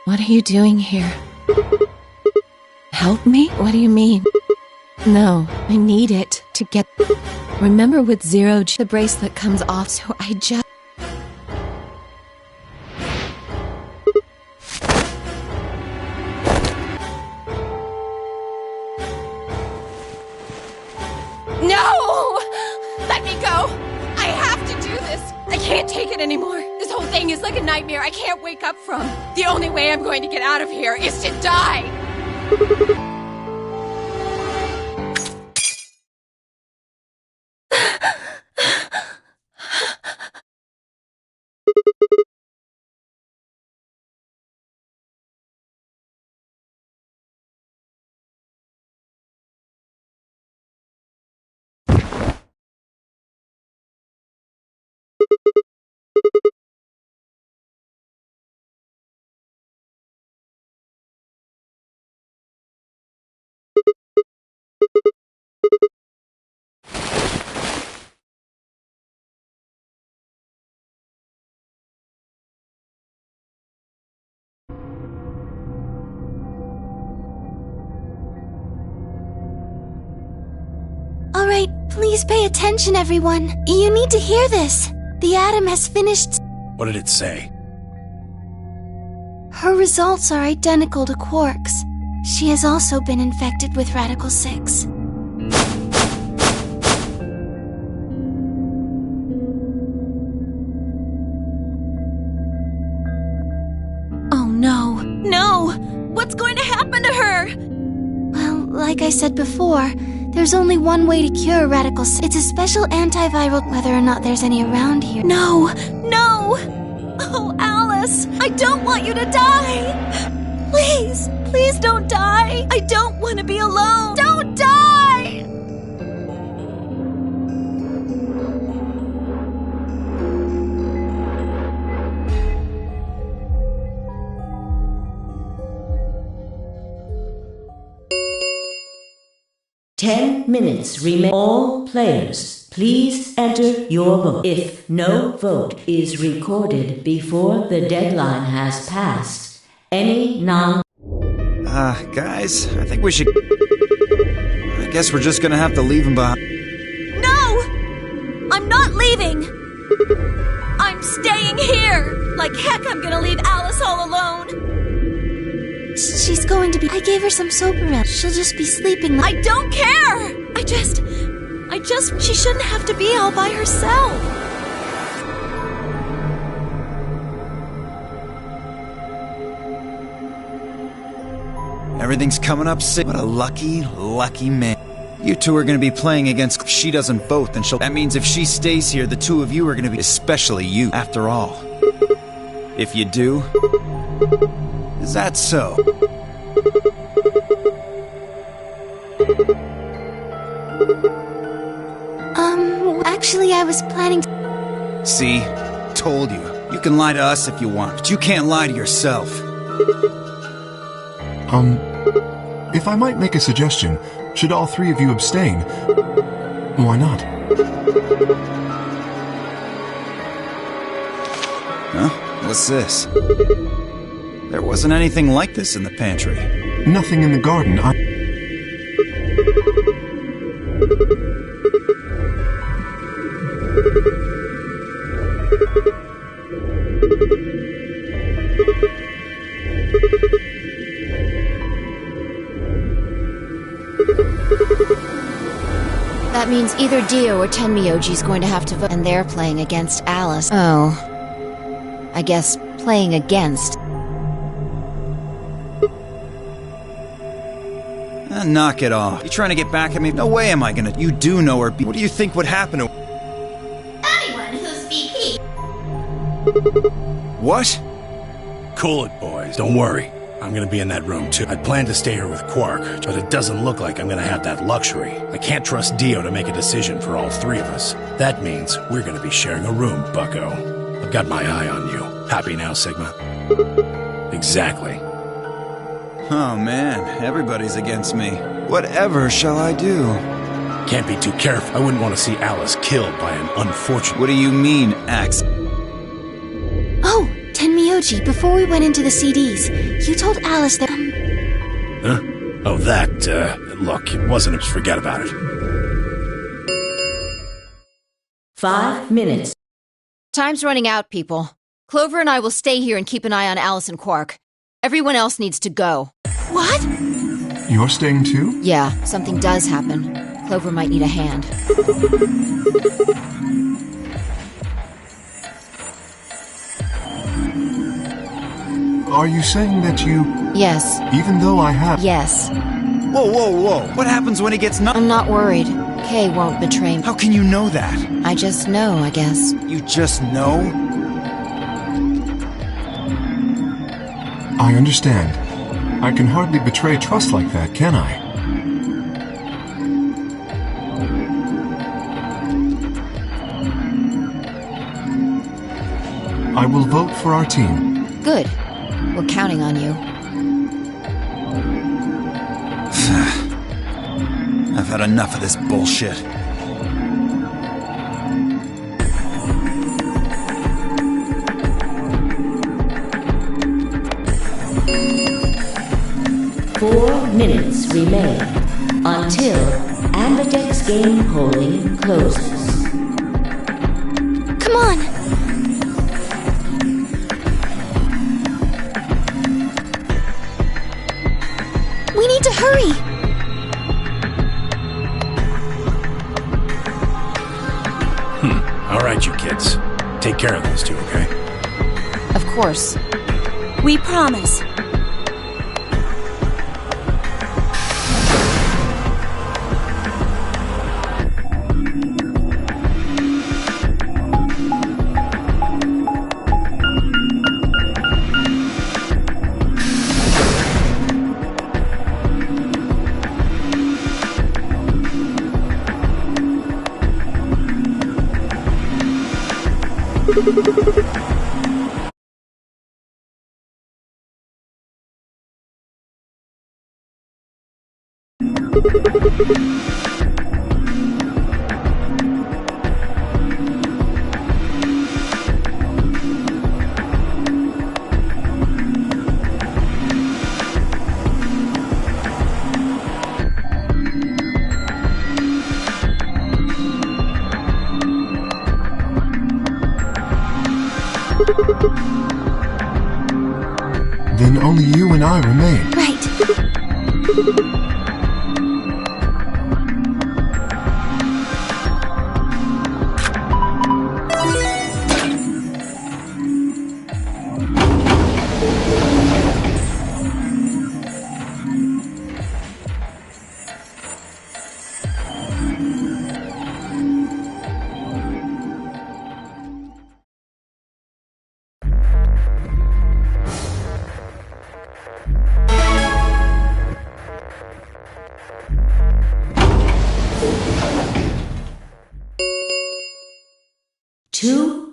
What are you doing here? Help me? What do you mean? No, I need it to get... Remember with Zero G, the bracelet comes off, so I just... No! Let me go! I have to do this! I can't take it anymore! This whole thing is like a nightmare I can't wake up from. The only way I'm going to get out of here is to die! Alright, please pay attention, everyone. You need to hear this. The atom has finished... What did it say? Her results are identical to Quark's. She has also been infected with Radical 6. Oh no. No! What's going to happen to her? Well, like I said before, there's only one way to cure Radical 6. It's a special antiviral, whether or not there's any around here. No! No! Oh, Alice! I don't want you to die! Please! Please don't die! I don't want to be alone! Don't die! Ten minutes remain. All players, please enter your vote. If no vote is recorded before the deadline has passed, any Guys, I think we should... I guess we're just gonna have to leave him behind. No! I'm not leaving! I'm staying here! Like heck I'm gonna leave Alice all alone! She's going to be... I gave her some Soparel. She'll just be sleeping. I don't care! She shouldn't have to be all by herself. Everything's coming up sick. What a lucky, lucky man. You two are gonna be playing against... If she doesn't vote, then she'll... That means if she stays here, the two of you are gonna be... Especially you, after all. If you do... Is that so? Actually, I was planning to... See? Told you. You can lie to us if you want, but you can't lie to yourself. If I might make a suggestion, should all three of you abstain? Why not? Huh? What's this? There wasn't anything like this in the pantry. Nothing in the garden. That means either Dio or Tenmyoji's going to have to vote, and they're playing against Alice. Oh. I guess playing against. Knock it off. You trying to get back at me? No way am I gonna. You do know her. What do you think would happen to... Anyone who's VP. What? Cool it, boys. Don't worry. I'm gonna be in that room, too. I'd planned to stay here with Quark, but it doesn't look like I'm gonna have that luxury. I can't trust Dio to make a decision for all three of us. That means we're gonna be sharing a room, bucko. I've got my eye on you. Happy now, Sigma? Exactly. Oh man, everybody's against me. Whatever shall I do? Can't be too careful. I wouldn't want to see Alice killed by an unfortunate... What do you mean, Axe? Oh, Tenmyoji, before we went into the CDs, you told Alice that, Huh? Oh, that, look, it wasn't... Just forget about it. 5 minutes. Time's running out, people. Clover and I will stay here and keep an eye on Alice and Quark. Everyone else needs to go. What? You're staying too? Yeah, something does happen. Clover might need a hand. Are you saying that you... Yes. Even though I have... Yes. Whoa, whoa, whoa. What happens when he gets I'm not worried. Kay won't betray me. How can you know that? I just know, I guess. You just know? I understand. I can hardly betray trust like that, can I? I will vote for our team. Good. We're counting on you. I've had enough of this bullshit. Minutes remain until Ambidex game polling closes. Come on! We need to hurry! All right, you kids. Take care of those two, okay? Of course. We promise. Then only you and I remain. Right.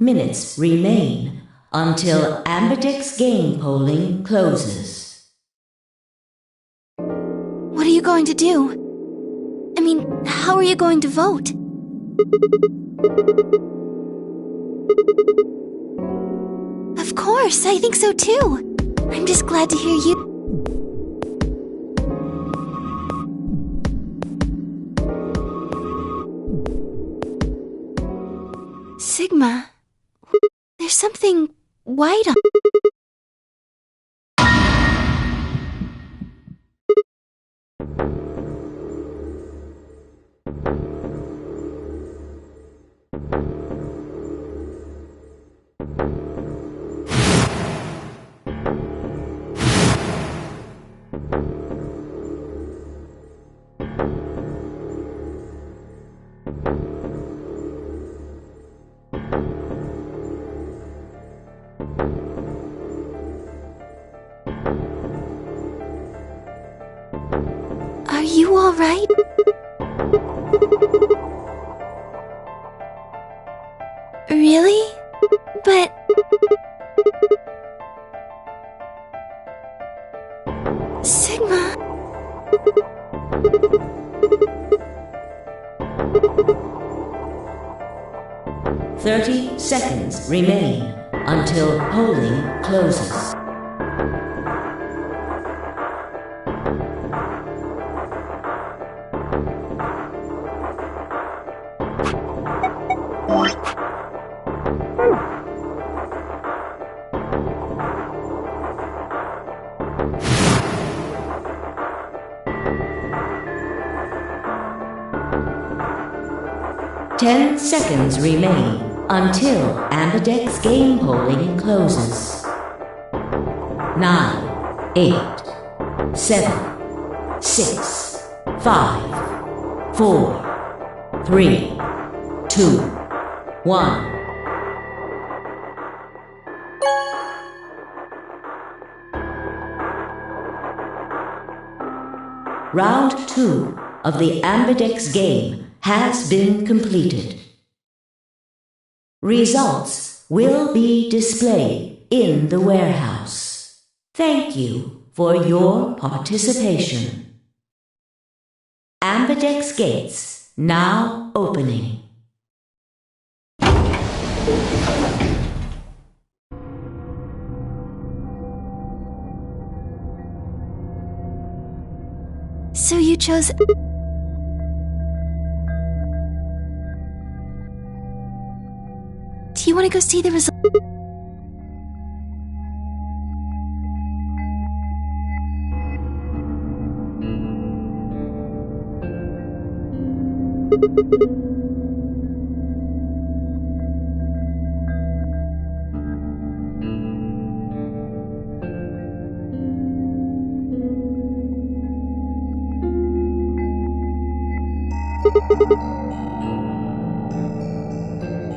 Minutes remain until Ambidex game polling closes. What are you going to do? I mean, how are you going to vote? Of course, I think so too. I'm just glad to hear you. Sigma, there's something white on. Are you all right? Really? But... Sigma... 30 seconds remain until polling closes. Ten seconds remain until Ambidex's game polling closes. 9, 8, 7, 6, 5, 4, 3, 2, 1. Round 2 of the Ambidex game has been completed. Results will be displayed in the warehouse. Thank you for your participation. Ambidex gates now opening. So you chose... Do you want to go see the result?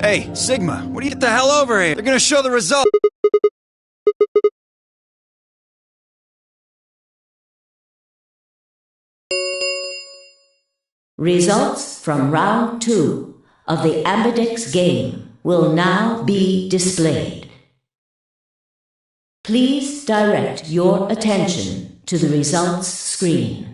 Hey, Sigma, what do you get the hell over here? They're gonna show the result. Results from round 2 of the Ambidex game will now be displayed. Please direct your attention to the results screen.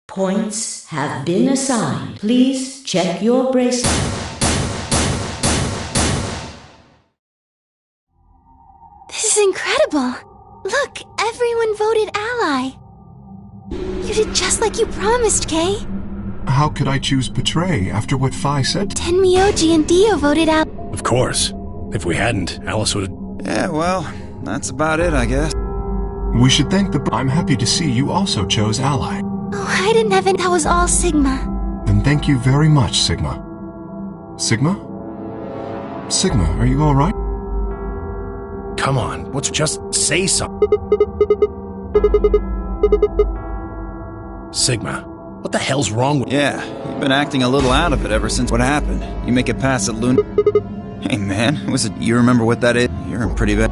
Points have been assigned. Please check your bracelet. This is incredible! Look, everyone voted ally! You did just like you promised, Kay! How could I choose Betray after what Phi said? Tenmyoji and Dio voted out. Of course. If we hadn't, Alice would have... Yeah, well, that's about it, I guess. We should thank the... I'm happy to see you also chose Ally. Oh, I didn't have it. That was all Sigma. Then thank you very much, Sigma. Sigma? Sigma, are you alright? Come on, let's just say something. Sigma, what the hell's wrong with... Yeah, you've been acting a little out of it ever since what happened. You make it past it, Luna. Hey man, was it... You remember what that is? You're in pretty bad...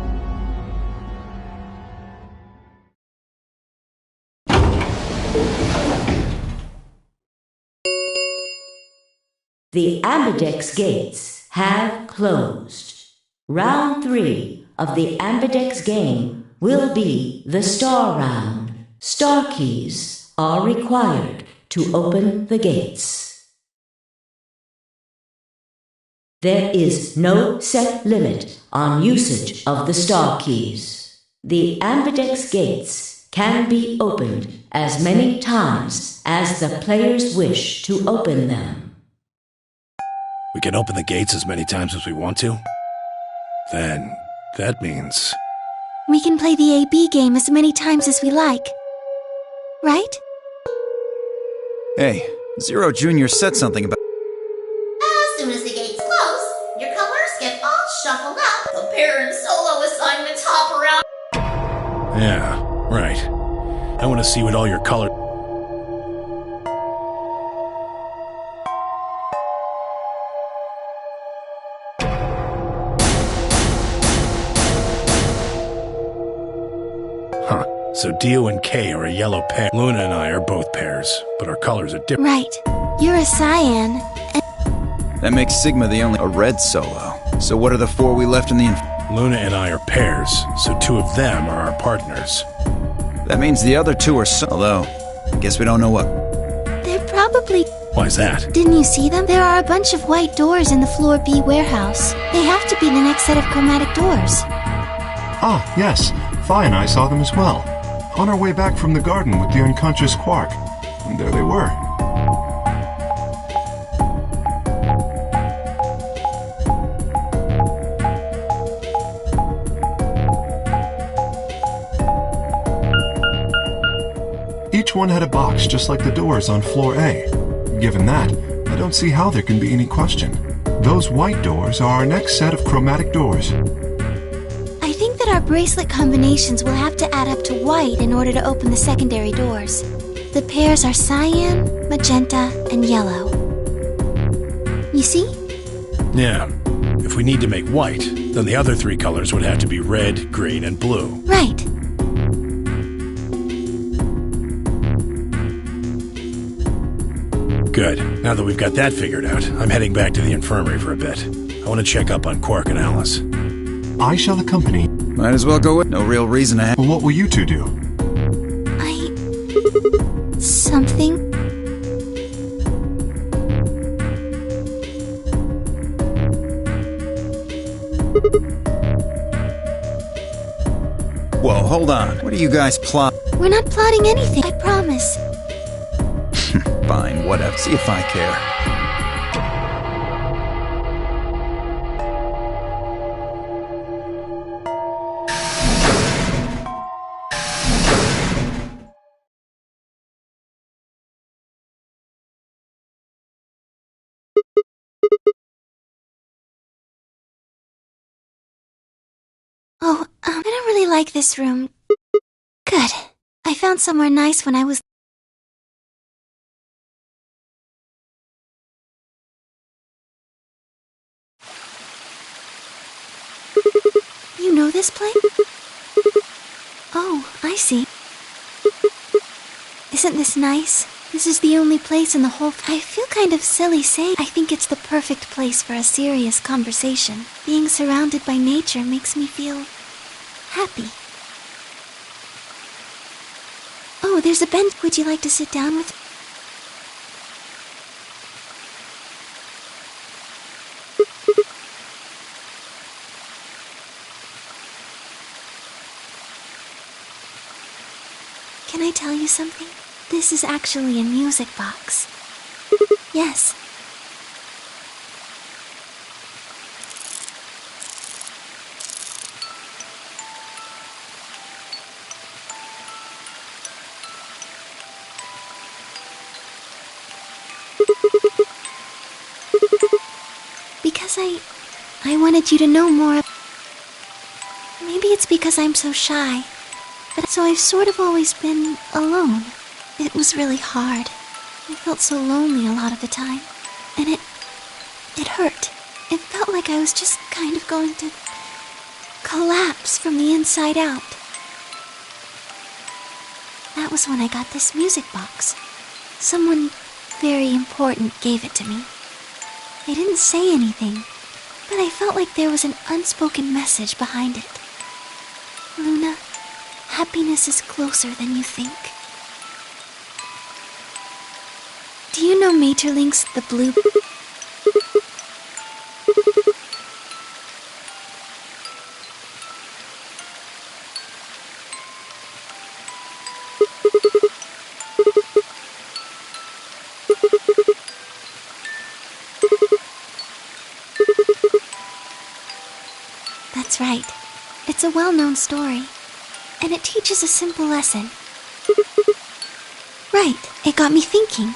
The Ambidex gates have closed. Round 3 of the Ambidex game will be the Star Round. Star keys are required to open the gates. There is no set limit on usage of the star keys. The Ambidex gates can be opened as many times as the players wish to open them. We can open the gates as many times as we want to? Then, that means... We can play the AB game as many times as we like. Right? Hey, Zero Jr. said something about... As soon as the gates close, your colors get all shuffled up. The pair and solo assignments hop around. Yeah, right. I want to see what all your color... Huh. So Dio and Kay are a yellow pair. Luna and I are both pairs, but our colors are different. Right. You're a cyan, and That makes Sigma the only... a red solo. So what are the 4 we left in the... Luna and I are pairs, so 2 of them are our partners. That means the other 2 are although, I guess we don't know what... they're probably... Why's that? Didn't you see them? There are a bunch of white doors in the Floor B warehouse. They have to be the next set of chromatic doors. Ah, yes. Phi and I saw them as well. On our way back from the garden with the unconscious Quark. And there they were. Each one had a box just like the doors on floor A. Given that, I don't see how there can be any question. Those white doors are our next set of chromatic doors. I think that our bracelet combinations will have to add up to white in order to open the secondary doors. The pairs are cyan, magenta, and yellow. You see? Yeah. If we need to make white, then the other 3 colors would have to be red, green, and blue. Right. Good. Now that we've got that figured out, I'm heading back to the infirmary for a bit. I want to check up on Quark and Alice. I shall accompany. Might as well go with... no real reason to have... Well, what will you 2 do? Something? Whoa, hold on. What are you guys plot... We're not plotting anything, I promise. Fine, whatever. See if I care. Oh, I don't really like this room. Good. I found somewhere nice when I was... You know this place? Oh, I see. Isn't this nice? This is the only place in the whole... I feel kind of silly saying I think it's the perfect place for a serious conversation. Being surrounded by nature makes me feel... happy. Oh, there's a bench. Would you like to sit down with... Can I tell you something? This is actually a music box. Yes. Because I wanted you to know more. Maybe it's because I'm so shy. But so I've sort of always been alone. It was really hard. I felt so lonely a lot of the time. And it hurt. It felt like I was just kind of going to collapse from the inside out. That was when I got this music box. Someone very important gave it to me. I didn't say anything, but I felt like there was an unspoken message behind it. Luna, happiness is closer than you think. Do you know Maeterlinck's The Blue... That's right. It's a well-known story, and it teaches a simple lesson. Right, it got me thinking.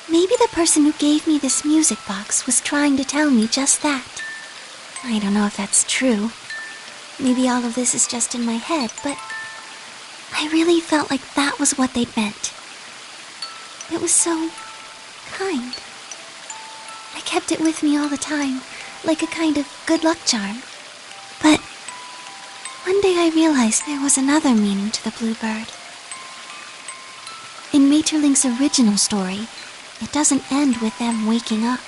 Maybe the person who gave me this music box was trying to tell me just that. I don't know if that's true. Maybe all of this is just in my head, but I really felt like that was what they meant. It was so kind. I kept it with me all the time, like a kind of good luck charm. But one day I realized there was another meaning to the bluebird. In Maeterlinck's original story, it doesn't end with them waking up.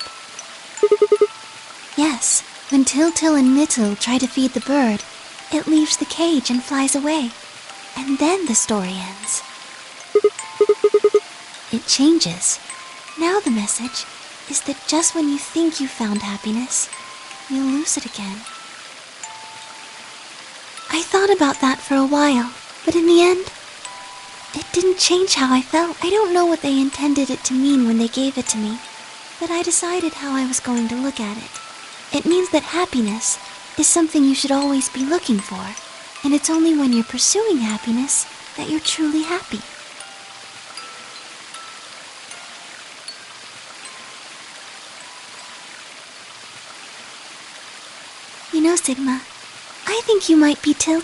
Yes, when Til and Myttil try to feed the bird, it leaves the cage and flies away. And then the story ends. It changes. Now the message is that just when you think you've found happiness, you'll lose it again. I thought about that for a while, but in the end, it didn't change how I felt. I don't know what they intended it to mean when they gave it to me, but I decided how I was going to look at it. It means that happiness is something you should always be looking for, and it's only when you're pursuing happiness that you're truly happy. You know, Sigma, I think you might be Til.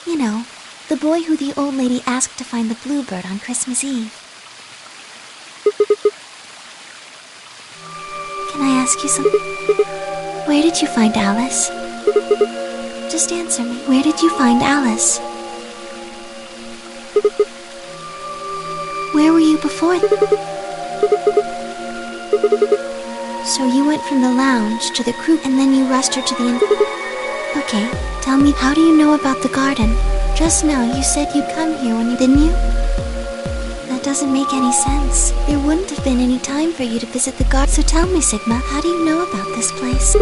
You know, the boy who the old lady asked to find the bluebird on Christmas Eve. Can I ask you something? Where did you find Alice? Just answer me. Where did you find Alice? Where were you before? So you went from the lounge to the crew and then you rushed her to the inn. Okay, tell me, how do you know about the garden? Just now you said you'd come here when you... Didn't you? That doesn't make any sense. There wouldn't have been any time for you to visit the garden. So tell me, Sigma, how do you know about this place?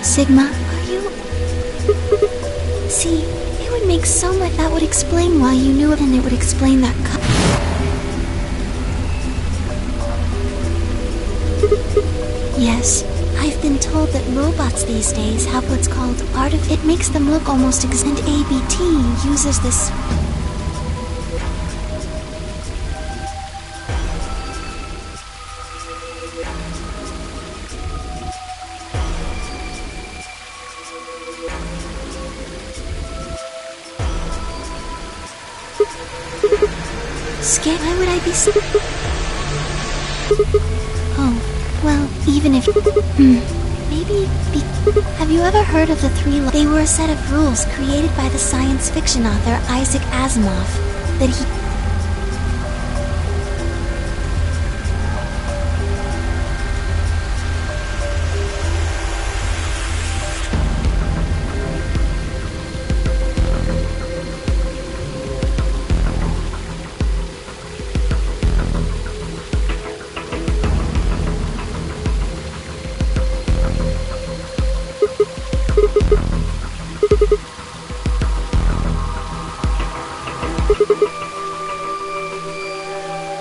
Sigma, are you... See, it would make so much... That would explain why you knew it, and it would explain that... Yes, I've been told that robots these days have what's called it makes them look almost and ABT uses this... Scared? Why would I be so... Oh. Well, even if... Maybe... Have you ever heard of the three... They were a set of rules created by the science fiction author Isaac Asimov that he...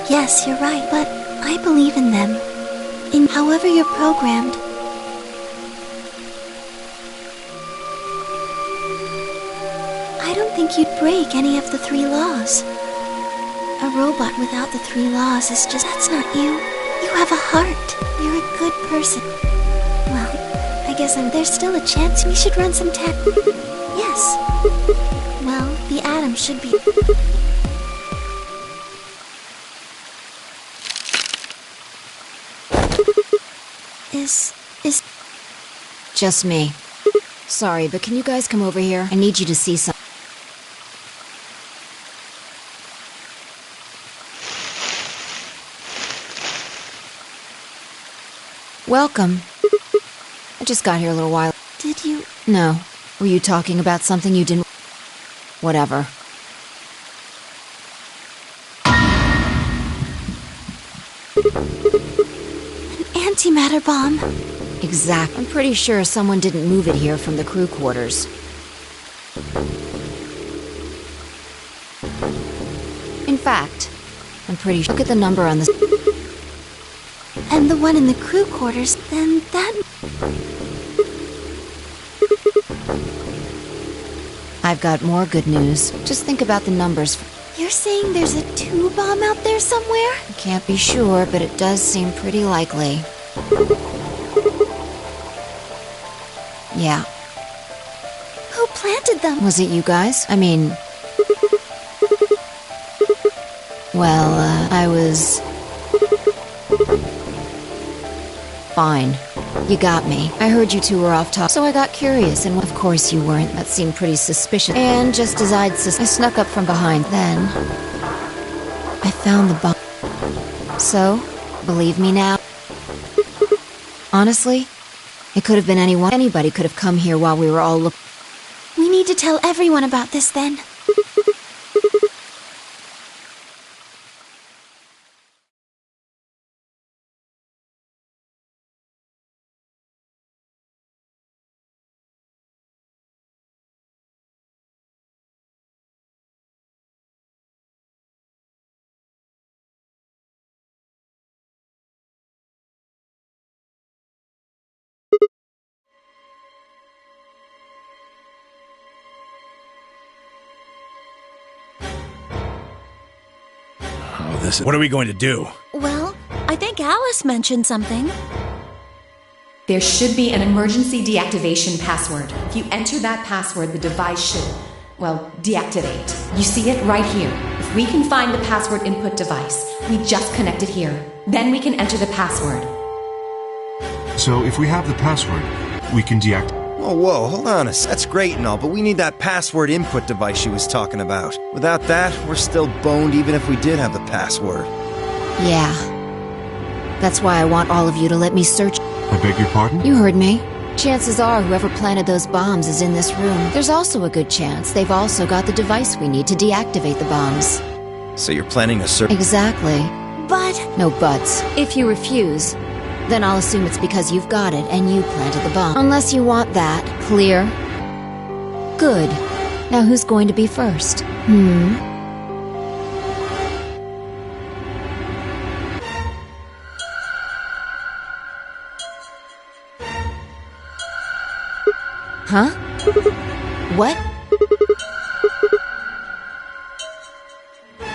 Yes, you're right, but I believe in them. In however you're programmed. I don't think you'd break any of the three laws. A robot without the three laws is just... That's not you. You have a heart. You're a good person. Well, I guess there's still a chance we should run some test. Yes. Well, the atom should be... Is... Just me. Sorry, but can you guys come over here? I need you to see something. Welcome. I just got here a little while. Did you... No. Were you talking about something you didn't... Whatever. An antimatter bomb. Exact. I'm pretty sure someone didn't move it here from the crew quarters. In fact, I'm pretty sure... Look at the number on the... And the one in the crew quarters, then that... I've got more good news. Just think about the numbers. You're saying there's a 2 bomb out there somewhere? I can't be sure, but it does seem pretty likely. Yeah. Who planted them? Was it you guys? I mean... Well, I was... Fine. You got me. I heard you two were off talk, so I got curious, and of course you weren't. That seemed pretty suspicious. And just as I snuck up from behind. Then... I found the bomb. So, believe me now? Honestly, it could have been anyone. Anybody could have come here while we were all looking. We need to tell everyone about this then. What are we going to do? Well, I think Alice mentioned something. There should be an emergency deactivation password. If you enter that password, the device should, well, deactivate. You see it right here. If we can find the password input device, we just connect it here. Then we can enter the password. So if we have the password, we can deactivate. Oh, whoa, hold on a sec. That's great and all, but we need that password input device she was talking about. Without that, we're still boned even if we did have the password. Yeah. That's why I want all of you to let me search. I beg your pardon? You heard me. Chances are whoever planted those bombs is in this room. There's also a good chance they've also got the device we need to deactivate the bombs. So you're planning a search? Exactly. But... No buts. If you refuse, then I'll assume it's because you've got it and you planted the bomb. Unless you want that. Clear? Good. Now who's going to be first? Huh? What?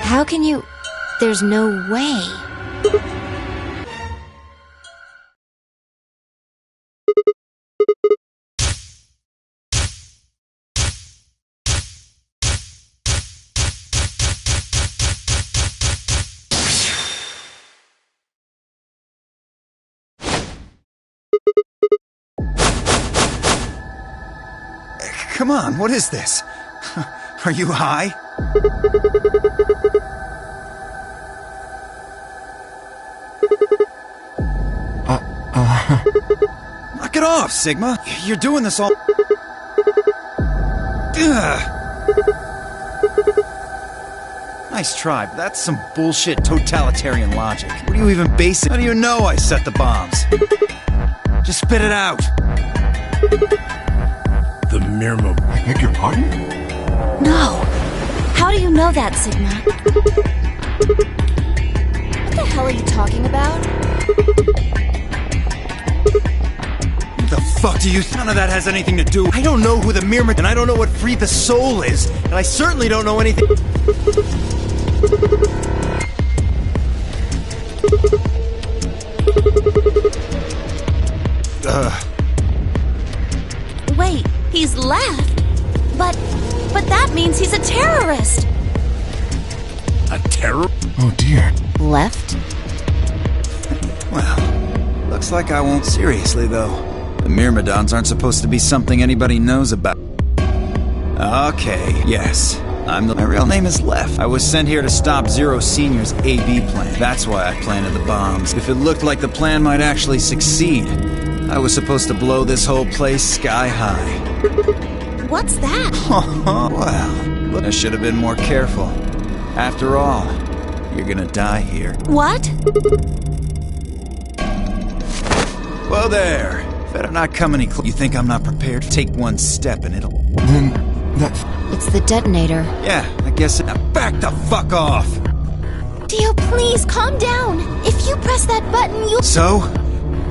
How can you... There's no way. Come on, what is this? Are you high? Knock it off, Sigma. You're doing this all... Ugh. Nice try, but that's some bullshit totalitarian logic. What do you even base it? How do you know I set the bombs? Just spit it out. The Mirmo... I beg your pardon? No. How do you know that, Sigma? What the hell are you talking about? Who the fuck do you... None of that has anything to do... I don't know who the Mirror... And I don't know what Free the Soul is. And I certainly don't know anything... Wait, he's left. But that means he's a terrorist. A terror? Oh dear. Left? Well, looks like I won't... Seriously, though. The Myrmidons aren't supposed to be something anybody knows about. Okay, yes. My real name is Lef. I was sent here to stop Zero Senior's AB plan. That's why I planted the bombs. If it looked like the plan might actually succeed, I was supposed to blow this whole place sky high. What's that? Well, I should have been more careful. After all, you're gonna die here. What? Well there. Better not come any closer. You think I'm not prepared? Take one step and it'll... Then that's... It's the detonator. Yeah, I guess it... Now back the fuck off! Dio, please, calm down. If you press that button, you'll... So?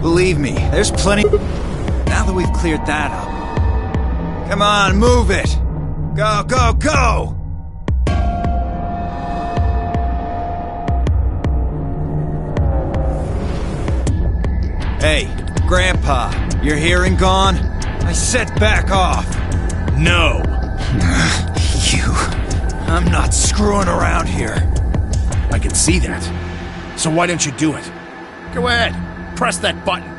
Believe me, there's plenty... Now that we've cleared that up... Come on, move it! Go, go, go! Hey, Grandpa, your hearing gone? I said back off! No! You... I'm not screwing around here. I can see that. So why don't you do it? Go ahead, press that button.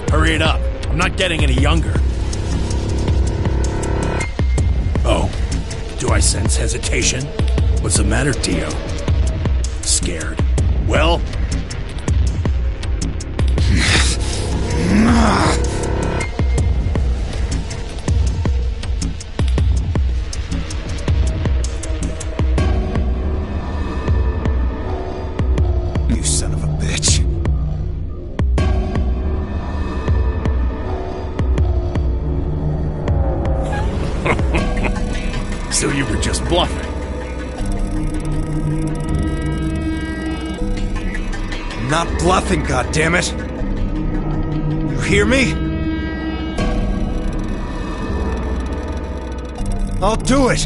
Hurry it up. I'm not getting any younger. Oh, do I sense hesitation? What's the matter, Dio? Scared. Well? You son of a bitch. So you were just bluffing. I'm not bluffing, goddammit. You hear me? I'll do it.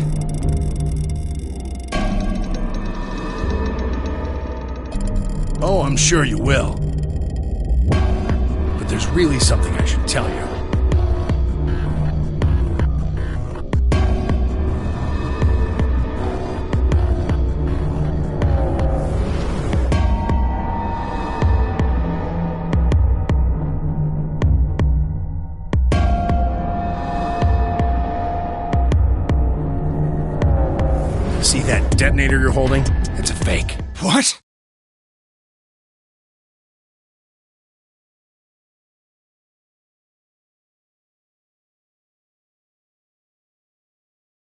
Oh, I'm sure you will. But there's really something I should tell you. See that detonator you're holding? It's a fake. What?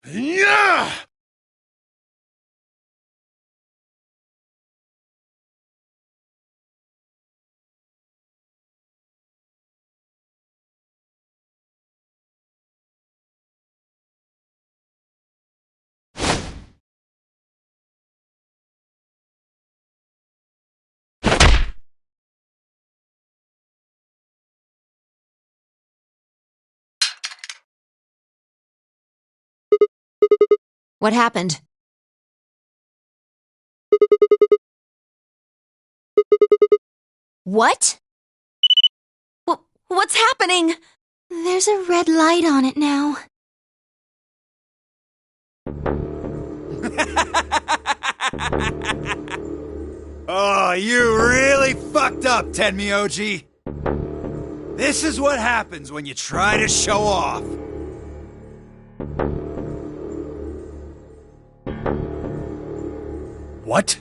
Yeah! What happened? What? What's happening? There's a red light on it now. Oh, you really fucked up, Tenmyoji. This is what happens when you try to show off. What?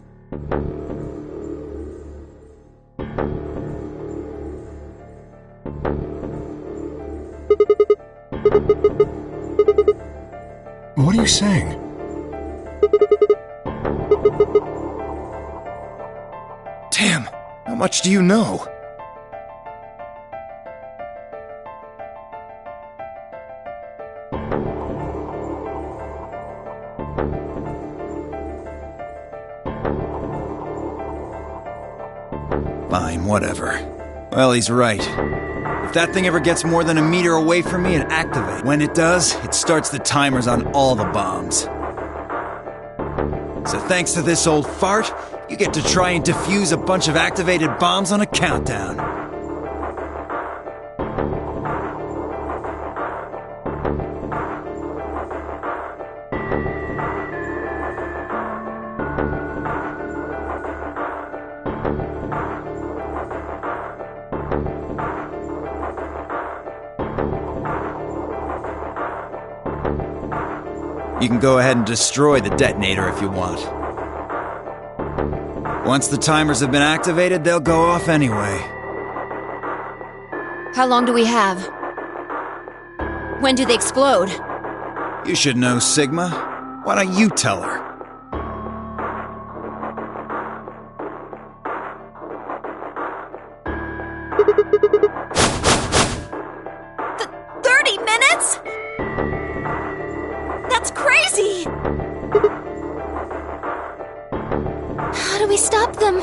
What are you saying? Damn, how much do you know? Fine, whatever. Well, he's right. If that thing ever gets more than a meter away from me, it activates. When it does, it starts the timers on all the bombs. So thanks to this old fart, you get to try and defuse a bunch of activated bombs on a countdown. You can go ahead and destroy the detonator if you want. Once the timers have been activated, they'll go off anyway. How long do we have? When do they explode? You should know, Sigma. Why don't you tell her? Th 30 minutes? That's crazy! How do we stop them?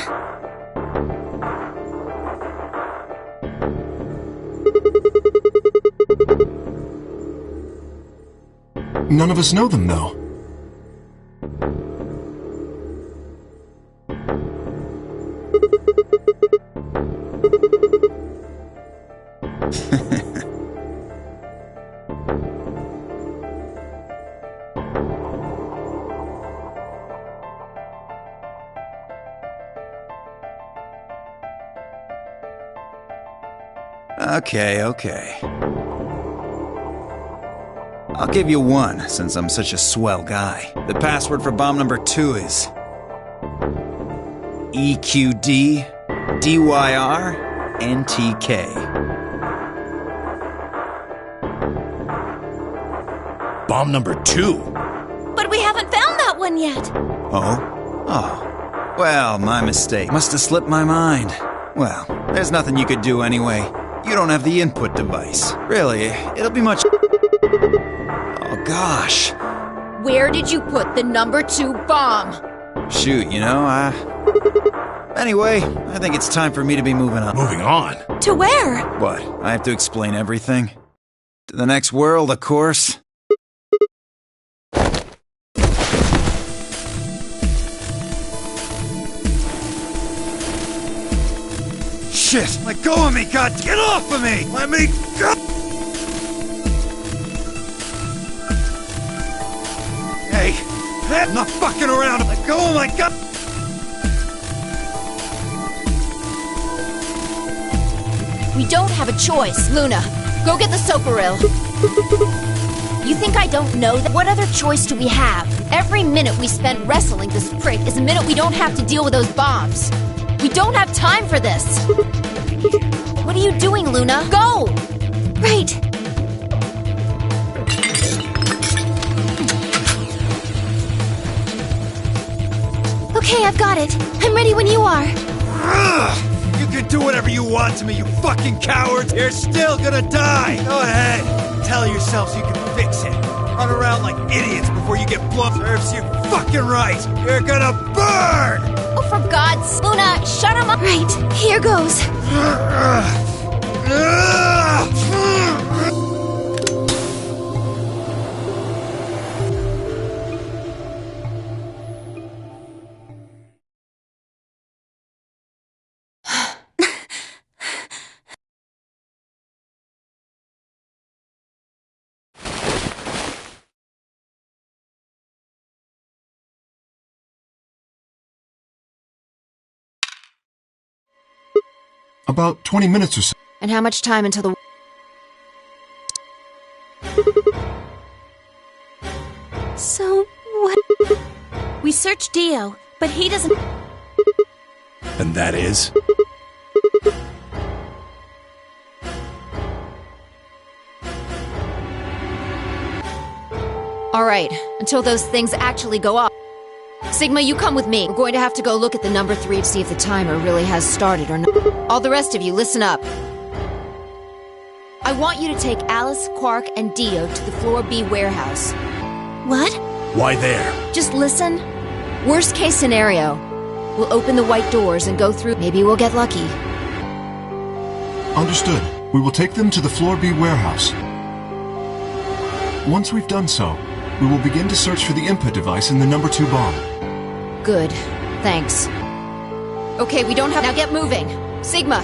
None of us know them, though. Okay. I'll give you one, since I'm such a swell guy. The password for bomb number 2 is EQDDYRNTK. Bomb number 2? But we haven't found that one yet! Oh? Well, my mistake. Must have slipped my mind. Well, there's nothing you could do anyway. You don't have the input device. Really, it'll be much... Oh, gosh. Where did you put the number 2 bomb? Shoot, Anyway, I think it's time for me to be moving on. Moving on? To where? What, I have to explain everything? To the next world, of course. Shit! Let go of me, God! Get off of me! Let me go! Hey! I'm not fucking around! Let go of my God! We don't have a choice, Luna. Go get the Soparil. You think I don't know that? What other choice do we have? Every minute we spend wrestling this prick is a minute we don't have to deal with those bombs. We don't have time for this. What are you doing, Luna? Go! Right. Okay, I've got it. I'm ready when you are. You can do whatever you want to me, you fucking cowards! You're still gonna die! Go ahead! Tell yourselves you can fix it. Run around like idiots before you get blown. Serves you fucking right! You're gonna burn! Oh, for God's... Luna, shut him up! Right, here goes. About 20 minutes or so. And how much time until the... So, what? We searched Dio, but he doesn't... And that is? All right, until those things actually go off. Sigma, you come with me. We're going to have to go look at the number 3 to see if the timer really has started or not. All the rest of you, listen up. I want you to take Alice, Quark, and Dio to the Floor B warehouse. What? Why there? Just listen. Worst case scenario, we'll open the white doors and go through. Maybe we'll get lucky. Understood. We will take them to the Floor B warehouse. Once we've done so, we will begin to search for the input device in the number 2 bomb. Good. Thanks. Okay, we don't have... Now get moving. Sigma,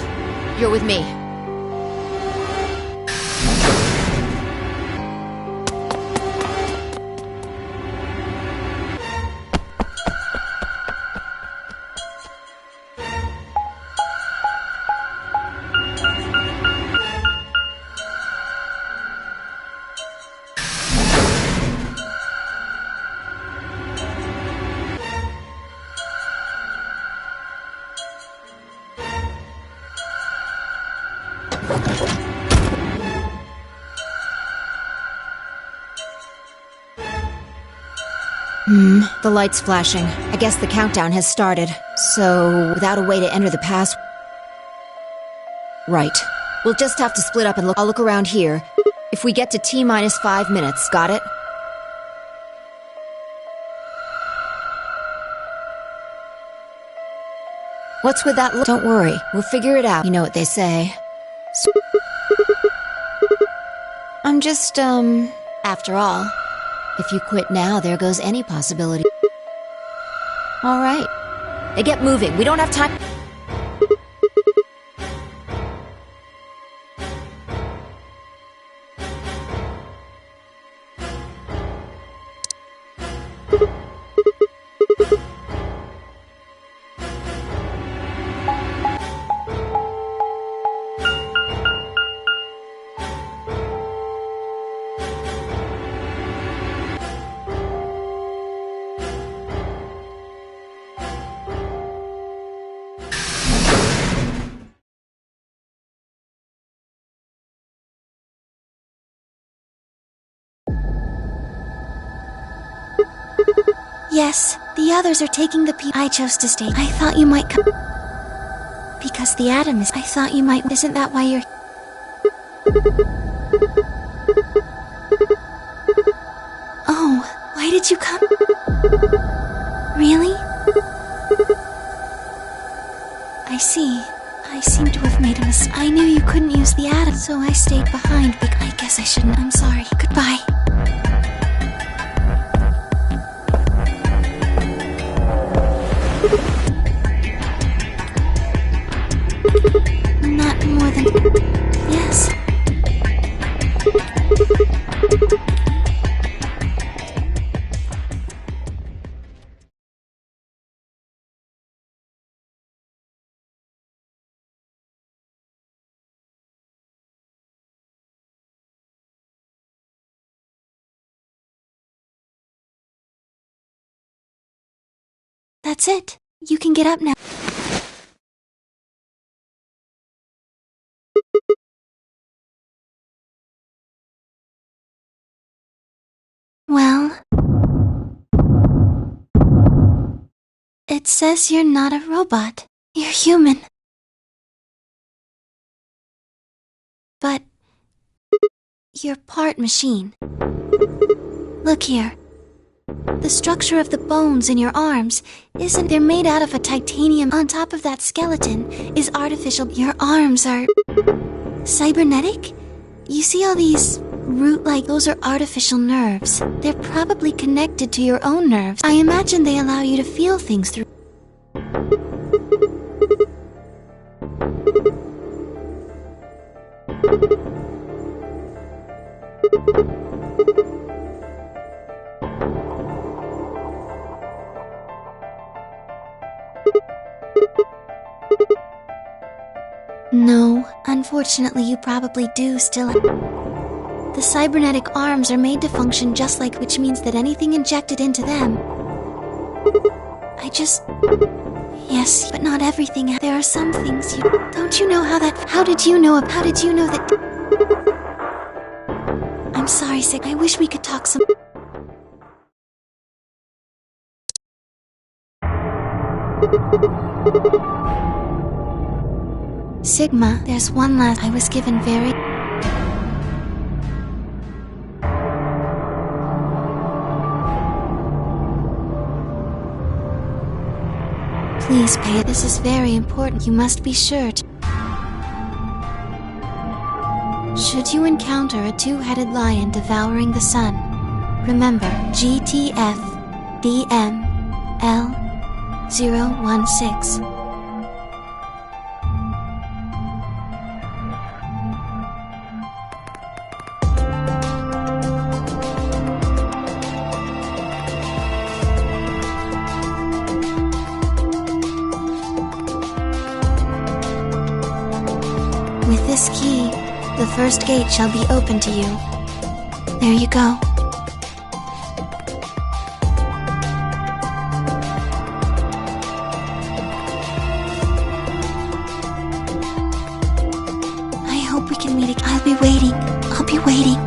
you're with me. The light's flashing. I guess the countdown has started. So, without a way to enter the password... Right. We'll just have to split up and look. I'll look around here. If we get to T-minus 5 minutes, got it? What's with that look? Don't worry. We'll figure it out. You know what they say. I'm just, After all, if you quit now, there goes any possibility. All right. They get moving. We don't have time. Yes, the others are taking the I chose to stay. I thought you might come. Because the atom is... I thought you might... Isn't that why you're... Oh, why did you come? Really? I see. I seem to have made a mistake. I knew you couldn't use the atom, so I stayed behind. I guess I shouldn't. I'm sorry. Goodbye. Not more than... Yes. That's it. You can get up now. Well, it says you're not a robot. You're human. But you're part machine. Look here. The structure of the bones in your arms isn't... They're made out of a titanium. On top of that skeleton is artificial... Your arms are... cybernetic? You see all these root-like... Those are artificial nerves. They're probably connected to your own nerves. I imagine they allow you to feel things through... No, unfortunately you probably do still... The cybernetic arms are made to function just like, which means that anything injected into them... I just... Yes, but not everything. There are some things you... Don't you know how that... How did you know that... I'm sorry, Sig. I wish we could talk some... Sigma, there's one last... I was given very... Please pay it. This is very important. You must be sure to... Should you encounter a two-headed lion devouring the sun, remember GTF DML 016. With this key, the first gate shall be open to you. There you go. I hope we can meet again. I'll be waiting. I'll be waiting.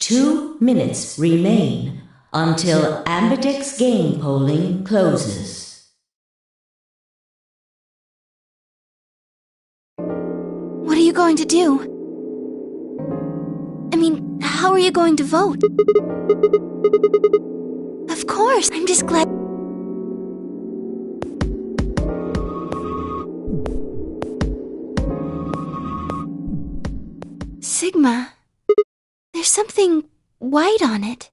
Two minutes remain until Ambidex game polling closes. What are you going to do? I mean, how are you going to vote? Of course, I'm just glad... Sigma, there's something white on it.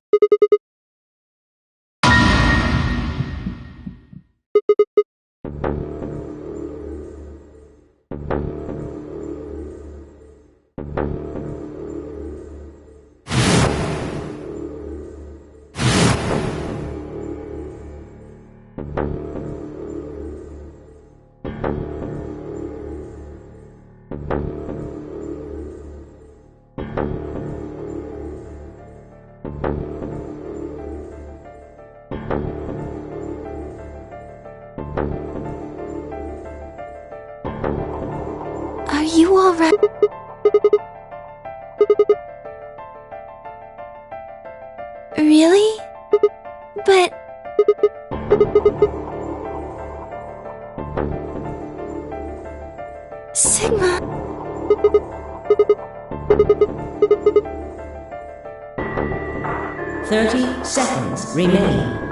Really? But... Sigma... 30 seconds remain.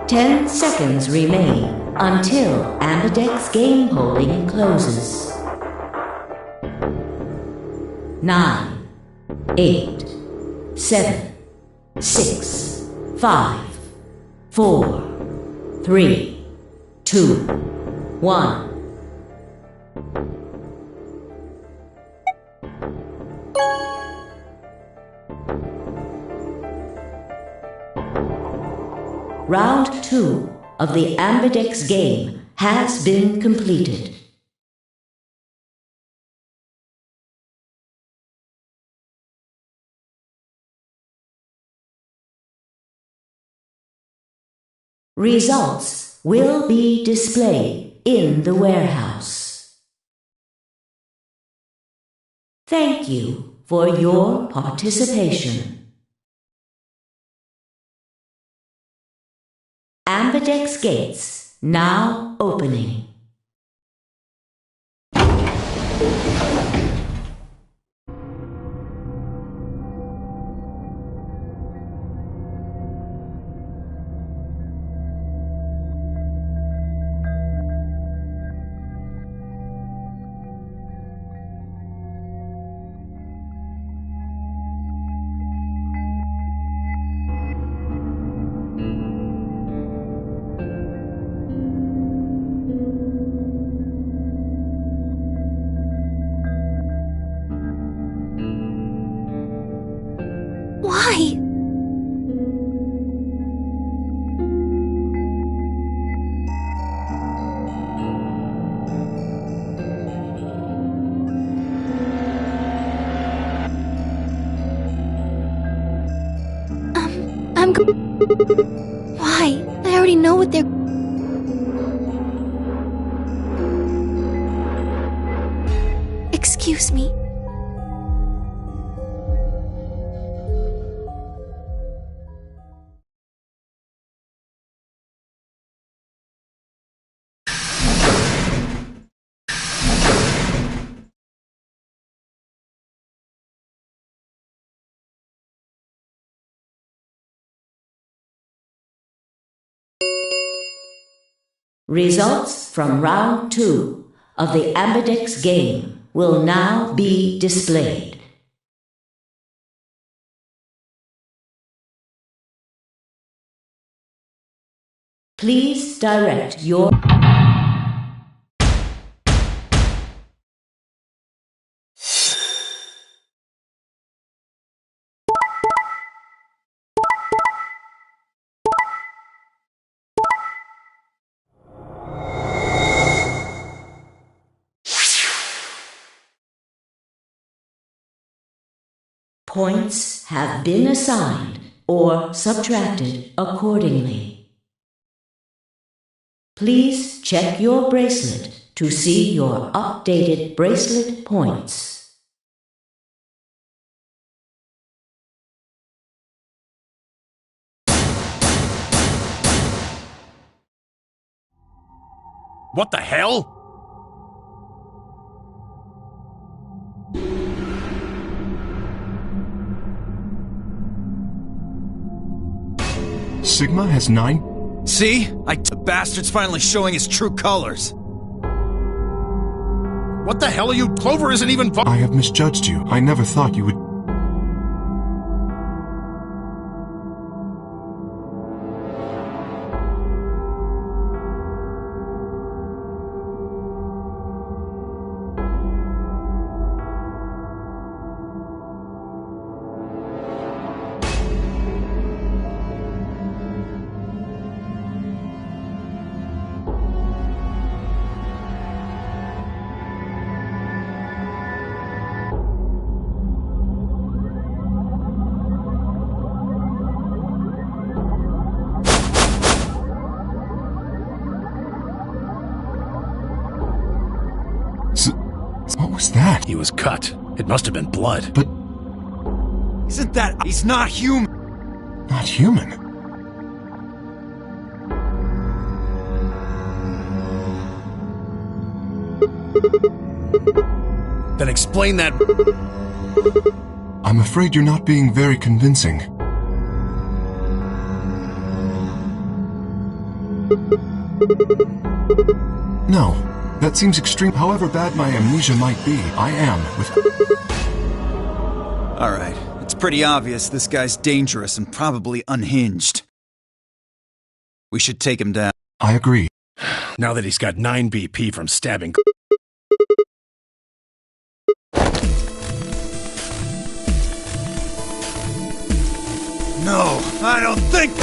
10 seconds remain until Ambidex game polling closes. 9, 8, 7, 6, 5, 4, 3, 2, 1. Round 2 of the Ambidex game has been completed. Results will be displayed in the warehouse. Thank you for your participation. Ambidex gates now opening. Why? Why? I already know what they're... Excuse me. Results from round 2 of the Ambidex game will now be displayed. Please direct your... Points have been assigned or subtracted accordingly. Please check your bracelet to see your updated bracelet points. What the hell? Sigma has 9. See? The bastard's finally showing his true colors. What the hell are you? Clover isn't even... I have misjudged you. I never thought you would... What was that? He was cut. It must have been blood. But... Isn't that... He's not human! Not human? Then explain that... I'm afraid you're not being very convincing. No, that seems extreme. However bad my amnesia might be, I am with... Alright, it's pretty obvious this guy's dangerous and probably unhinged. We should take him down. I agree. Now that he's got 9 BP from stabbing... No, I don't think...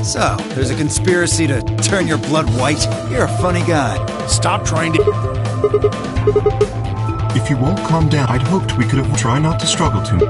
So, there's a conspiracy to turn your blood white? You're a funny guy. Stop trying to... If you won't calm down, I'd hoped we could have... Try not to struggle too much.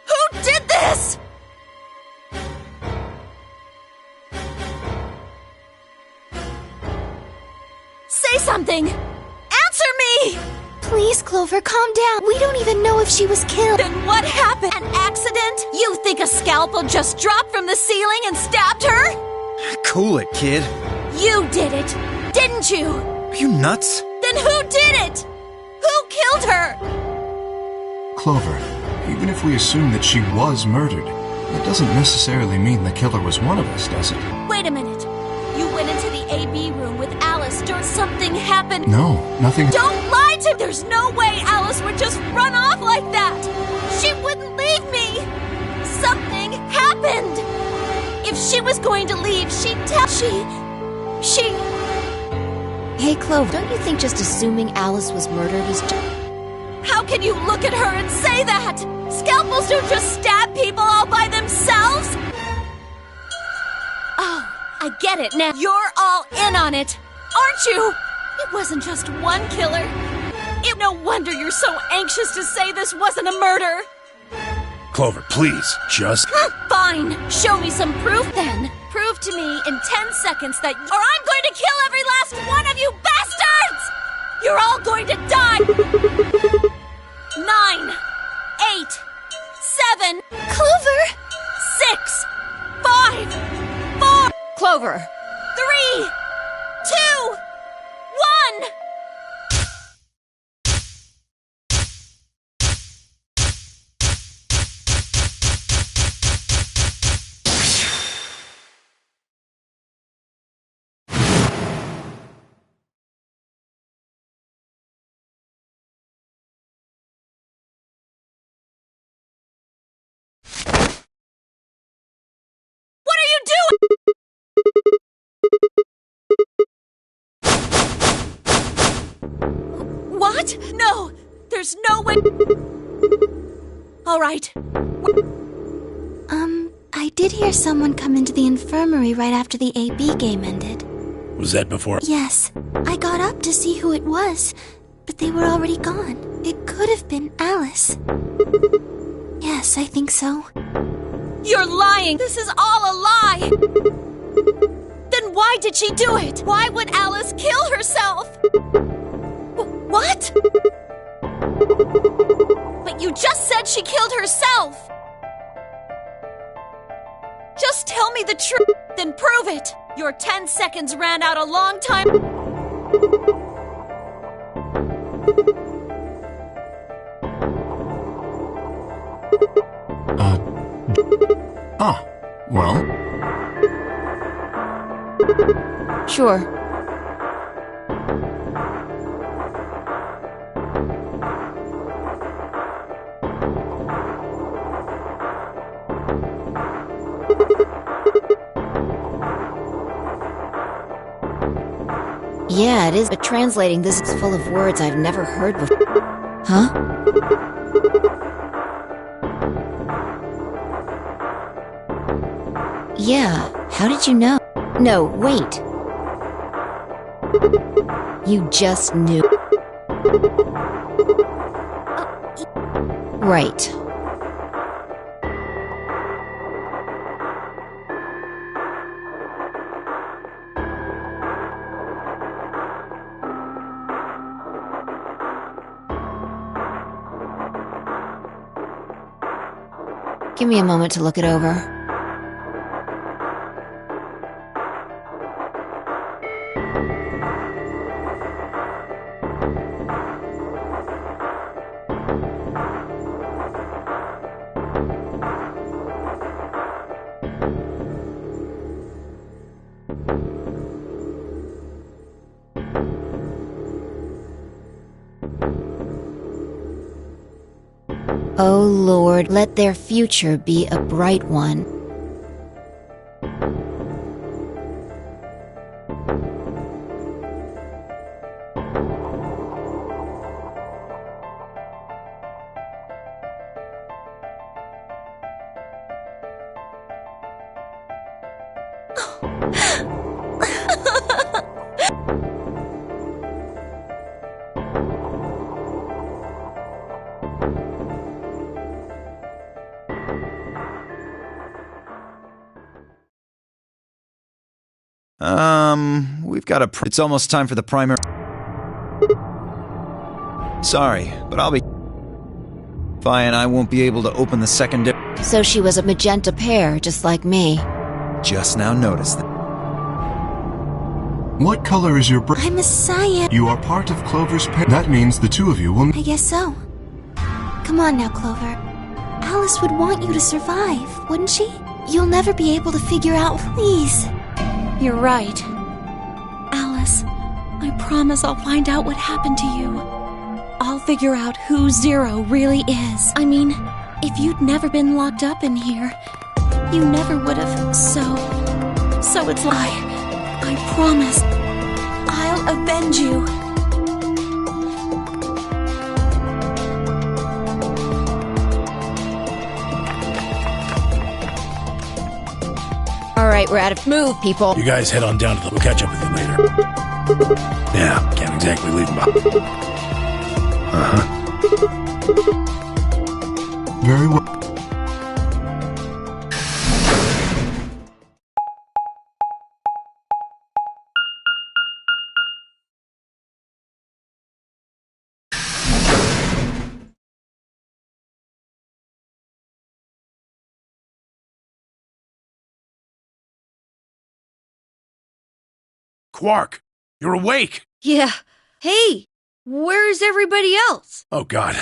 Who did this? Say something! Answer me! Please, Clover, calm down. We don't even know if she was killed. Then what happened? An accident? You think a scalpel just dropped from the ceiling and stabbed her? Cool it, kid. You did it, didn't you? Are you nuts? Then who did it? Who killed her? Clover, even if we assume that she was murdered, that doesn't necessarily mean the killer was one of us, does it? Wait a minute. You went into the AB room with Alice during something happened. No, nothing. Don't lie to me! There's no way Alice would just run off like that! She wouldn't leave me! Something happened! If she was going to leave, she'd tell. She... Hey, Clover, don't you think just assuming Alice was murdered is How can you look at her and say that? Scalpels don't just stab people all by themselves! Oh, I get it now. You're all in on it, aren't you? It wasn't just one killer. No wonder you're so anxious to say this wasn't a murder. Clover, please, just... Fine. Show me some proof then. Prove to me in 10 seconds that... Or I'm going to kill every last one of you bastards! You're all going to die! 9, 8, 7... Clover! 6, 5, 4... Clover! 3, 2, 1... What? No! There's no way... All right. I did hear someone come into the infirmary right after the AB game ended. Was that before? Yes. I got up to see who it was, but they were already gone. It could have been Alice. Yes, I think so. You're lying! This is all a lie! Then why did she do it? Why would Alice kill herself? What? But you just said she killed herself! Just tell me the truth, then prove it! Your 10 seconds ran out a long time... Well? Sure. Yeah, it is, but translating this is full of words I've never heard before. Huh? Yeah, how did you know? No, wait. You just knew. Right. Give me a moment to look it over. Oh Lord, let their future be a bright one. We've got a it's almost time for the primary. Sorry, but I'll be fine. I won't be able to open the secondary. So she was a magenta pair, just like me. Just now noticed that. What color is your I'm a cyan. You are part of Clover's pair. That means the two of you will... I guess so. Come on now, Clover. Alice would want you to survive, wouldn't she? You'll never be able to figure out, please. You're right. Alice, I promise I'll find out what happened to you. I'll figure out who Zero really is. I mean, if you'd never been locked up in here, you never would have. So it's I promise. I'll avenge you. Alright, we're out of move, people. You guys head on down to the... We'll catch up with you later. Yeah, can't exactly leave them behind. Very well. Quark, you're awake! Yeah. Hey, where's everybody else? Oh, God.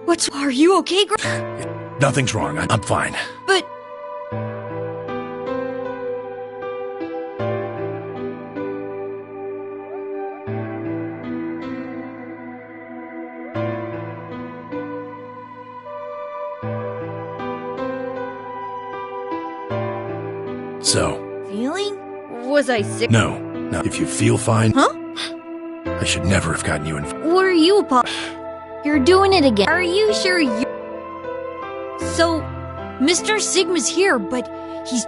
What's... Are you okay, Greg? Nothing's wrong. I'm fine. But... So... Feeling? Was I sick? No. Now, if you feel fine... Huh? I should never have gotten you in... What are you, Pop? You're doing it again. Are you sure you... So, Mr. Sigma's here, but he's...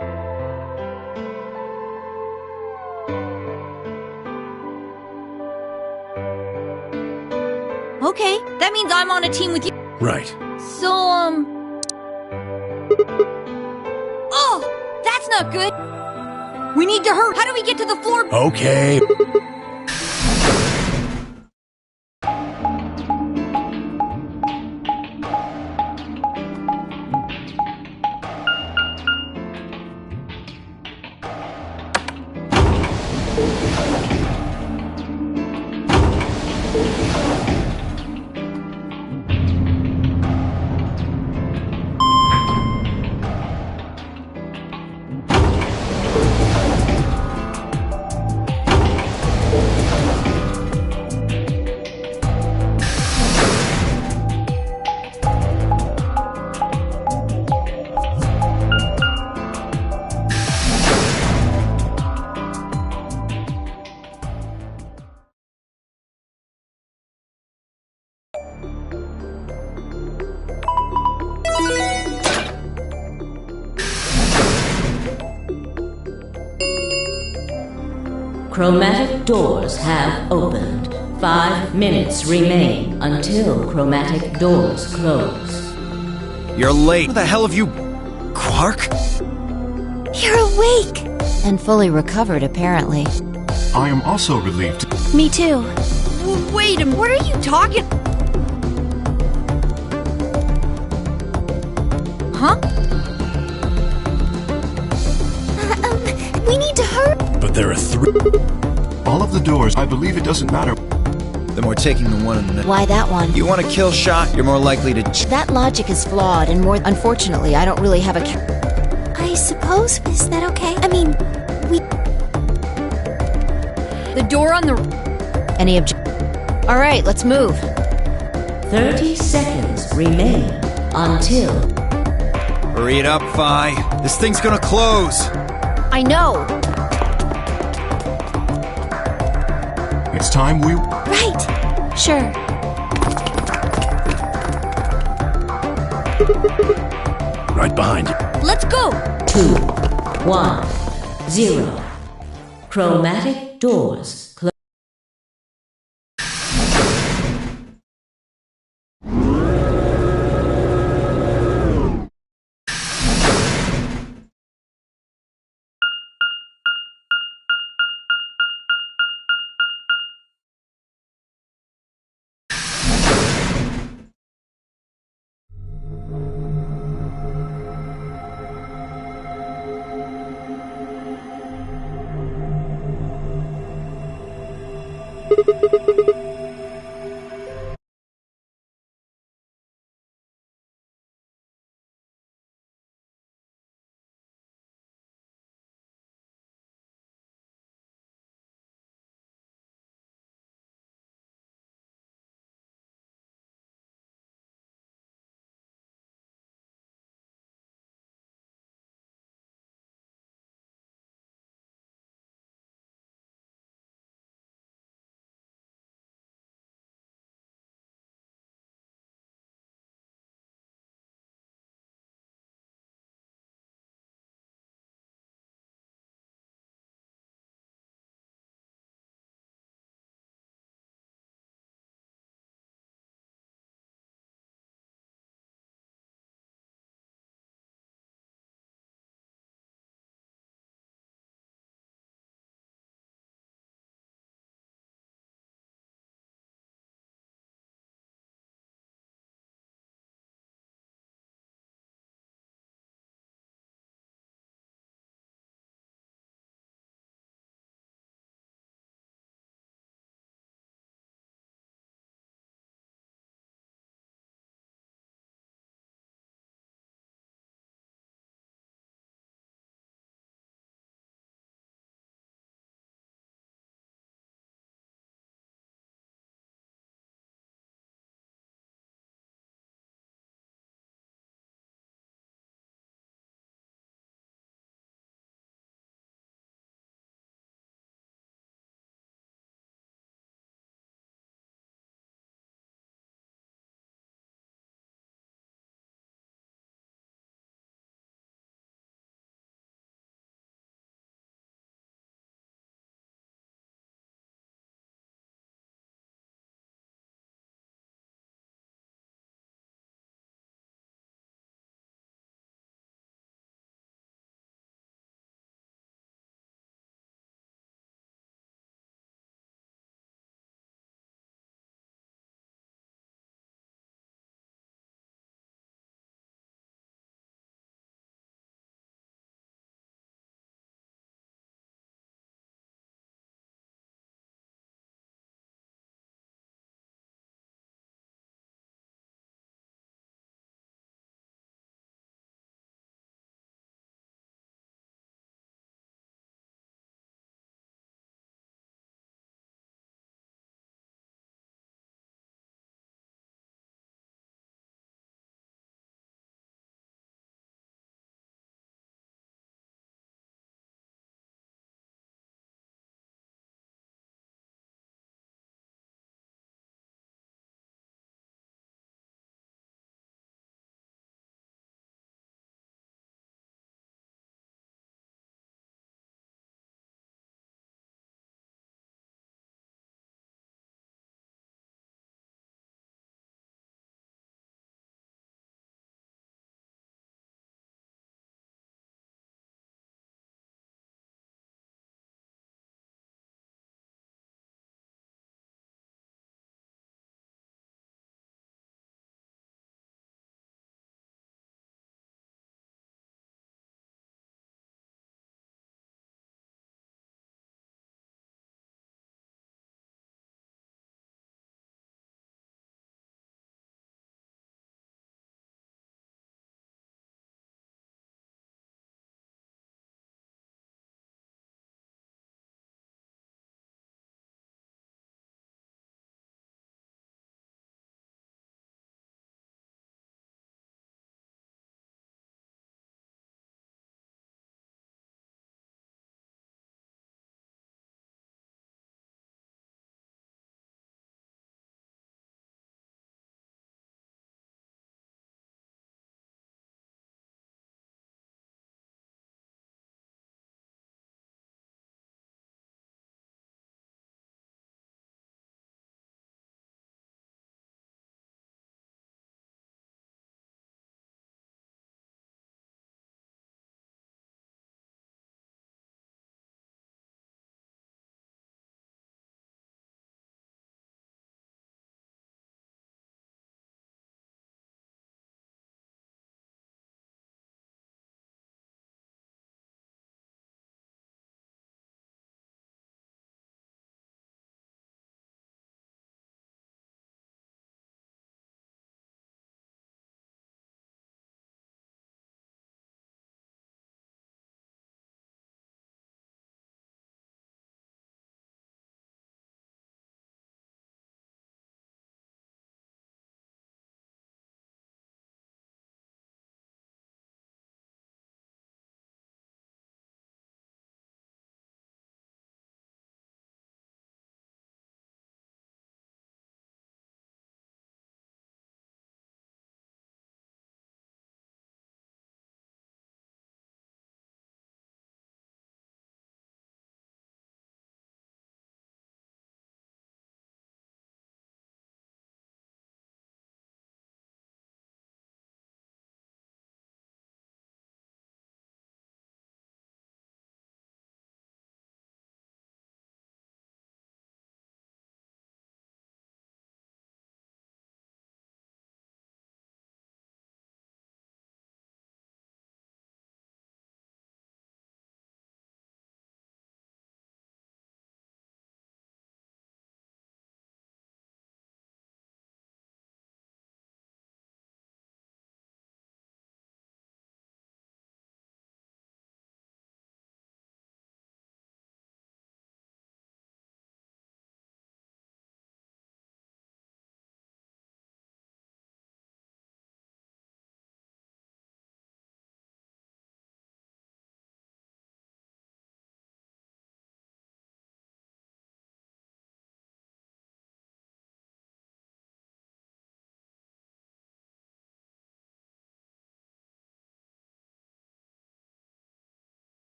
Okay, that means I'm on a team with you. Right. So, Oh! That's not good! We need to hurry! How do we get to the floor? Okay. Chromatic doors have opened. 5 minutes remain until chromatic doors close. You're late. Who the hell have you... Quark? You're awake! And fully recovered, apparently. I am also relieved. Me too. Wait a minute, what are you talking? Huh? We need to hurry. But there are 3. All of the doors, I believe it doesn't matter. Then we're taking the one in the middle. Why that one? You want to kill Shot, you're more likely to... That logic is flawed, and more... Unfortunately, I don't really have a... I suppose. Is that okay? I mean, we... The door on the... Any Alright, let's move. 30 seconds remain until... Hurry it up, Vi. This thing's gonna close. I know! It's time we... Right. Sure. Right behind you. Let's go! 2, 1, 0. Chromatic doors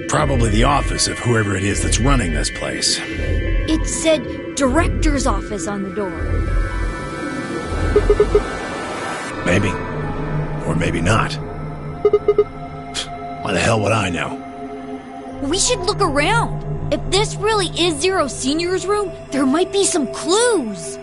Probably the office of whoever it is that's running this place. It said director's office on the door. Maybe. Or maybe not. Why the hell would I know? We should look around. If this really is Zero Senior's room, there might be some clues.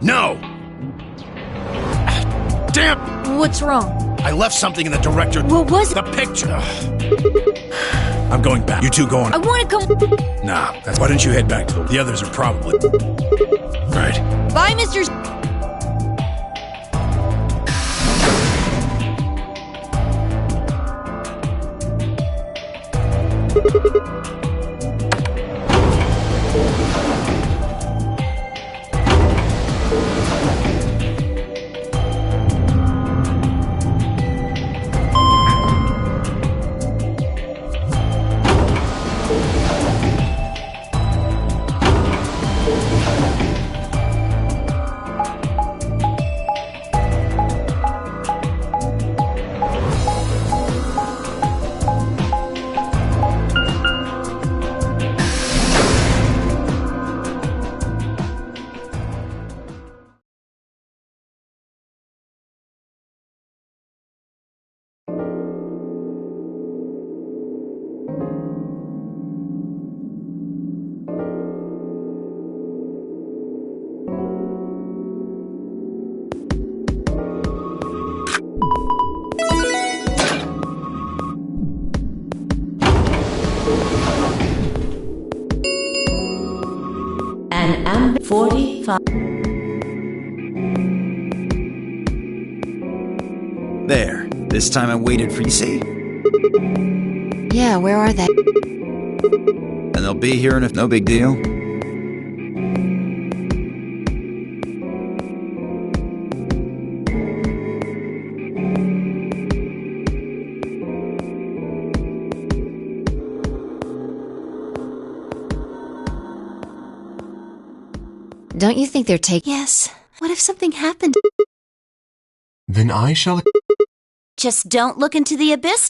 No! Damn! What's wrong? I left something in the director. What was it? The picture. I'm going back. You two go on. I want to come. Nah, why don't you head back to the others are probably... Right. Bye, Mr. An 45. There. This time I waited for you, see? Yeah, where are they? And they'll be here and if no big deal. Don't you think they're taking... Yes. What if something happened? Then I shall... Just don't look into the abyss.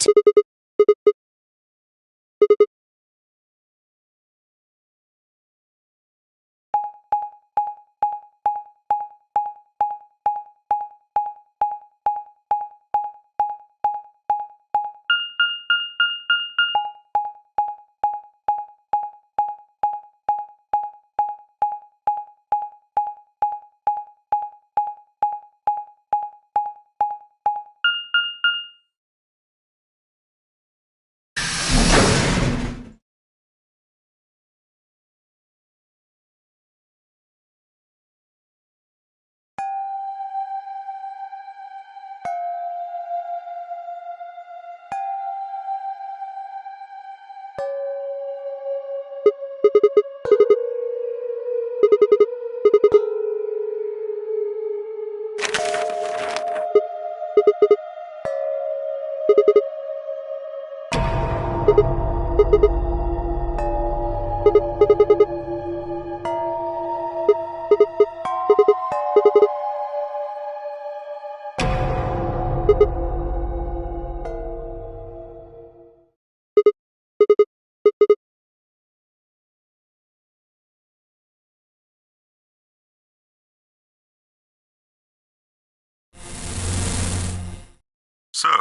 So,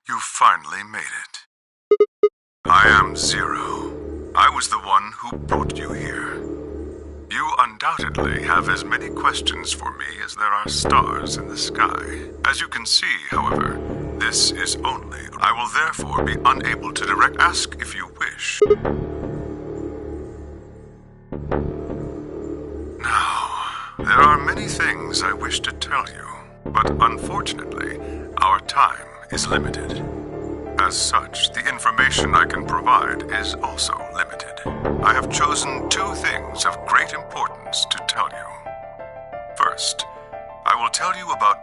you finally made it. I am Zero. I was the one who brought you here. You undoubtedly have as many questions for me as there are stars in the sky. As you can see, however, this is only. I will therefore be unable to direct. Ask if you wish. Now, there are many things I wish to tell you, but unfortunately, our time is limited. As such, the information I can provide is also limited. I have chosen two things of great importance to tell you. First, I will tell you about...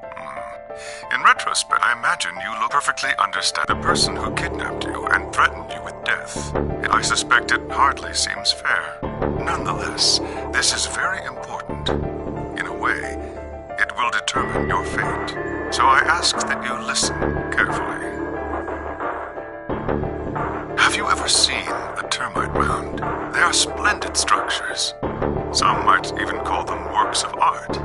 In retrospect, I imagine you look perfectly understand the person who kidnapped you and threatened you with death. I suspect it hardly seems fair. Nonetheless, this is very important. In a way, it will determine your fate. So I ask that you listen carefully. Have you ever seen a termite mound? They are splendid structures. Some might even call them works of art.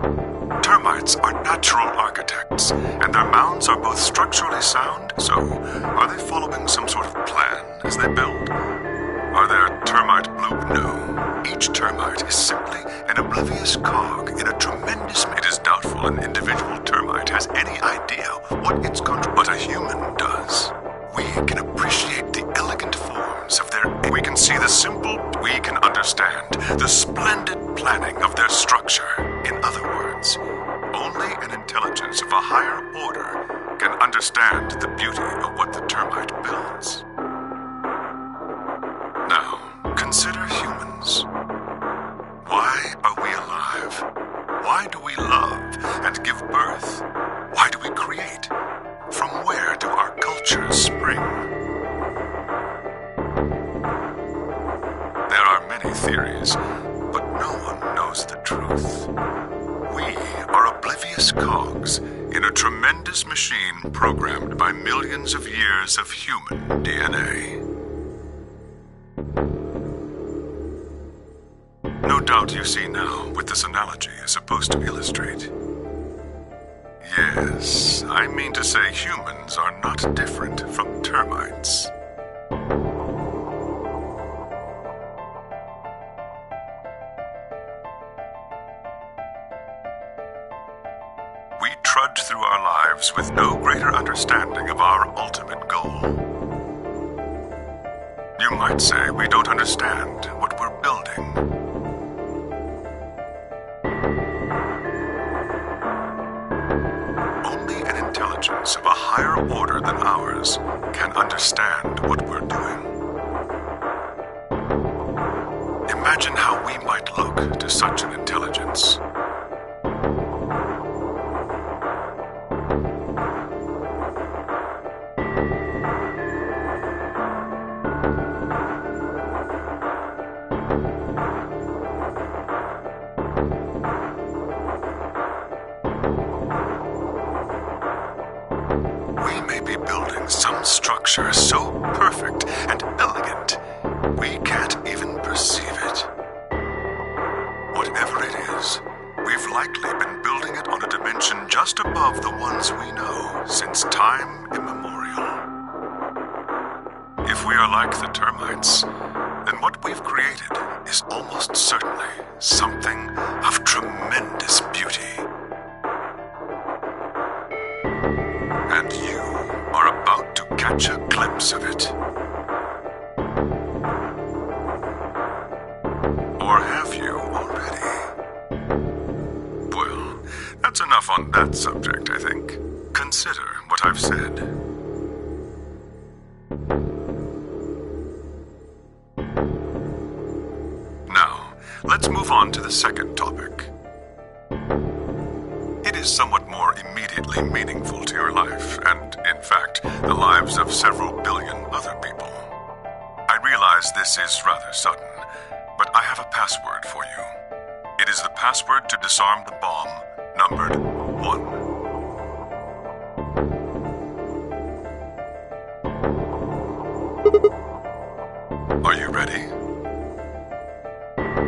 Termites are natural architects, and their mounds are both structurally sound. So, are they following some sort of plan as they build? Are there termite bloop? No. Each termite is simply an oblivious cog in a tremendous... It is doubtful an individual termite has any idea what its but a human does. We can appreciate the elegant forms of their... We can see the simple... We can understand the splendid planning of their structure. In other words, only an intelligence of a higher order can understand the beauty of what the termite builds. Now, consider humans. Why are we alive? Why do we love and give birth? Why do we create? From where do our cultures spring? There are many theories, but no one knows the truth. We are oblivious cogs in a tremendous machine programmed by millions of years of human DNA. No doubt you see now what this analogy is supposed to illustrate. Yes, I mean to say humans are not different from termites. We trudge through our lives with no greater understanding of our ultimate goal. You might say we don't understand what we're building. Of a higher order than ours can understand what we're doing. Imagine how we might look to such an intelligence. Some structure so perfect and elegant, we can't even perceive it. Whatever it is, we've likely been building it on a dimension just above the ones we know since time immemorial. If we are like the termites, then what we've created is almost certainly something of tremendous beauty. And you are about to catch a glimpse of it. Or have you already? Well, that's enough on that subject, I think. Consider what I've said. let's move on to the second topic. It is somewhat more immediately meaningful to your life, and, in fact, the lives of several billion other people. I realize this is rather sudden, but I have a password for you. It is the password to disarm the bomb, numbered 1. Are you ready?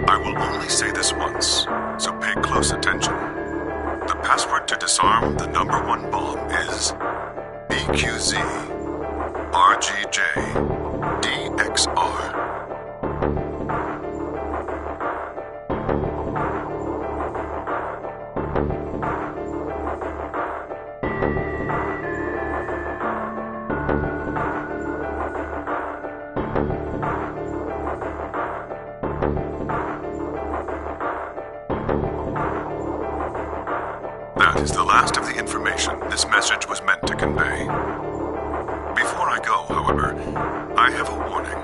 I will only say this once, so pay close attention. The password to disarm the number 1 bomb is BQZ RGJ DXR. That is the last of the information this message was meant to convey. Before I go, however, I have a warning.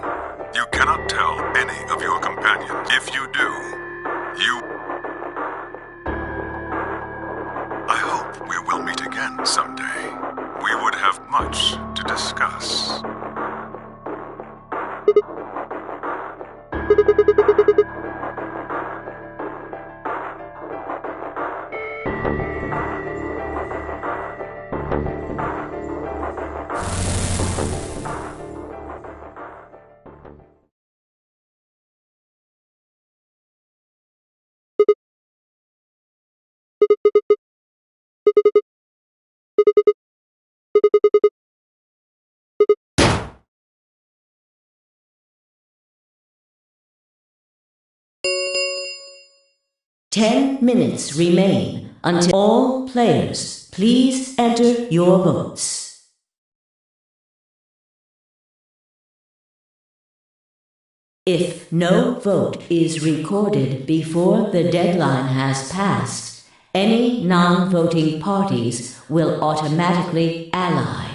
You cannot tell any of your companions. If you do, I hope we will meet again someday. We would have much to discuss. Ten minutes remain until all players please enter your votes. If no vote is recorded before the deadline has passed, any non-voting parties will automatically ally.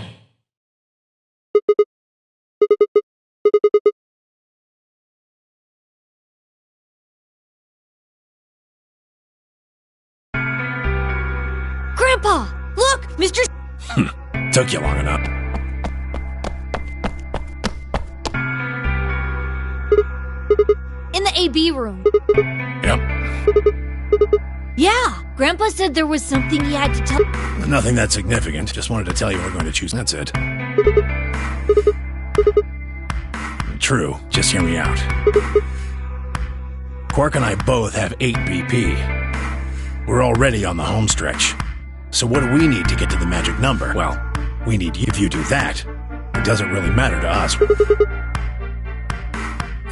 Grandpa, look, Mr. Took you long enough. In the AB room. Yep. Yeah, Grandpa said there was something he had to tell. Nothing that significant. Just wanted to tell you we're going to choose. That's it. True. Just hear me out. Quark and I both have 8 BP. We're already on the home stretch. So what do we need to get to the magic number? Well, we need you. If you do that, it doesn't really matter to us.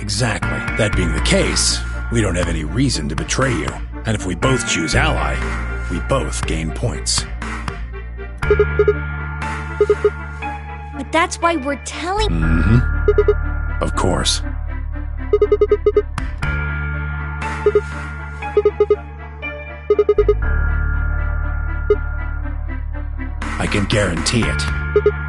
Exactly. That being the case, we don't have any reason to betray you. And if we both choose ally, we both gain points. But that's why we're telling... Mm-hmm. Of course. I can guarantee it.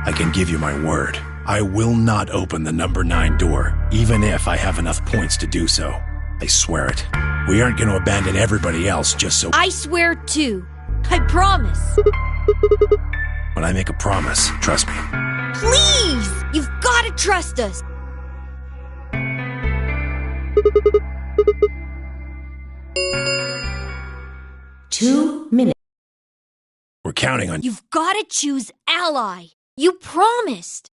I can give you my word. I will not open the number 9 door, even if I have enough points to do so. I swear it. We aren't going to abandon everybody else just so... I swear too. I promise. When I make a promise, trust me. Please! You've got to trust us. Two minutes. We're counting on... You've got to choose ally. You promised.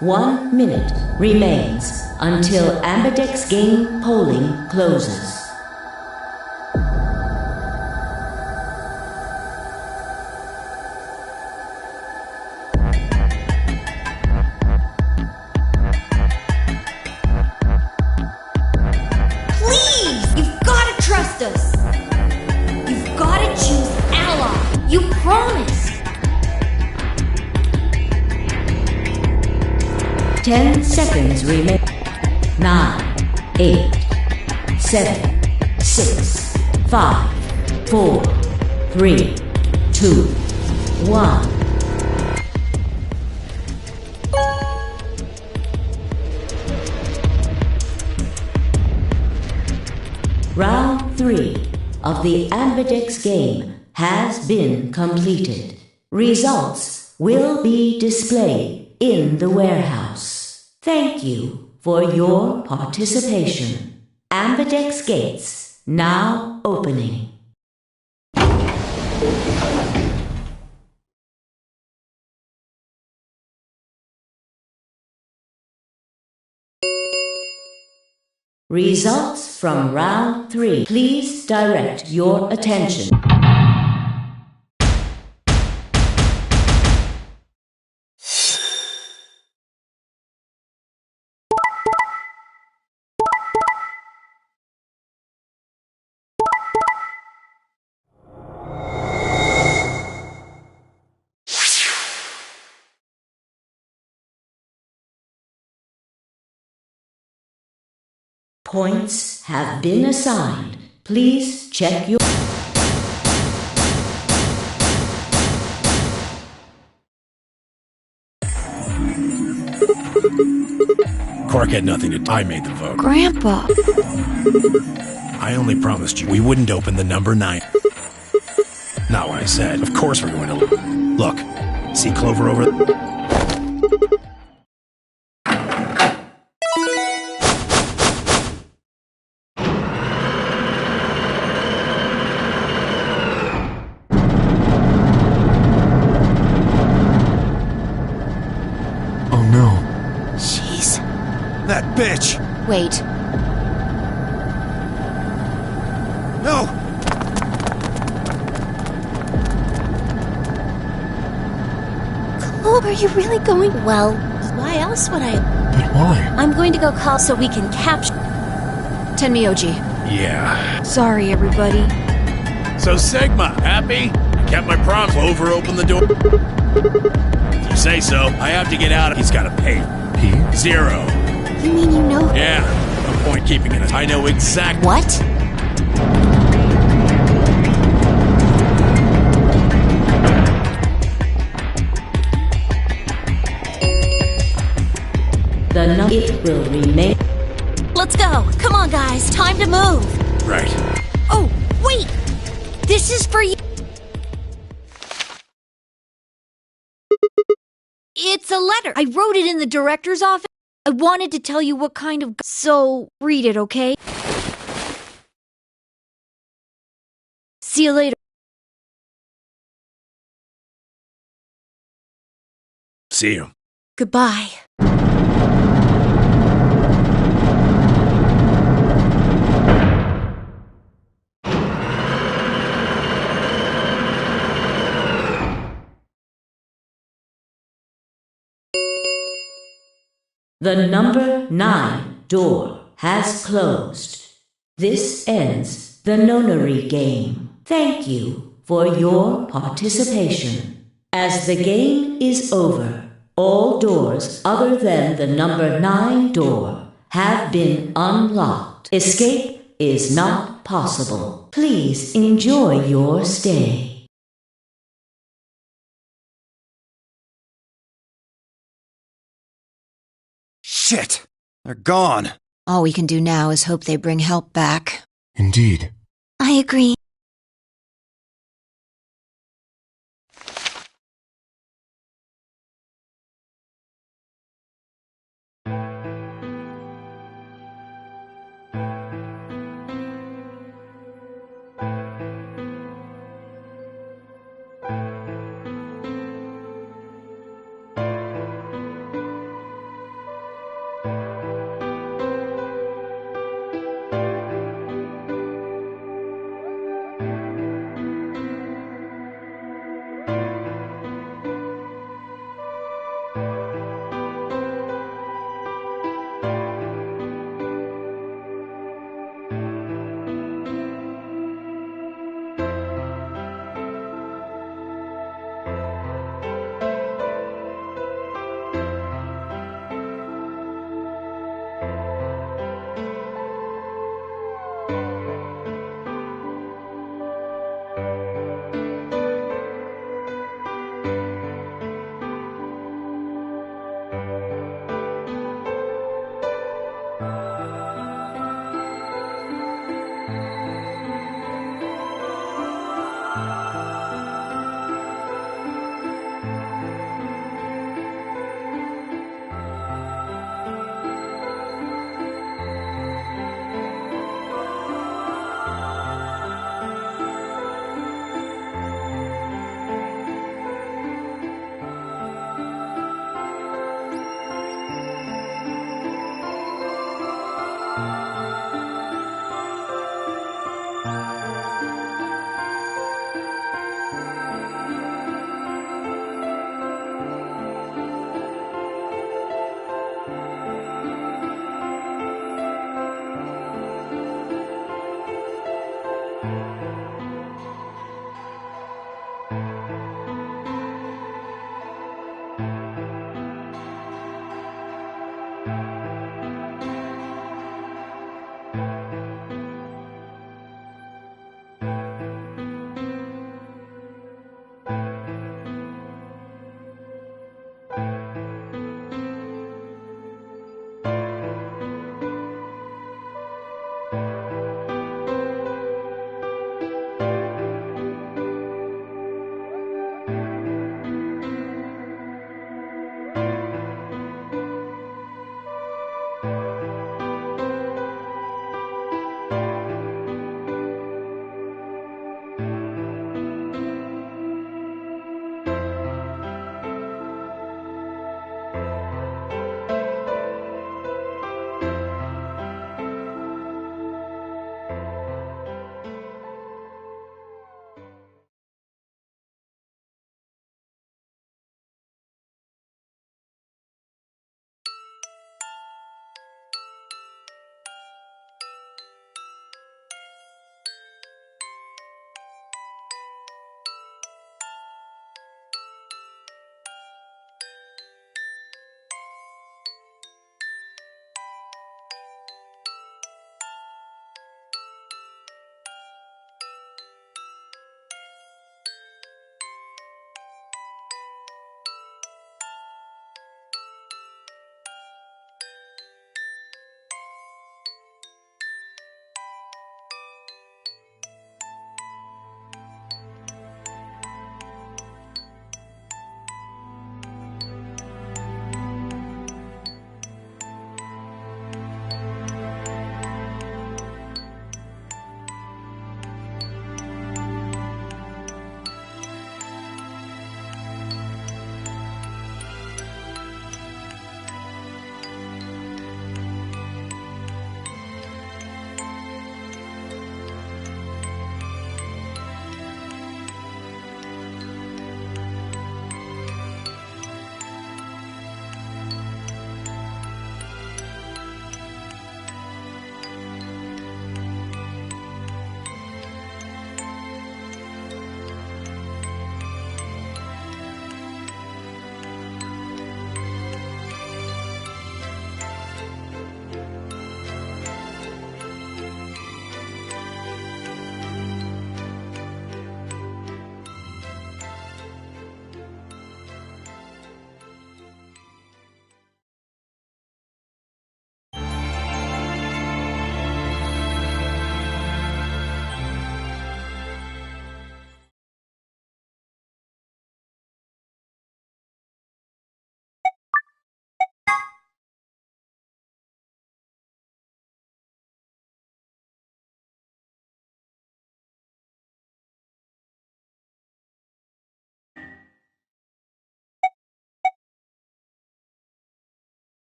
One minute remains until Ambidex game polling closes. 10 seconds remain. 9, 8, 7, 6, 5, 4, 3, 2, 1. Round 3 of the Ambidex game has been completed. Results will be displayed in the warehouse. Thank you for your participation. Ambidex gates now opening. Results from round 3. Please direct your attention. Points have been assigned. Please check your... Quark had nothing to do. I made the vote. Grandpa. I only promised you we wouldn't open the number 9. Not what I said. Of course we're going to look. See Clover over there? That bitch! Wait. No! Clover, you're really going? Well, why else would I? But why? I'm going to go call so we can capture. Tenmyoji. Yeah. Sorry, everybody. So Sigma, happy? I kept my promise. Clover opened the door. If you say so, I have to get out. He's got to pay. He? 0. You mean you know? Yeah. No point keeping it. I know exactly. What? It will remain. Let's go. Come on, guys. Time to move. Right. Oh, wait! This is for you. It's a letter. I wrote it in the director's office. I wanted to tell you what kind of... So, read it, okay? See you later. See you. Goodbye. The number 9 door has closed. This ends the Nonary game. Thank you for your participation. As the game is over, all doors other than the number 9 door have been unlocked. Escape is not possible. Please enjoy your stay. Shit! They're gone. All we can do now is hope they bring help back. Indeed. I agree.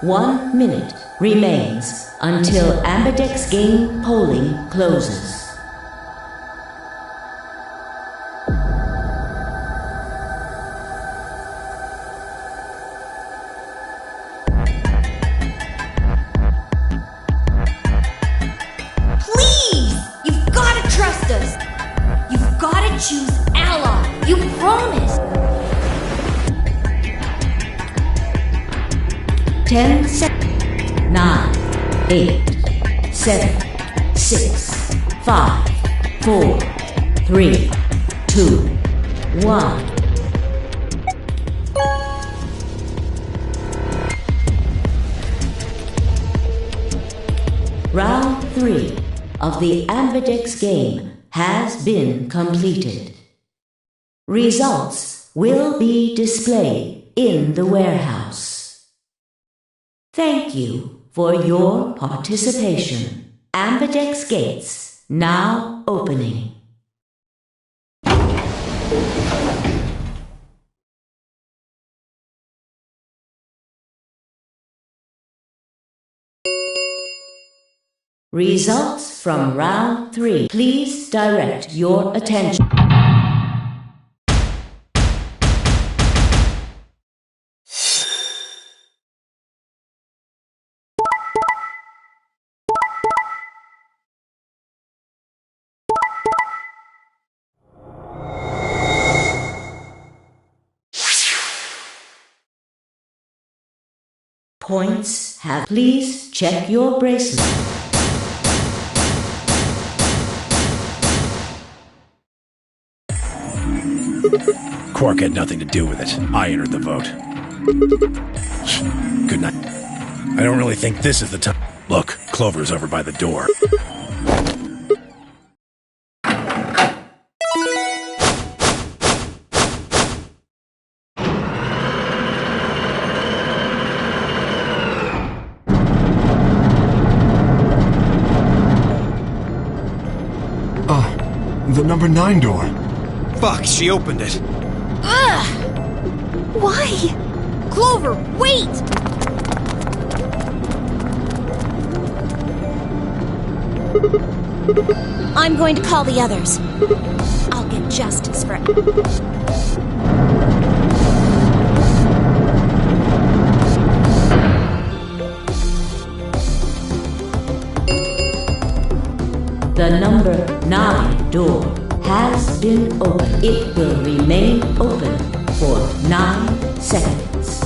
1 minute remains until Ambidex game polling closes. Please! You've gotta trust us! You've gotta choose ally! You promised! 10 seconds. 9, 8, 7, 6, 5, 4, 3, 2, 1. Round 3 of the Ambidex game has been completed. Results will be displayed in the warehouse. Thank you for your participation. Ambidex gates now opening. Results from round 3. Please direct your attention. Points have. Please check your bracelet. Quark had nothing to do with it. I entered the vote. Good night. I don't really think this is the time. Look, Clover's over by the door. The number 9 door. Fuck, she opened it. Ugh! Why? Clover, wait! I'm going to call the others. I'll get justice for... The number 9 door has been opened. It will remain open for 9 seconds.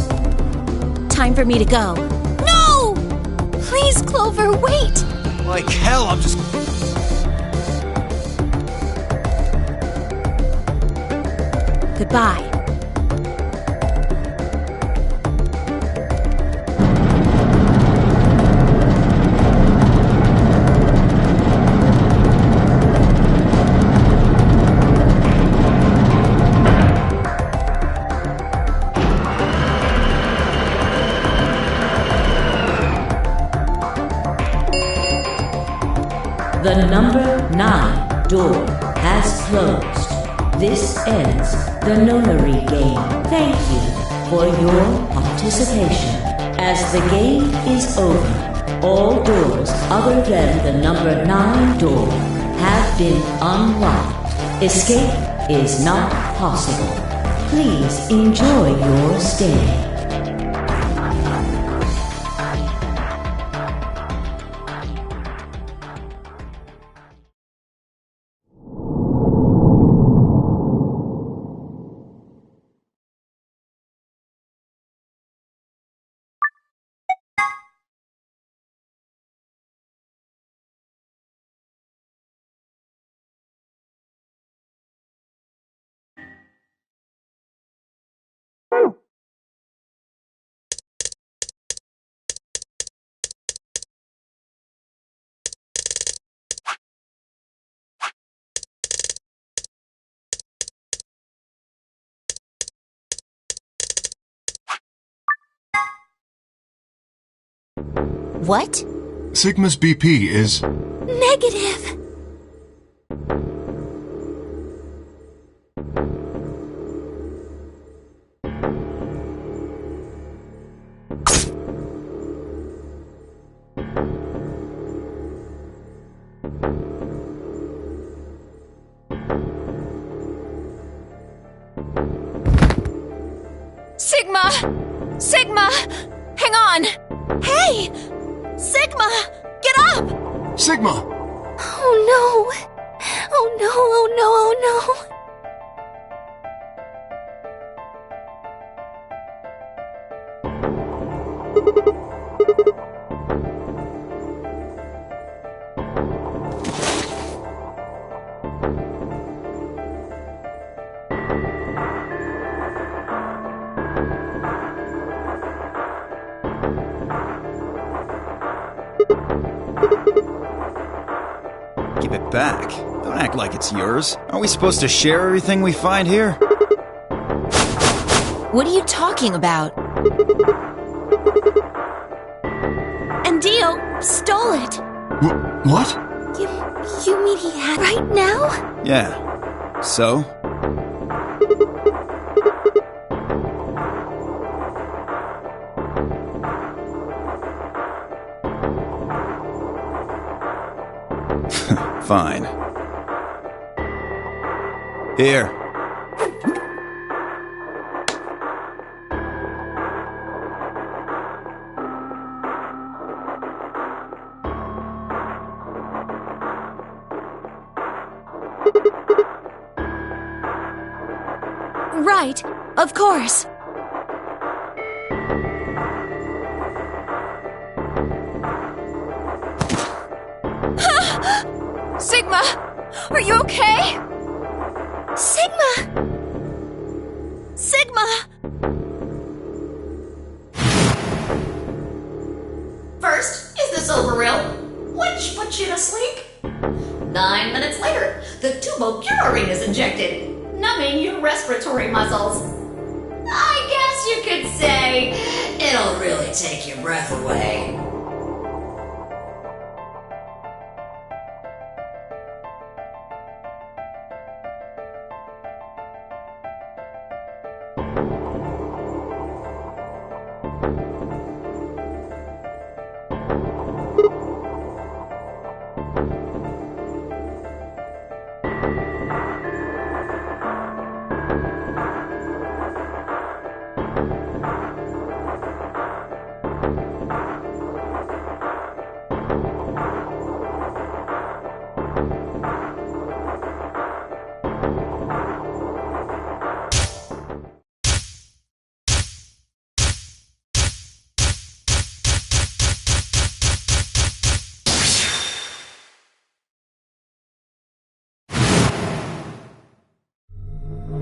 Time for me to go. No! Please, Clover, wait! Like hell, I'm just... Goodbye. The number 9 door has closed. This ends the Nonary game. Thank you for your participation. As the game is over, all doors other than the number 9 door have been unlocked. Escape is not possible. Please enjoy your stay. What? Sigma's BP is... Negative. Sigma! Sigma! Hang on! Hey! Sigma! Get up! Sigma! Oh no! Oh no, oh no, oh no! Give it back. Don't act like it's yours. Aren't we supposed to share everything we find here? What are you talking about? And Dio stole it. What? You mean he had right now? Yeah. So? Fine. Here. Right, of course. Sigma! Are you okay? Sigma! chlorine is injected, numbing your respiratory muscles. I guess you could say it'll really take your breath away.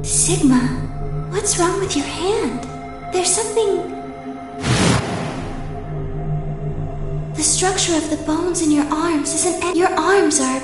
Sigma, what's wrong with your hand? There's something... The structure of the bones in your arms isn't... Your arms are...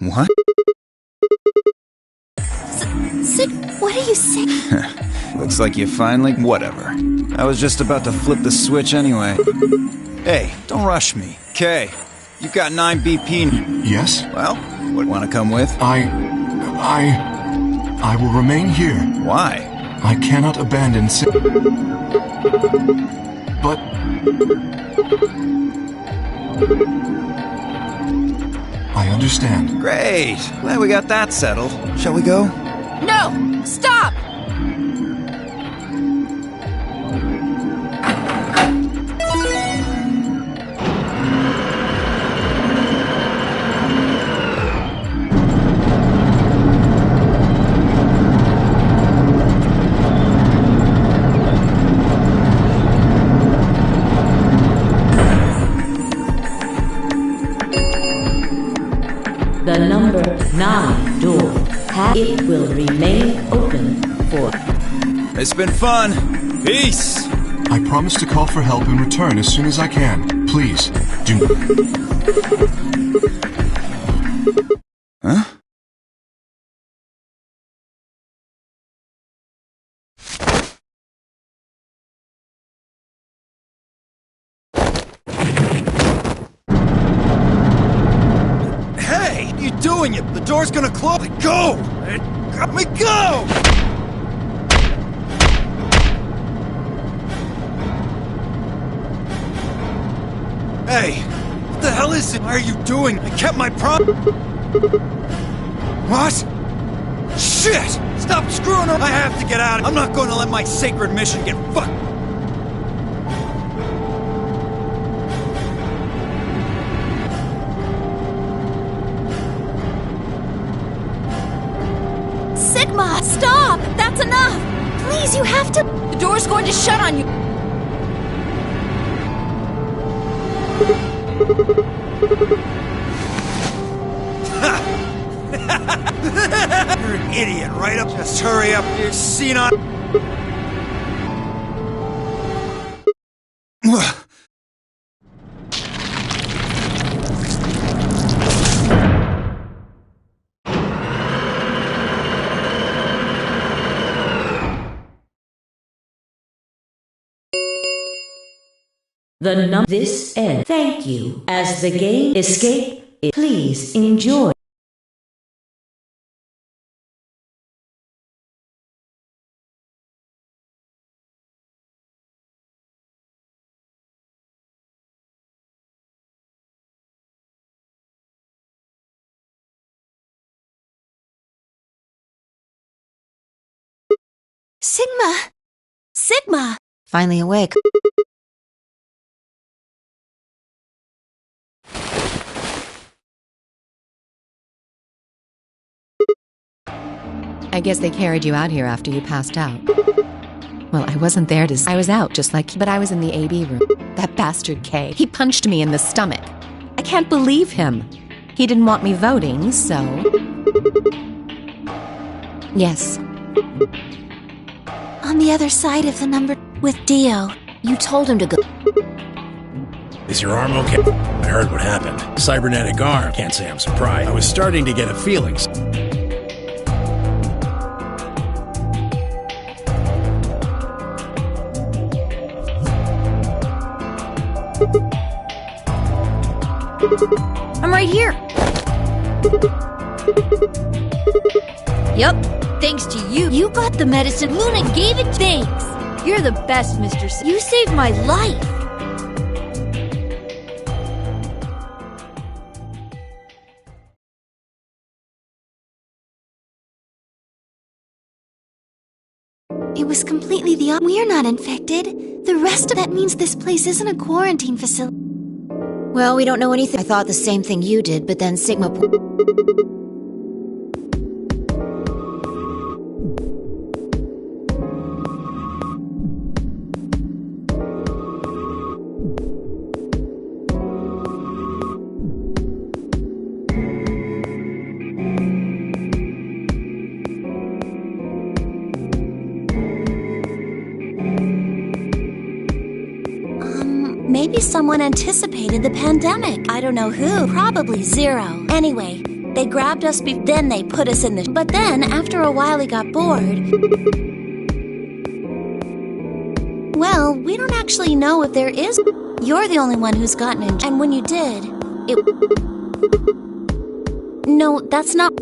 What? Sig, what are you saying? Looks like you finally... Whatever. I was just about to flip the switch anyway. Hey, don't rush me. Kay, you've got 9 BP. Yes? Well, what, want to come with? I will remain here. Why? I cannot abandon But... I understand. Great. Glad we got that settled. Shall we go? No! Stop! The number 9 door. It will remain open for... It's been fun. Peace! I promise to call for help and return as soon as I can. Please, do... Huh? Hey! What are you doing? The door's gonna close! Let go! Let me go! Hey! What the hell is it? Why are you doing? I kept my What? Shit! Stop screwing around! I have to get out! I'm not going to let my sacred mission get fucked! Sigma, stop! That's enough! Please, you have to... The door's going to shut on you! You're an idiot, right up. Just hurry up, you senile. This end. Thank you. As the game escape, please enjoy. Sigma! Sigma! Finally awake. I guess they carried you out here after you passed out. Well, I wasn't there to... I was out, just like... But I was in the AB room. That bastard K. He punched me in the stomach. I can't believe him. He didn't want me voting, so... Yes. On the other side of the number with Dio. You told him to go. Is your arm okay? I heard what happened. Cybernetic arm. Can't say I'm surprised. I was starting to get a feeling. I'm right here. Yup, thanks to you. You got the medicine. Luna gave it. Thanks. You're the best, Mr. You saved my life. It was completely the opposite. We're not infected. The rest of that means this place isn't a quarantine facility. Well, we don't know anything. I thought the same thing you did, but then Sigma... Maybe someone anticipated the pandemic. I don't know who. Probably Zero. Anyway, they grabbed us, then they put us in the... But then, after a while, he got bored. Well, we don't actually know if there is... You're the only one who's gotten in... And when you did, it... No, that's not...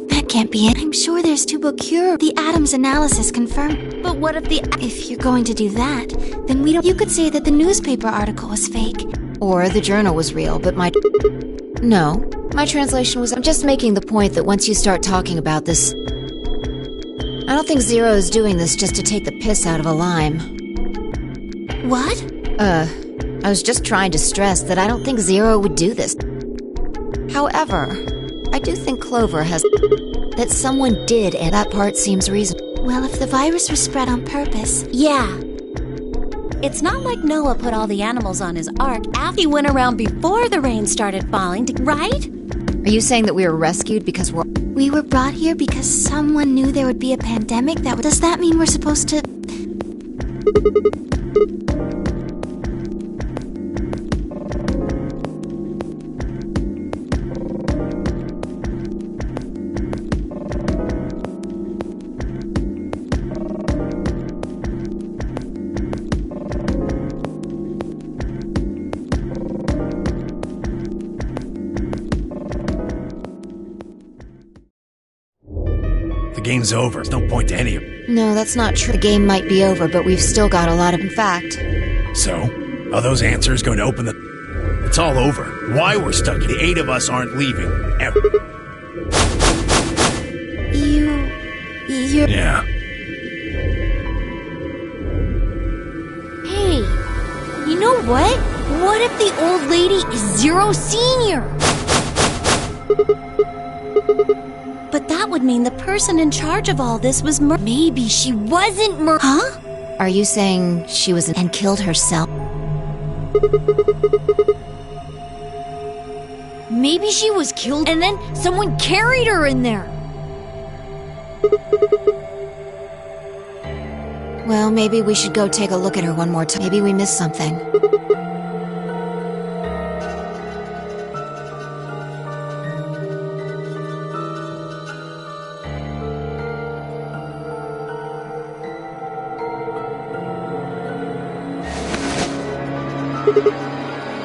That can't be it. I'm sure there's Tubocure. The Adams analysis confirmed. But what if the... If you're going to do that, then we don't... You could say that the newspaper article was fake. Or the journal was real, but my... No, my translation was... I'm just making the point that once you start talking about this... I don't think Zero is doing this just to take the piss out of a lime. What? I was just trying to stress that I don't think Zero would do this. However, I do think Clover has... That someone did, and that part seems reasonable. Well, if the virus was spread on purpose... Yeah. It's not like Noah put all the animals on his ark after he went around before the rain started falling, right? Are you saying that we were rescued because we're... We were brought here because someone knew there would be a pandemic that... Does that mean we're supposed to... The game's over. There's no point to any of it. No, that's not true. The game might be over, but we've still got a lot of... In fact... So, are those answers going to open the... It's all over. Why we're stuck here. The 8 of us aren't leaving. Ever. You're... Yeah. Hey, you know what? What if the old lady is Zero Senior? But that would mean the person in charge of all this was Maybe she wasn't Huh? Are you saying she was... and killed herself? Maybe she was killed and then someone carried her in there. Well, maybe we should go take a look at her one more time. Maybe we missed something.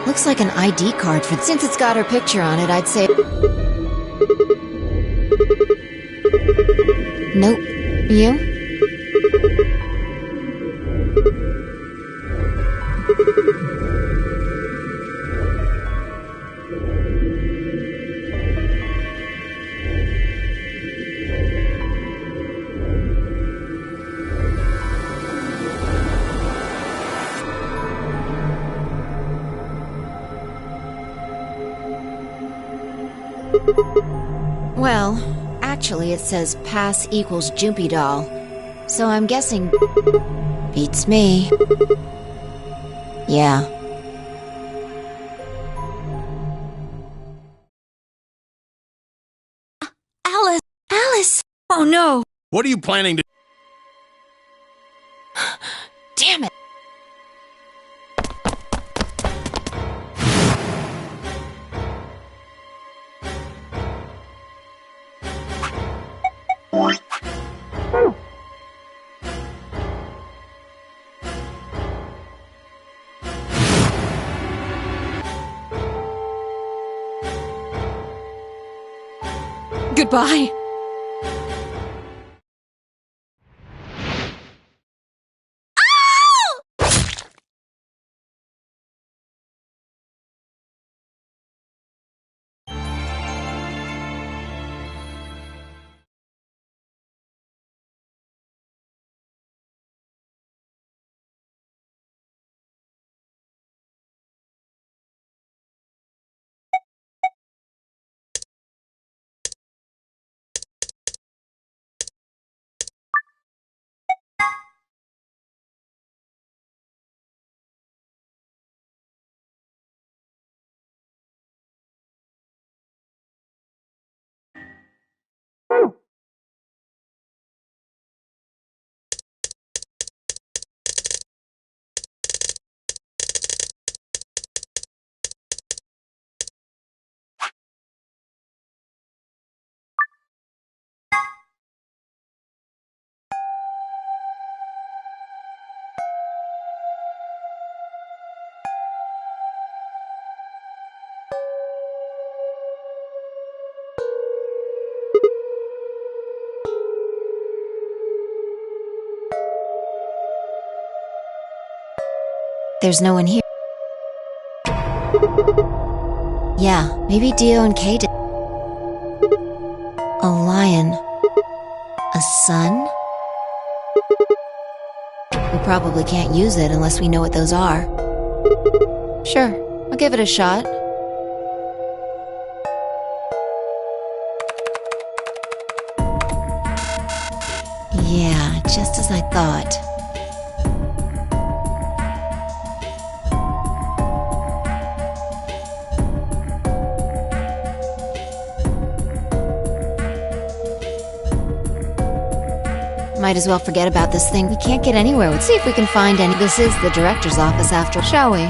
Looks like an ID card for... Since it's got her picture on it, I'd say... Nope. You? Well, Actually, it says pass equals Jumpy doll. So I'm guessing... beats me. Yeah. Alice! Alice! Oh no! What are you planning to... Damn it! Goodbye. There's no one here. Yeah, maybe Dio and Kay did. A lion. A sun? We probably can't use it unless we know what those are. Sure, I'll give it a shot. Yeah, just as I thought. Might as well forget about this thing. We can't get anywhere. Let's see if we can find any. This is the director's office after, shall we?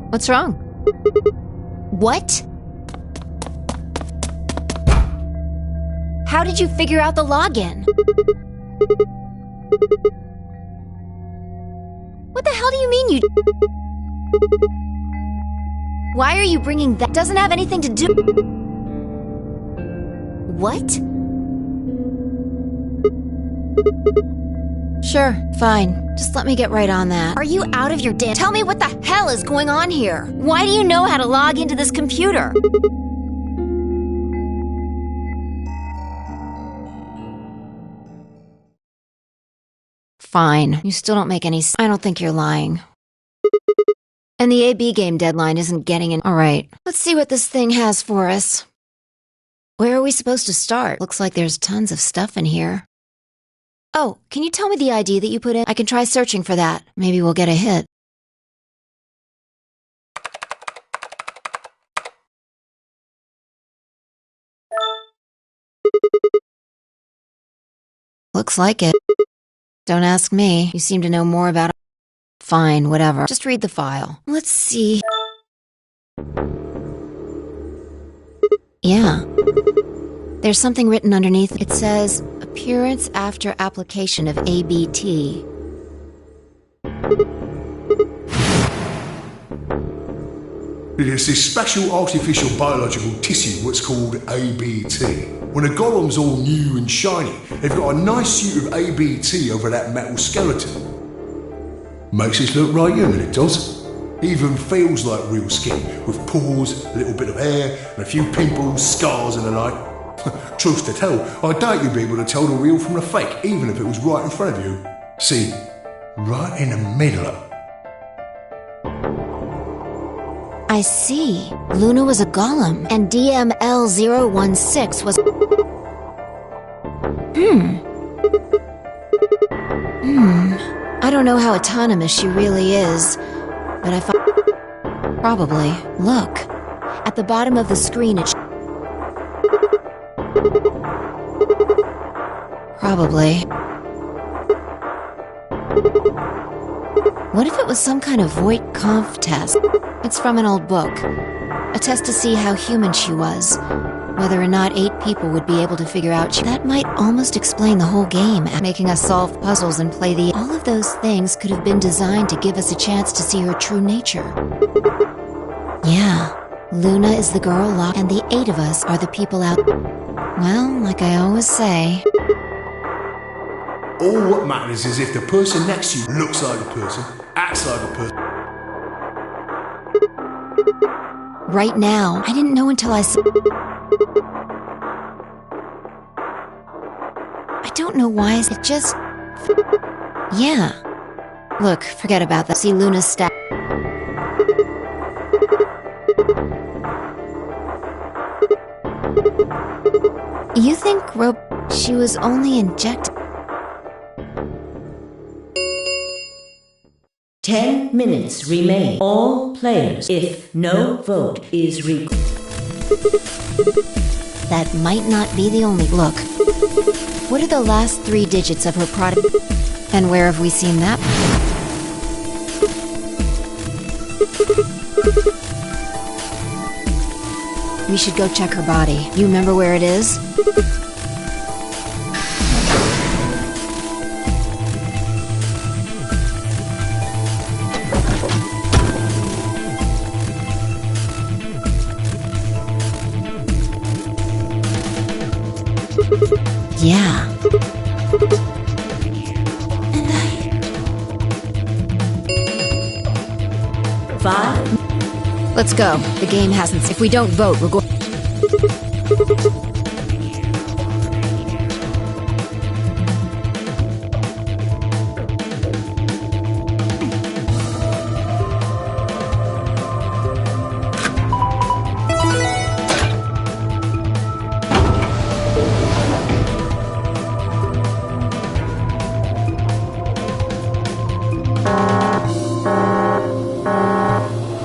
What's wrong? What? How did you figure out the login? What the hell do you mean you... Why are you bringing that? Doesn't have anything to do... What? Sure, fine. Just let me get right on that. Are you out of your damn... Tell me what the hell is going on here? Why do you know how to log into this computer? Fine. You still don't make any sense. I don't think you're lying. And the AB game deadline isn't getting in. Alright, let's see what this thing has for us. Where are we supposed to start? Looks like there's tons of stuff in here. Oh, can you tell me the ID that you put in? I can try searching for that. Maybe we'll get a hit. Looks like it. Don't ask me. You seem to know more about it. Fine, whatever. Just read the file. Let's see. Yeah. There's something written underneath. It says, appearance after application of ABT. It's this special artificial biological tissue what's called ABT. When a golem's all new and shiny, they've got a nice suit of ABT over that metal skeleton. Makes it look right human, it does. Even feels like real skin, with pores, a little bit of hair, and a few pimples, scars and the like. Truth to tell, I doubt you'd be able to tell the real from the fake, even if it was right in front of you. See, right in the middle of... I see. Luna was a golem, and DML-016 was... I don't know how autonomous she really is, but I find... Probably. Look. At the bottom of the screen it... Probably. What if it was some kind of Voight-Kampff test? It's from an old book. A test to see how human she was. Whether or not 8 people would be able to figure out that might almost explain the whole game, making us solve puzzles and play the... All of those things could have been designed to give us a chance to see her true nature. Yeah, Luna is the girl locked, and the 8 of us are the people out... Well, like I always say... All what matters is if the person next to you looks like a person, acts like a person. Right now, I didn't know until I saw... I don't know why, it just... Yeah. Look, forget about that. See Luna's stat... You think she was only injected... 10 minutes remain. All players, if no vote is That might not be the only... Look. What are the last 3 digits of her product? And where have we seen that? We should go check her body. You remember where it is? Yeah. And 5. Let's go. The game hasn't... If we don't vote, we're going...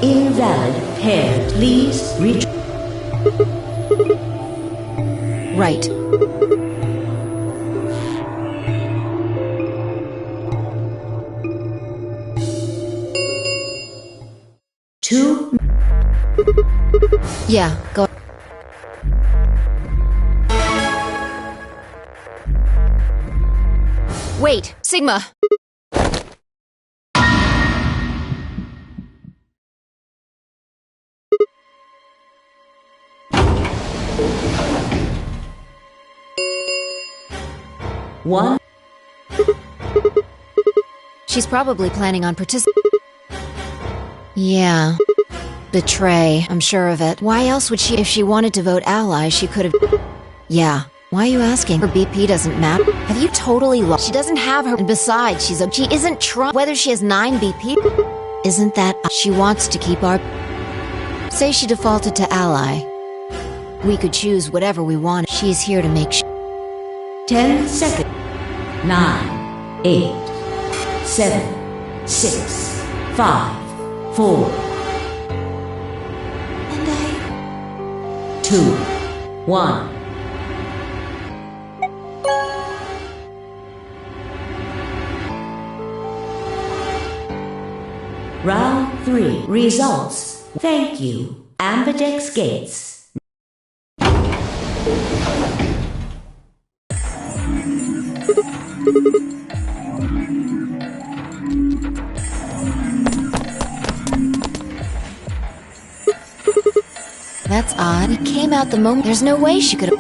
Invalid pair. Please Right. 2. Yeah, go. Wait, Sigma! One. She's probably planning on participating. Yeah. Betray, I'm sure of it. Why else would she? If she wanted to vote ally, she could have. Yeah. Why are you asking? Her BP doesn't matter. Have you totally lost? She doesn't have her. And besides, she isn't trying. Whether she has 9 BP, isn't that she wants to keep our. Say she defaulted to ally. We could choose whatever we want. She's here to make 10 seconds. 9, 8, 7, 6, 5, 4. And I... 2, 1. Round 3. Results. Thank you. Ambidex Gates. That's odd. It came out the moment. There's no way she could have.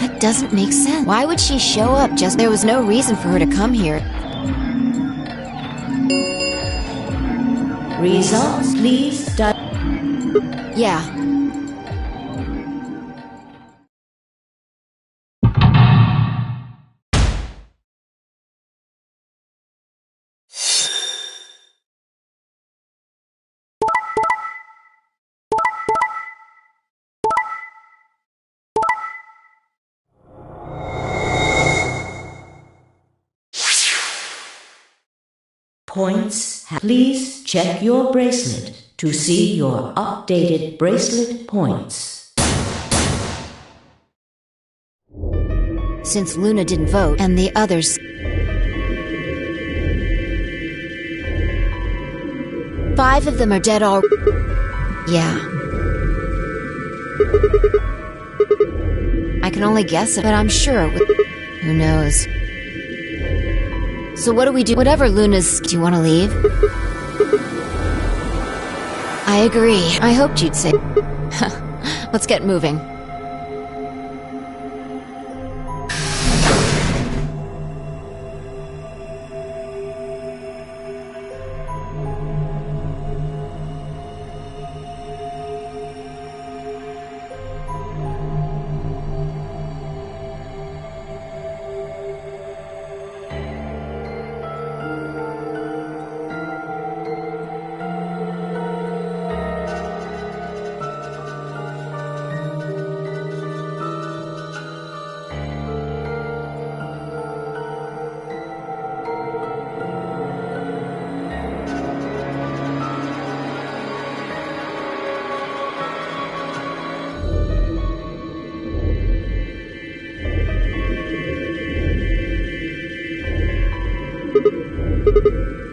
That doesn't make sense. Why would she show up just. There was no reason for her to come here. Results, please. Yeah. Points. Please check your bracelet to see your updated bracelet points. Since Luna didn't vote, and the others... 5 of them are dead all... Yeah. I can only guess it, but I'm sure it would... Who knows? So what do we do? Whatever Luna's... Do you want to leave? I agree. I hoped you'd say... Let's get moving.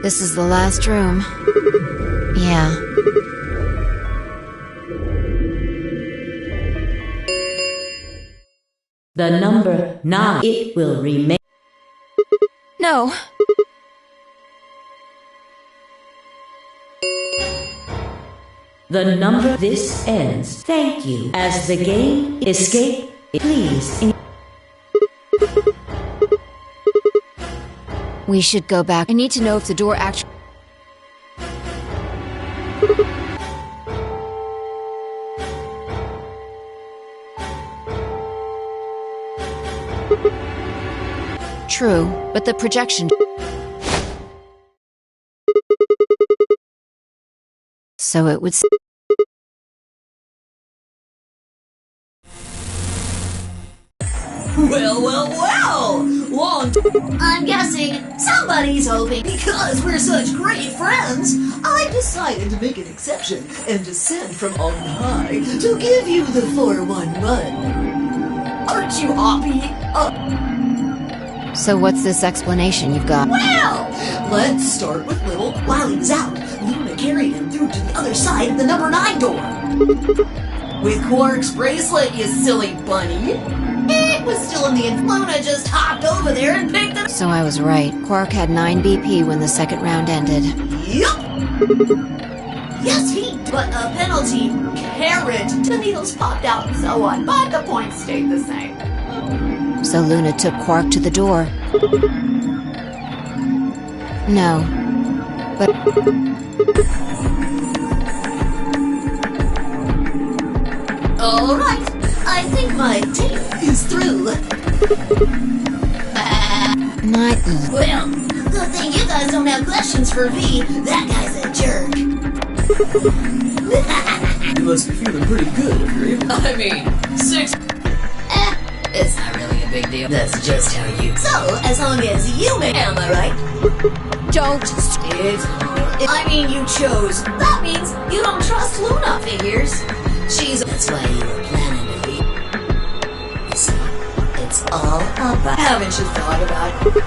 This is the last room. Yeah. The number 9. It will remain. No. The number. This ends. Thank you. As the game escape, please. We should go back. I need to know if the door actually... True, but the projection... So it would... Well! I'm guessing somebody's hoping because we're such great friends, I decided to make an exception and descend from on high to give you the 411. Aren't you happy? So what's this explanation you've got? Well, let's start with little. While he was out, Luna carried him through to the other side of the number 9 door. With Quark's bracelet, you silly bunny. It was still in the end. Luna just hopped over there and picked it. So I was right. Quark had 9 BP when the second round ended. Yup. Yes, he. But a penalty carrot. The needles popped out and so on, but the points stayed the same. So Luna took Quark to the door. No. But... Alright, I think my tale is through. Not Well, good thing you guys don't have questions for V. That guy's a jerk. You must be feeling pretty good if you're able. I mean, 6. It's not really a big deal. That's just how you. So, as long as you make. Am I right? Don't. It's. I mean, you chose. That means you don't trust Luna. Figures. She's. That's why you were planning to be. You see, it's all about. Haven't you thought about it?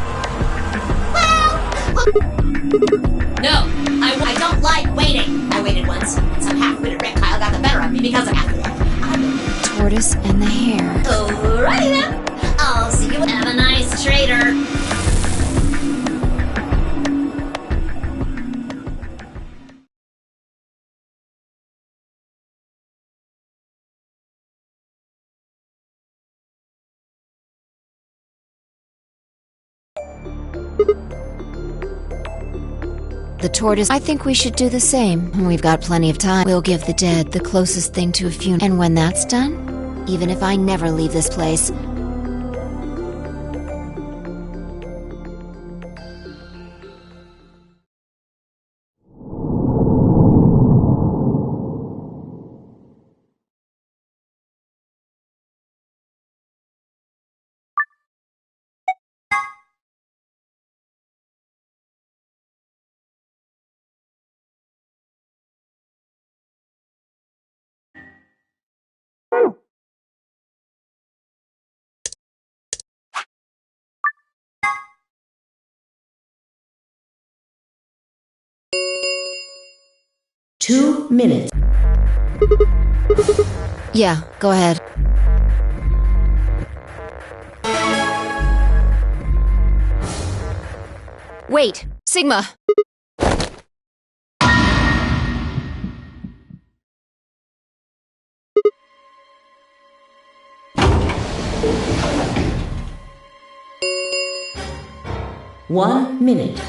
Well. No, I don't like waiting. I waited once. Some half-witted reptile got the better of me because of after that. Tortoise and the hare. Alrighty then. I'll see you. Have a nice trader. The tortoise. I think we should do the same. We've got plenty of time. We'll give the dead the closest thing to a funeral. And when that's done, even if I never leave this place, Two minutes. yeah, go ahead. Wait, Sigma. One minute.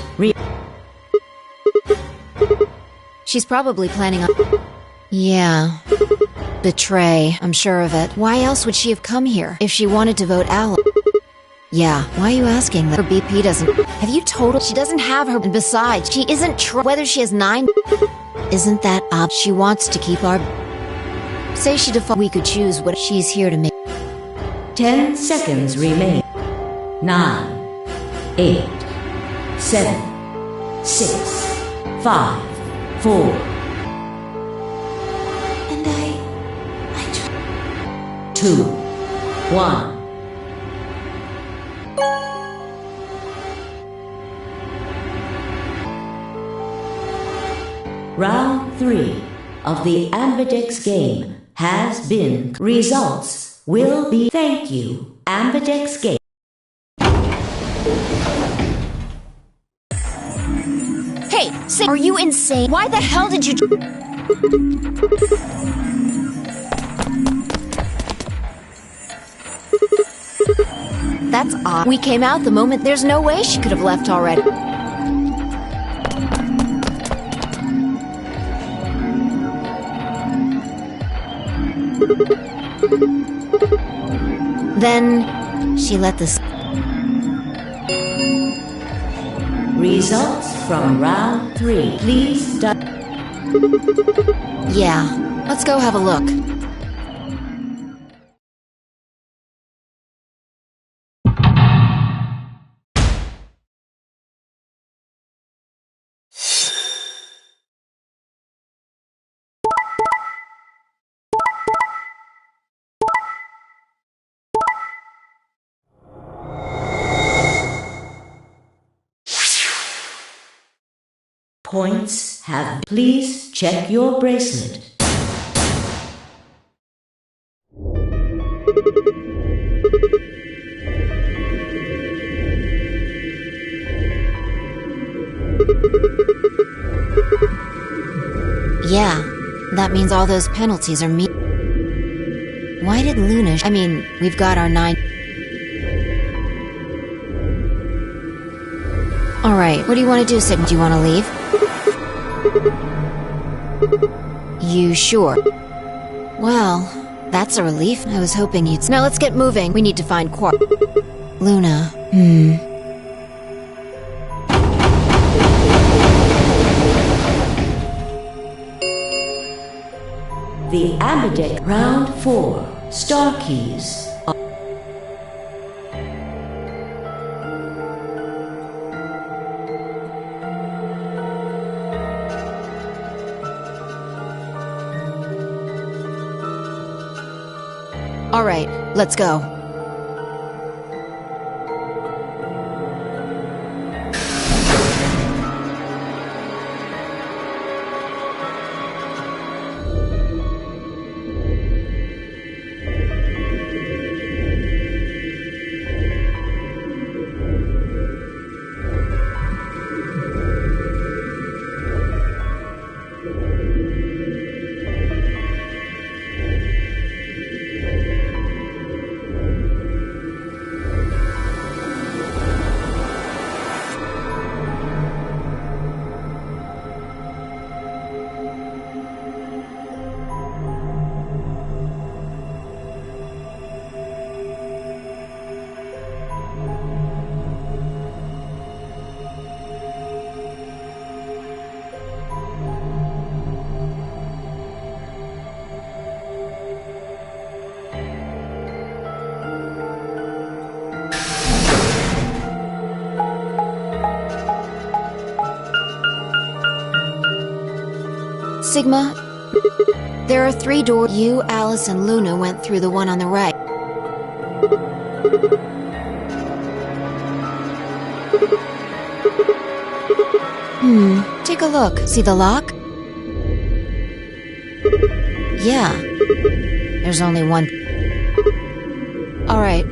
She's probably planning on... Yeah. Betray, I'm sure of it. Why else would she have come here if she wanted to vote Alan? Yeah, why are you asking that? Her BP doesn't... Have you told her she doesn't have her... And besides, she isn't whether she has 9... Isn't that ob... She wants to keep our... Say she default... We could choose what she's here to make... 10 seconds remain. 9, 8, 7, 6, 5, 4. And I 2, 1. Round 3 of the Ambidex game has been. Results will be. Thank you, Ambidex game. Hey, are you insane? Why the hell did you... That's odd. We came out the moment. There's no way she could have left already. Then she let this... Results from round 3. Please Yeah, let's go have a look. points have. Please check your bracelet. Yeah, that means all those penalties are me. Why did Luna I mean, we've got our 9. Alright, what do you want to do, Sid? Do you want to leave? You sure? Well, that's a relief. I was hoping you'd... Now let's get moving. We need to find Quark. Luna. The Ambidex Round 4. Star Keys. Alright, let's go. Sigma, there are 3 doors. You, Alice, and Luna went through the one on the right. Take a look. See the lock? Yeah. There's only one. Alright.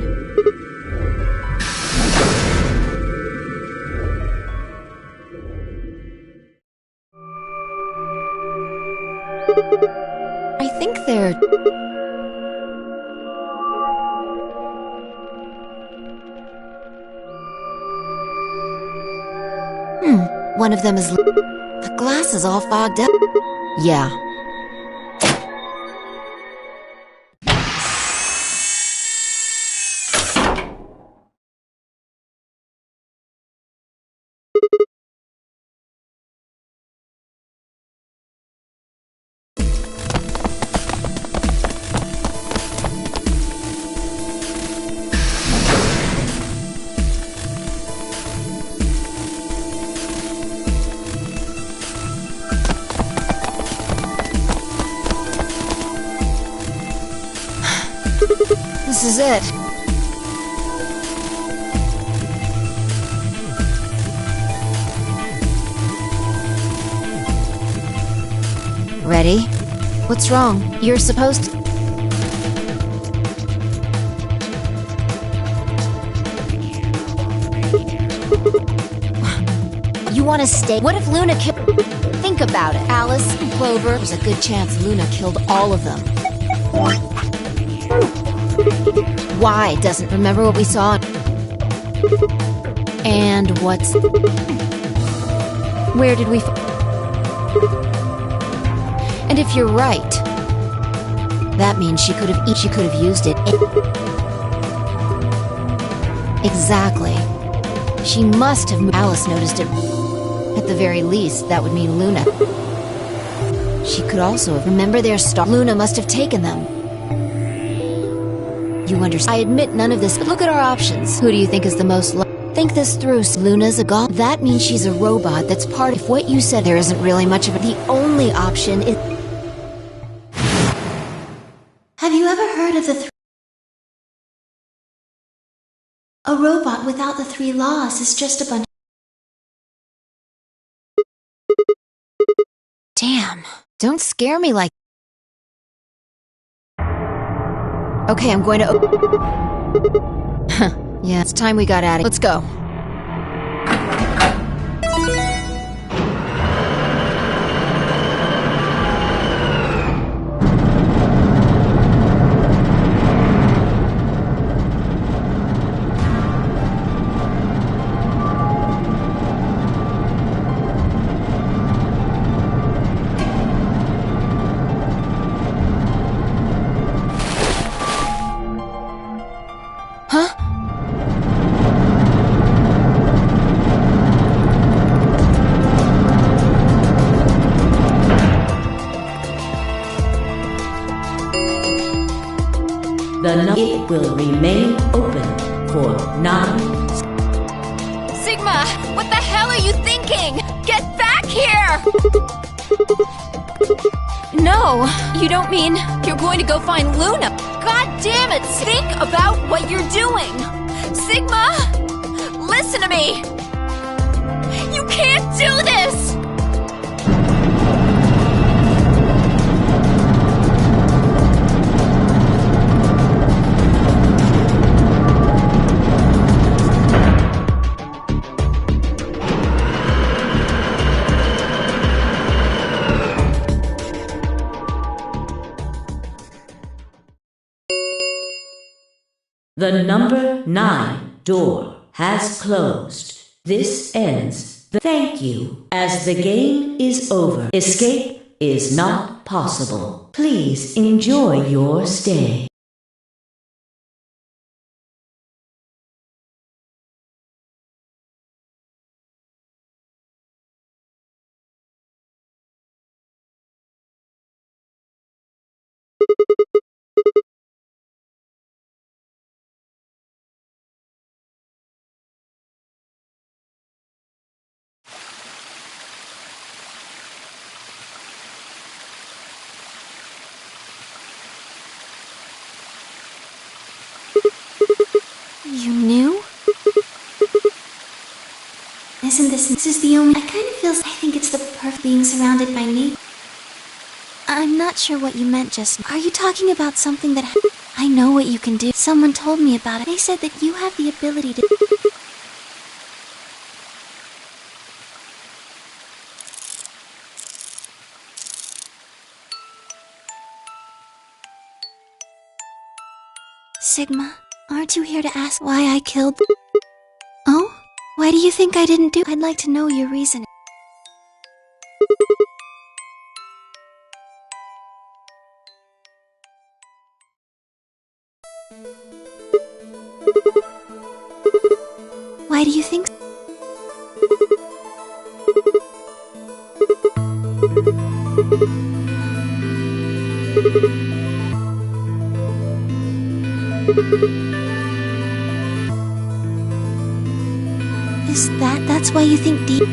I think they're... One of them is... The glass is all fogged up. Yeah. This is it. Ready? What's wrong? You're supposed to... You want to stay? What if Luna killed... Think about it. Alice and Clover. There's a good chance Luna killed all of them. Why doesn't remember what we saw? And what's... Where did we... And if you're right, that means she could have used it. Exactly. She must have... Alice noticed it. At the very least, that would mean Luna. She could also have... Remember their star... Luna must have taken them. You understand? I admit none of this, but look at our options. Who do you think is the most Think this through. Luna's a god. That means she's a robot that's part of what you said. There isn't really much of it. The only option is... Have you ever heard of the A robot without the 3 laws is just a bunch Don't scare me like... Okay, I'm going to... Yeah, it's time we got at it. Let's go. It will remain open for 9. Sigma, what the hell are you thinking? Get back here! No, you don't mean you're going to go find Luna. God damn it, think about what you're doing. Sigma, listen to me. You can't do this! The number 9 door has closed. This ends the thank you. As the game is over, escape is not possible. Please enjoy your stay. You knew? Isn't this is the only... I kind of feels... I think it's the perfect being surrounded by nature. I'm not sure what you meant just now. Are you talking about something that... I know what you can do. Someone told me about it. They said that you have the ability to... Sigma, aren't you here to ask why I killed... Oh? Why do you think I didn't do... I'd like to know your reason. Why do you think... That's why you think deep...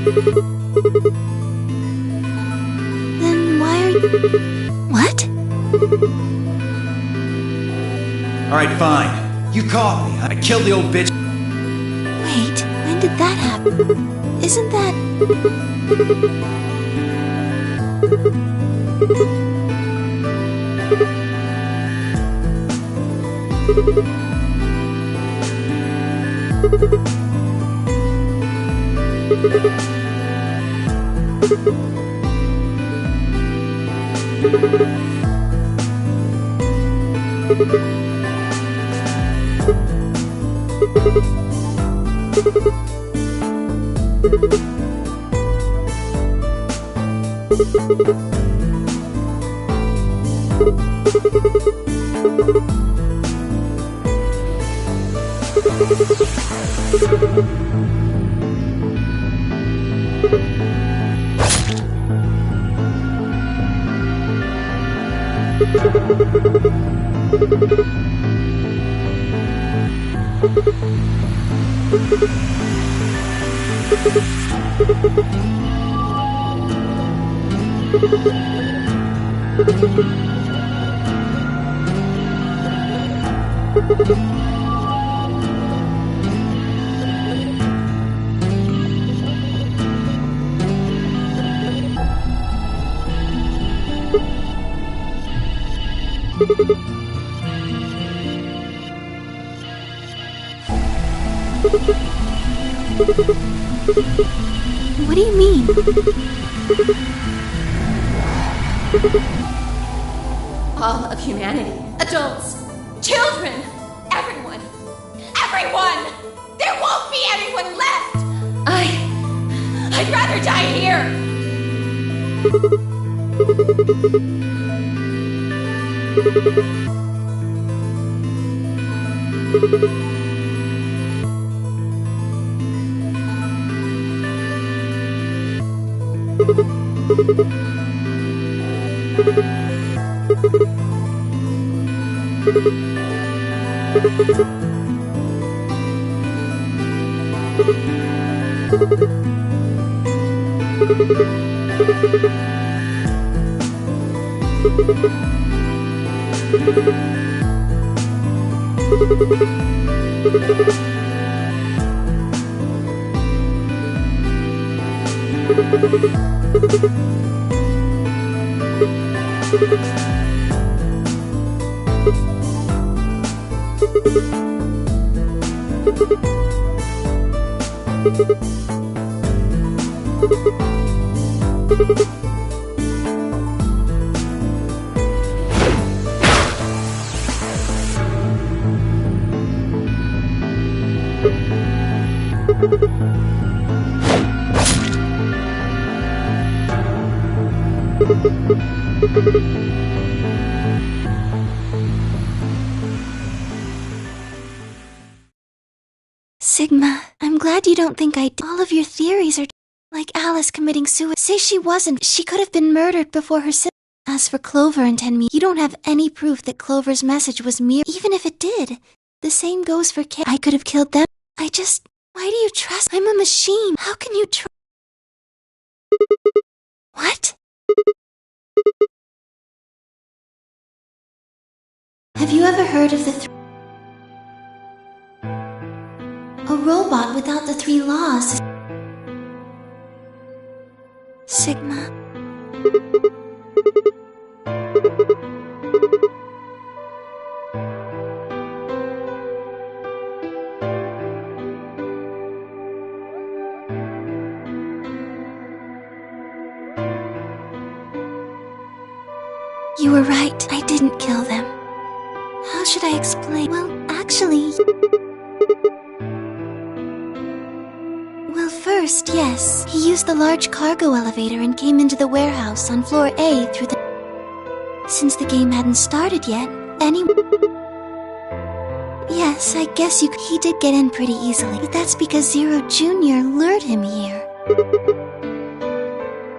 Then why are you... What? Alright, fine. You caught me. I killed the old bitch. Wait, when did that happen? Isn't that... What do you mean? All of humanity. Adults. Children. Everyone. Everyone! There won't be anyone left! I'd rather die here! Sigma, I'm glad you don't think I did. All of your theories are like Alice committing suicide. Say she wasn't. She could have been murdered before her sister. As for Clover and Tenmi, you don't have any proof that Clover's message was mere. Even if it did, the same goes for Kate. I could have killed them. Why do you trust? I'm a machine. How can you trust? What? Have you ever heard of the a robot without the 3 laws? Sigma. You were right. I didn't kill them. How should I explain? Well, actually... Well, first, yes. He used the large cargo elevator and came into the warehouse on floor A through the... Since the game hadn't started yet, Yes, I guess he did get in pretty easily, but that's because Zero Jr. lured him here.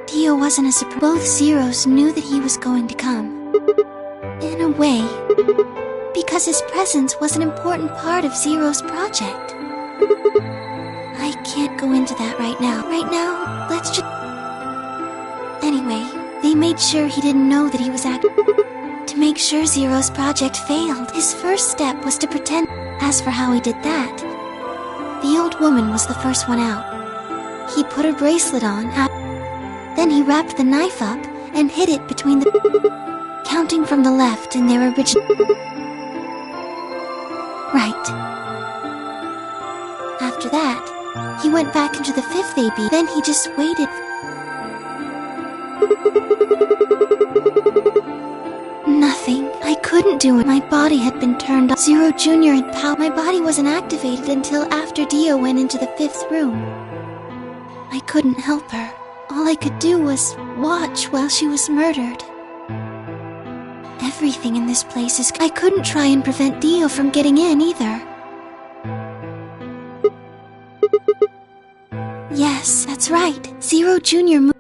Dio wasn't a surprise. Both Zeros knew that he was going to come. In a way, because his presence was an important part of Zero's project. I can't go into that right now. Right now, let's just... Anyway, they made sure he didn't know that he was to make sure Zero's project failed. His first step was to pretend. As for how he did that, the old woman was the first one out. He put her bracelet on, then he wrapped the knife up and hid it between the... Counting from the left in their original... Right. After that, he went back into the 5th AB, then he just waited. Nothing. I couldn't do it. My body had been turned off. Zero Jr. had power. My body wasn't activated until after Dio went into the 5th room. I couldn't help her. All I could do was watch while she was murdered. Everything in this place is... I couldn't try and prevent Dio from getting in either. Yes, that's right. Zero Jr.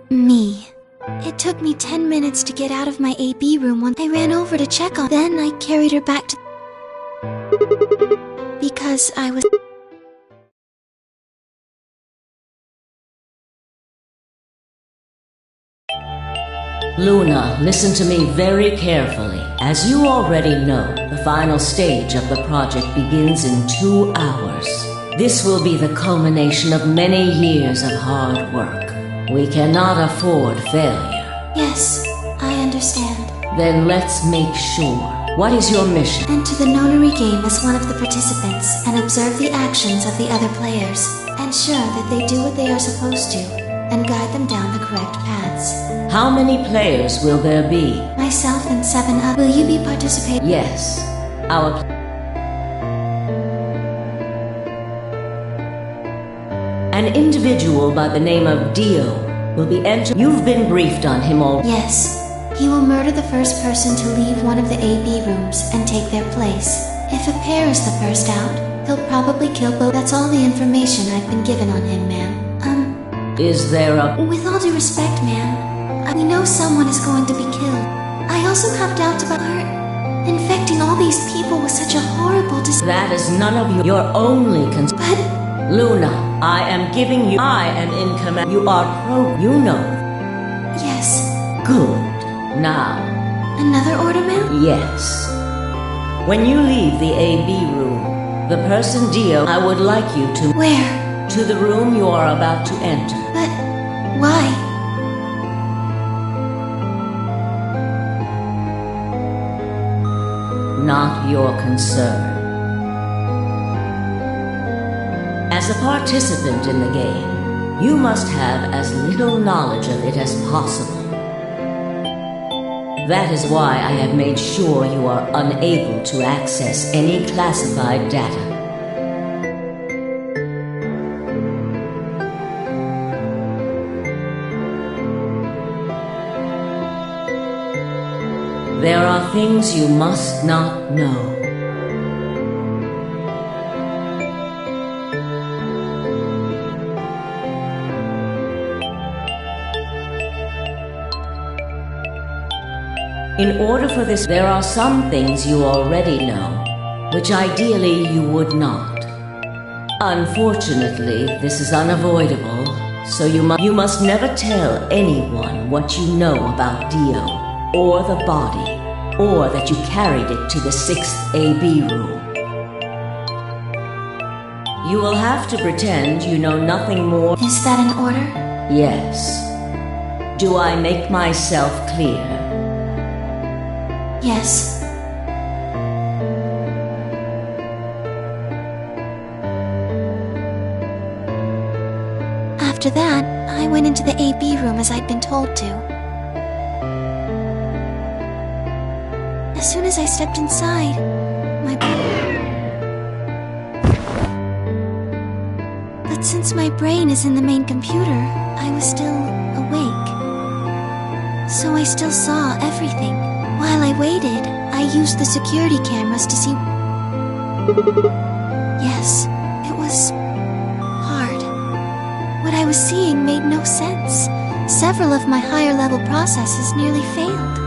Me. It took me 10 minutes to get out of my AB room when I ran over to check on. Then I carried her back to... Because I was... Luna, listen to me very carefully. As you already know, the final stage of the project begins in 2 hours. This will be the culmination of many years of hard work. We cannot afford failure. Yes, I understand. understand. Then let's make sure. What is your mission? Enter the Nonary game as one of the participants and observe the actions of the other players. Ensure that they do what they are supposed to and guide them down the correct paths. How many players will there be? Myself and 7 others. Will you be participating? Yes. An individual by the name of Dio will be entered. You've been briefed on him already. Yes. He will murder the first person to leave one of the AB rooms and take their place. If a pair is the first out, he'll probably kill both. That's all the information I've been given on him, ma'am. Is there a... With all due respect, ma'am, we know someone is going to be killed. I also have doubts about her. Infecting all these people was such a horrible disease. That is none of your only concern. But... Luna, I am giving you... I am in command. You are you know. Yes. Good. Now. Another order, ma'am? Yes. When you leave the AB room, the person Dio, I would like you to... Where? To the room you are about to enter. But... why? Not your concern. As a participant in the game, you must have as little knowledge of it as possible. That is why I have made sure you are unable to access any classified data. There are things you must not know. In order for this, there are some things you already know, which ideally you would not. Unfortunately, this is unavoidable, so you must never tell anyone what you know about Dio, or the body, or that you carried it to the 6th AB room. You will have to pretend you know nothing more. Is that an order? Yes. Do I make myself clear? Yes. After that, I went into the AB room as I'd been told to. As soon as I stepped inside, But since my brain is in the main computer, I was still awake. So I still saw everything. While I waited, I used the security cameras to see... Yes, it was... hard. What I was seeing made no sense. Several of my higher-level processes nearly failed.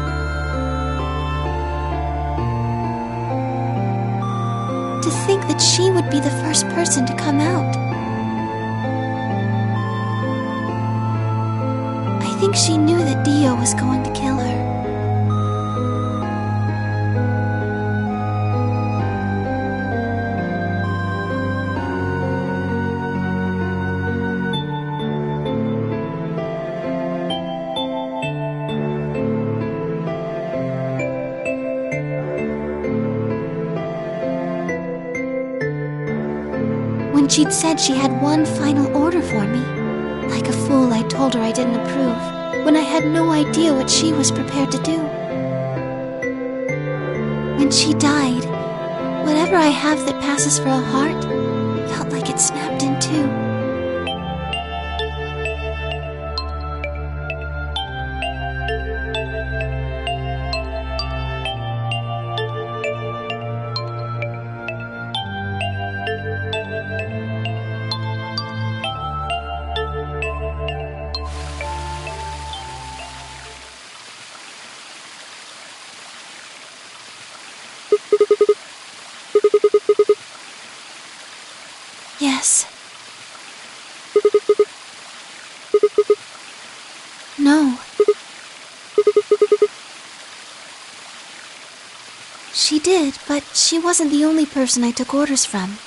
To think that she would be the first person to come out. I think she knew that Dio was going to kill her. When she'd said she had one final order for me. Like a fool, I told her I didn't approve, when I had no idea what she was prepared to do. When she died, whatever I have that passes for a heart felt like it snapped in two. Yes. No. She did, but she wasn't the only person I took orders from.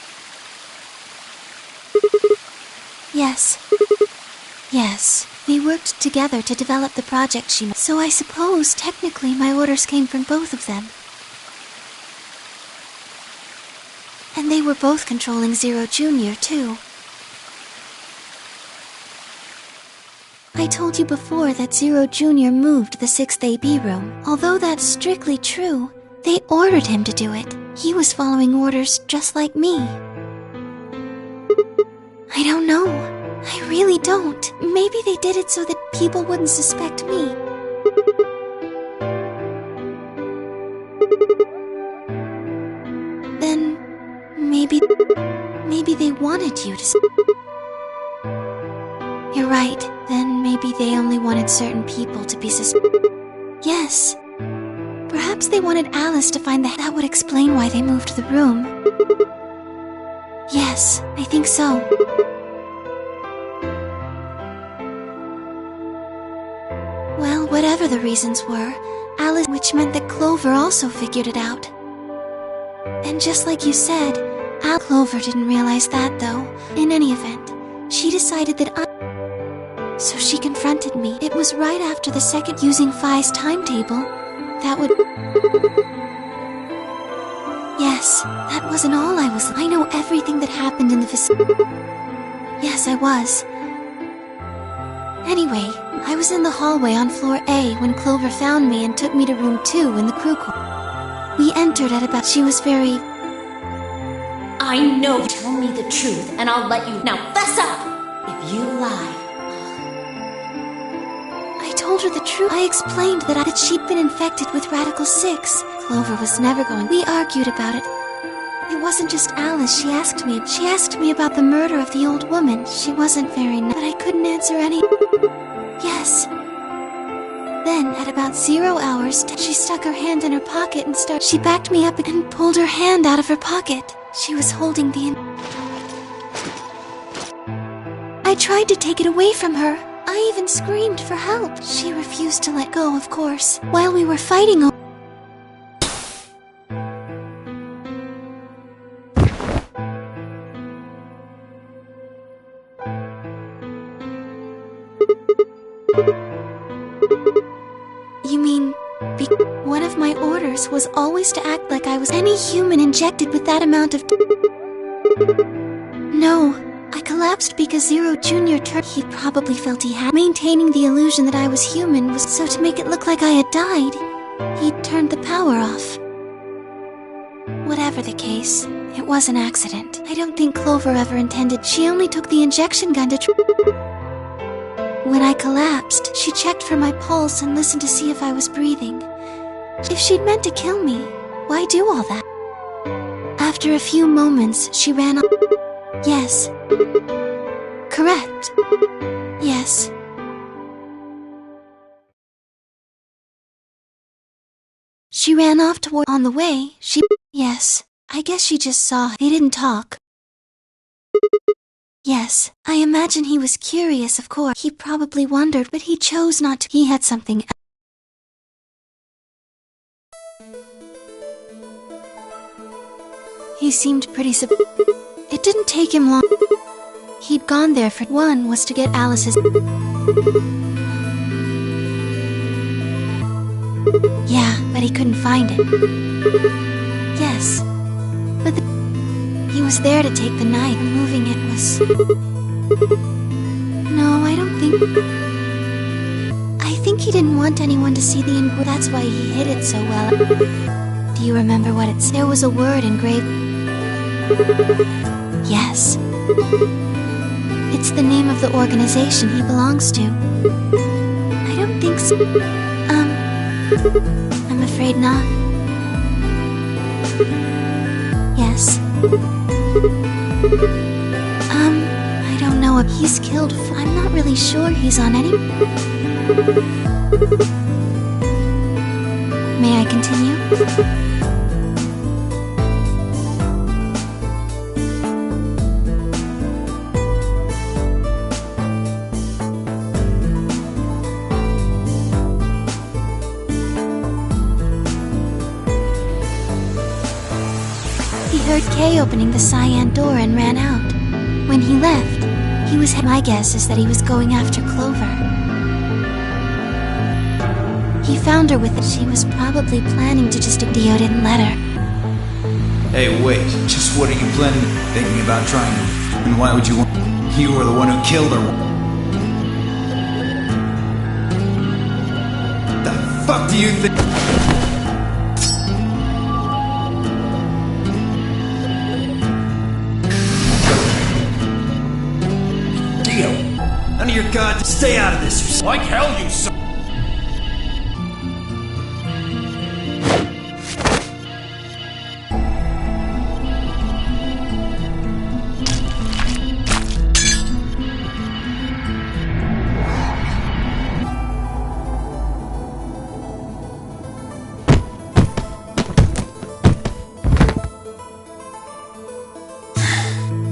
Yes. Yes, They worked together to develop the project she made. So I suppose, technically, my orders came from both of them. And they were both controlling Zero Jr., too. I told you before that Zero Jr. moved the 6th AB room. Although that's strictly true, they ordered him to do it. He was following orders just like me. I don't know. I really don't. Maybe they did it so that people wouldn't suspect me. Then, maybe they wanted you to... You're right. Then maybe they only wanted certain people to be Yes. Perhaps they wanted Alice to find that would explain why they moved the room. Yes, I think so. Well, whatever the reasons were, Alice, which meant that Clover also figured it out. And just like you said, Clover didn't realize that, though. In any event, she decided that So she confronted me. It was right after the second using Phi's timetable. That would... Yes, that wasn't all I know everything that happened in the vicinity. Yes, I was. Anyway, I was in the hallway on floor A when Clover found me and took me to room 2 in the crew quarters. We entered at about... She was very... I know. Tell me the truth, and I'll let you... Now, fess up! If you lie... I told her the truth. I explained that she'd been infected with Radical 6. Clover was never going... We argued about it. It wasn't just Alice she asked me. She asked me about the murder of the old woman. She wasn't very nice, but I couldn't answer any... Yes. Then, at about 0 hours, she stuck her hand in her pocket and started... She backed me up and pulled her hand out of her pocket. She was holding the... I tried to take it away from her. I even screamed for help. She refused to let go, of course. While we were fighting over... You mean... One of my orders was always to act like I was any human injected with that amount of... No, I collapsed because Zero Jr. turned... He probably felt he had... Maintaining the illusion that I was human was so to make it look like I had died. He turned the power off. Whatever the case, it was an accident. I don't think Clover ever intended... She only took the injection gun to... When I collapsed, she checked for my pulse and listened to see if I was breathing. If she'd meant to kill me, why do all that? After a few moments, she ran off. Yes. Correct. Yes. She ran off toward... On the way, she... Yes. I guess she just saw... They didn't talk. Yes, I imagine he was curious, of course. He probably wondered, but he chose not to. He had something else. He seemed pretty It didn't take him long. He'd gone there for... One was to get Alice's... Yeah, but he couldn't find it. Yes. But he was there to take the knife. Moving it was... No, I don't think... I think he didn't want anyone to see the ingredient. That's why he hid it so well. Do you remember what it said? There was a word engraved... Yes. It's the name of the organization he belongs to. I don't think so. I'm afraid not. Yes. I don't know if he's killed. I'm not really sure he's on any... May I continue? He heard Kay opening the cyan door and ran out. When he left, My guess is that he was going after Clover. He found her with it. She was probably planning to just... Dio didn't let her. Hey, wait. Just what are you planning? Thinking about trying to... And why would you want... You were the one who killed her. The fuck do you think... None of your god, stay out of this. Like hell, you son.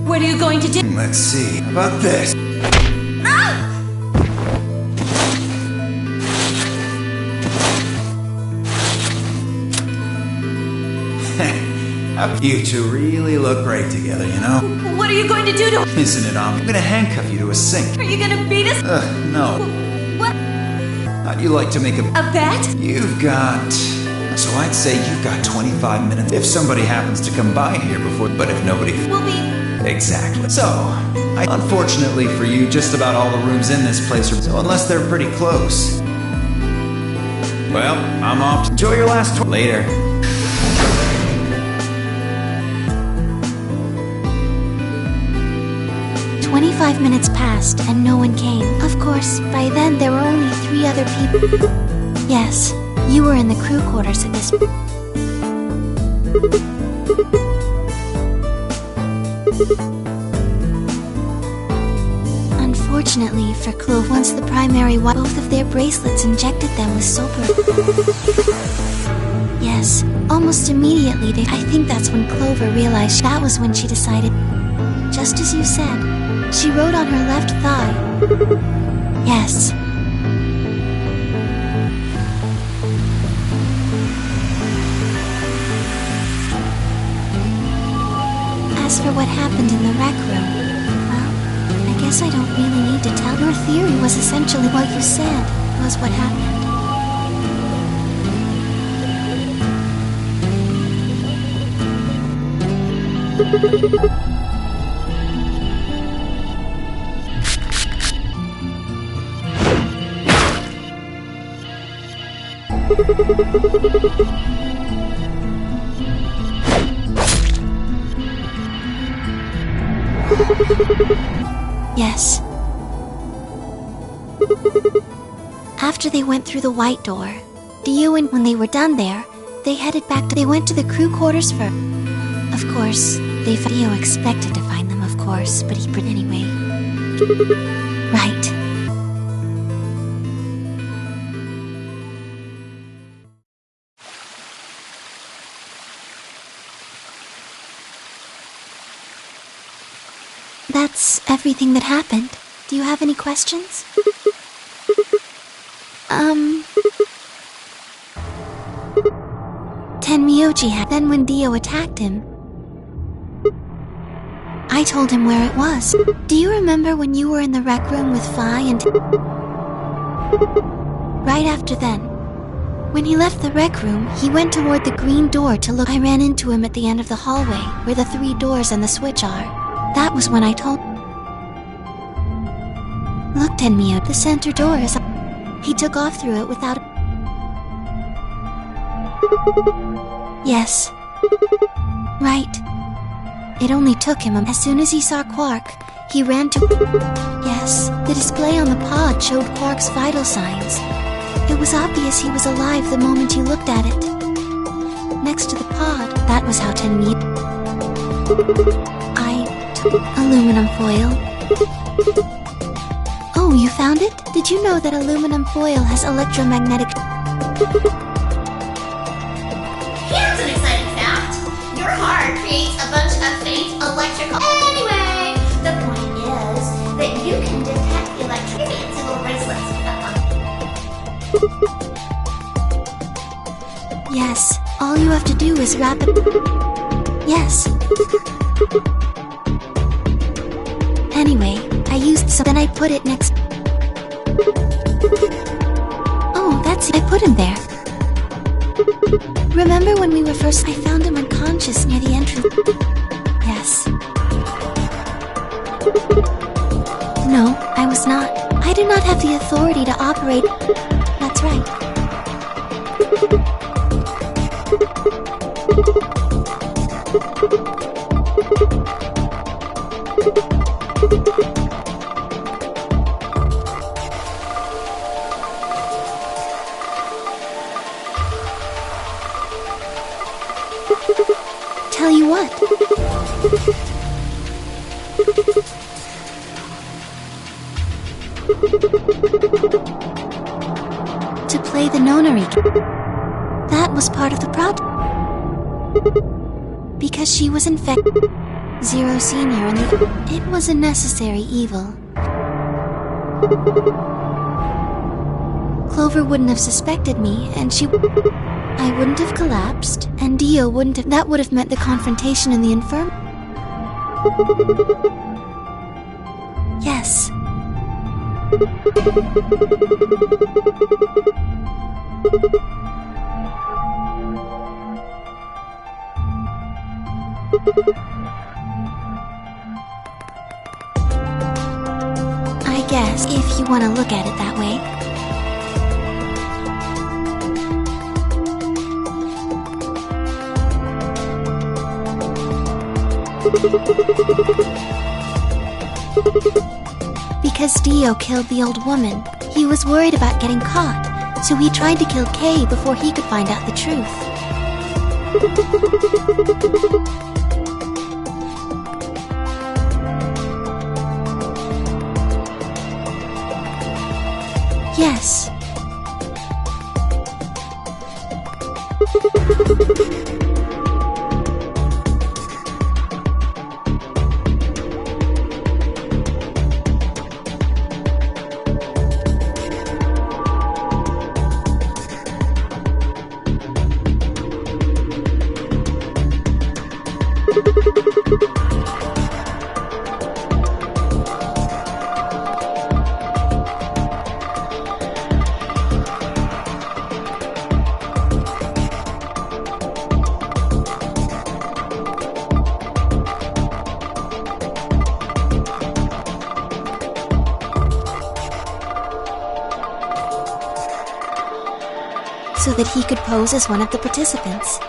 What are you going to do? Let's see. How about this? You two really look great together, you know? What are you going to do to... Isn't it obvious? I'm gonna handcuff you to a sink. Are you gonna beat us? No. What? How'd you like to make a bet? You've got... So I'd say you've got 25 minutes if somebody happens to come by here before... But if nobody... We'll be... Exactly. So, unfortunately for you, just about all the rooms in this place are... So unless they're pretty close. Well, I'm off. Enjoy your last... Later. 25 minutes passed, and no one came. Of course, by then there were only 3 other people. Yes, you were in the crew quarters at this... Unfortunately for Clove, once the primary both of their bracelets injected them with sober. Yes, almost immediately I think that's when Clover realized. That was when she decided, just as you said. She wrote on her left thigh. Yes. As for what happened in the rec room, well, I guess I don't really need to tell. Your theory was essentially what you said was what happened. Yes. After they went through the white door, Dio and when they were done there, they headed back to... They went to the crew quarters for... Of course, Dio expected to find them, of course, but he... Anyway. Right. That's everything that happened. Do you have any questions? Tenmyoji had... Then when Dio attacked him, I told him where it was. Do you remember when you were in the rec room with Fi and... Right after then, when he left the rec room, he went toward the green door to look. I ran into him at the end of the hallway, where the 3 doors and the switch are. That was when I told... Look, Tenmyo, the center door is... He took off through it without... Yes. Right. It only took him as soon as he saw Quark, he ran to... Yes, the display on the pod showed Quark's vital signs. It was obvious he was alive the moment you looked at it. Next to the pod, that was how Tenmyo... Aluminum foil. Oh, you found it? Did you know that aluminum foil has electromagnetic... Here's an exciting fact. Your heart creates a bunch of faint electrical... Anyway, the point is that you can detect the electricity in little bracelets with that one. Yes, all you have to do is wrap it... Yes. Anyway, I used and I put it next. Oh, that's it. I put him there. Remember when we were first? I found him unconscious near the entrance. Yes. No, I was not. I do not have the authority to operate. That's right. Tell you what. To play the Nonary. That was part of the project. Because she was infected. Zero Senior and it was a necessary evil. Clover wouldn't have suspected me, and I wouldn't have collapsed, and Dio wouldn't have. That would have meant the confrontation in the infirm. Yes. I guess, if you want to look at it that way. Because Dio killed the old woman, he was worried about getting caught, so he tried to kill Kay before he could find out the truth. Yes. So that he could pose as one of the participants.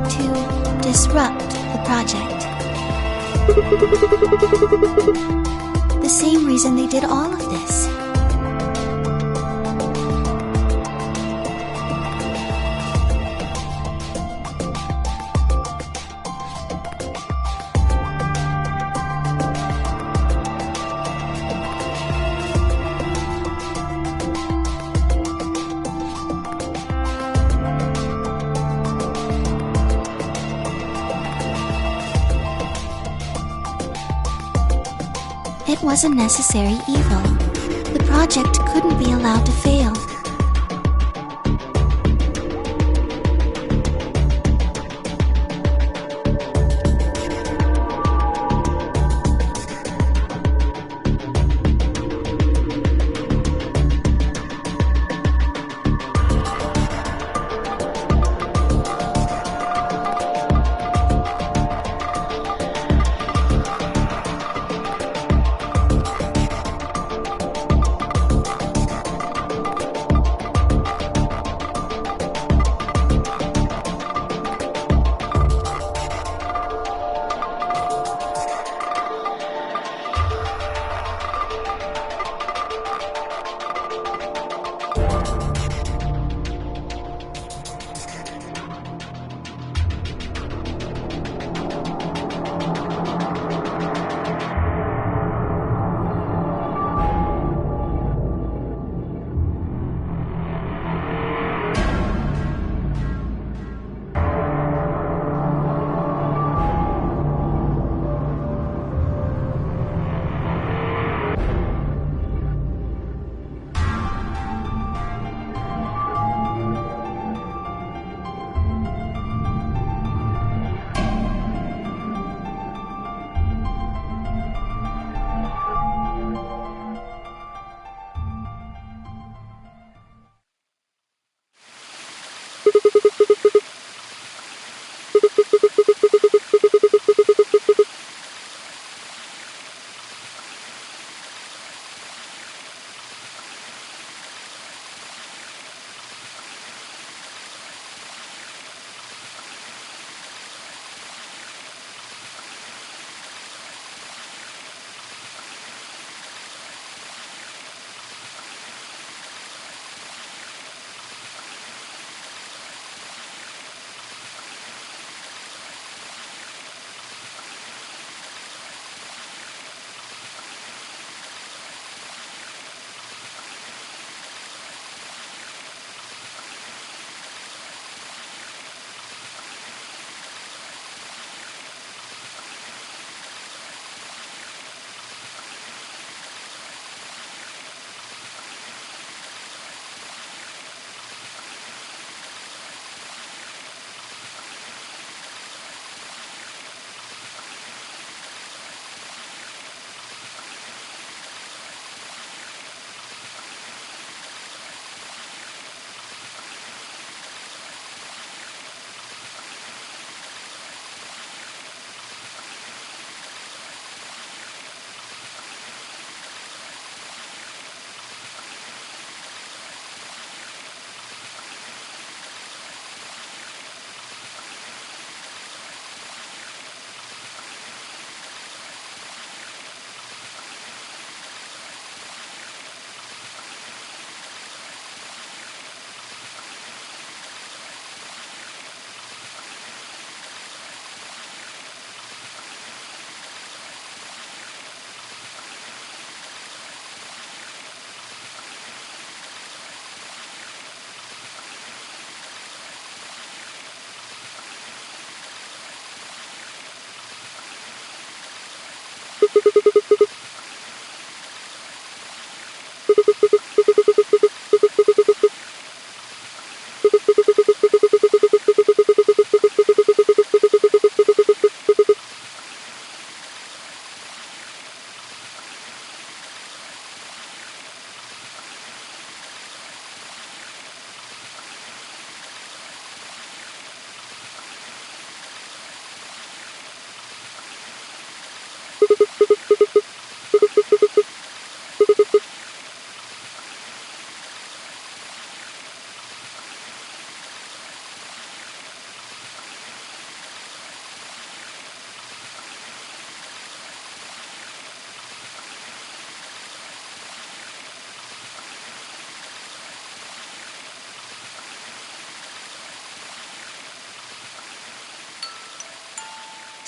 To disrupt the project. The same reason they did all of this. It was a necessary evil. The project couldn't be allowed to fail.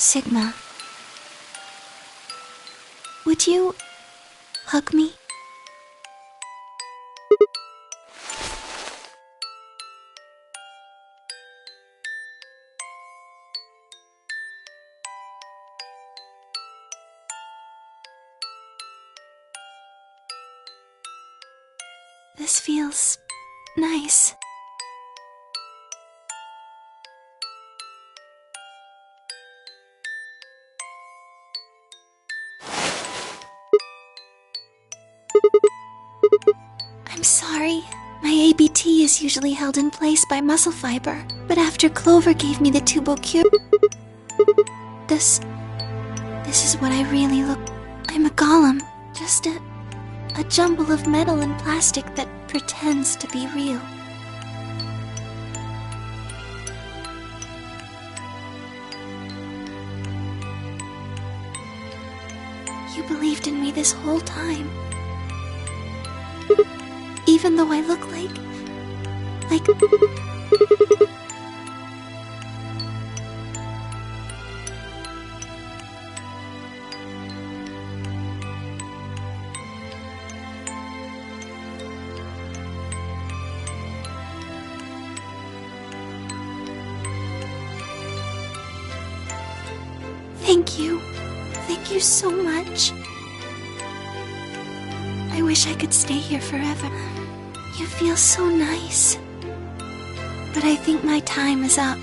Sigma, would you hug me? This feels nice. I'm sorry. My ABT is usually held in place by muscle fiber, but after Clover gave me the tubocure, this is what I really look. I'm a golem, just a jumble of metal and plastic that pretends to be real. You believed in me this whole time. Even though I look like... Thank you. Thank you so much. I wish I could stay here forever. You feel so nice. But I think my time is up.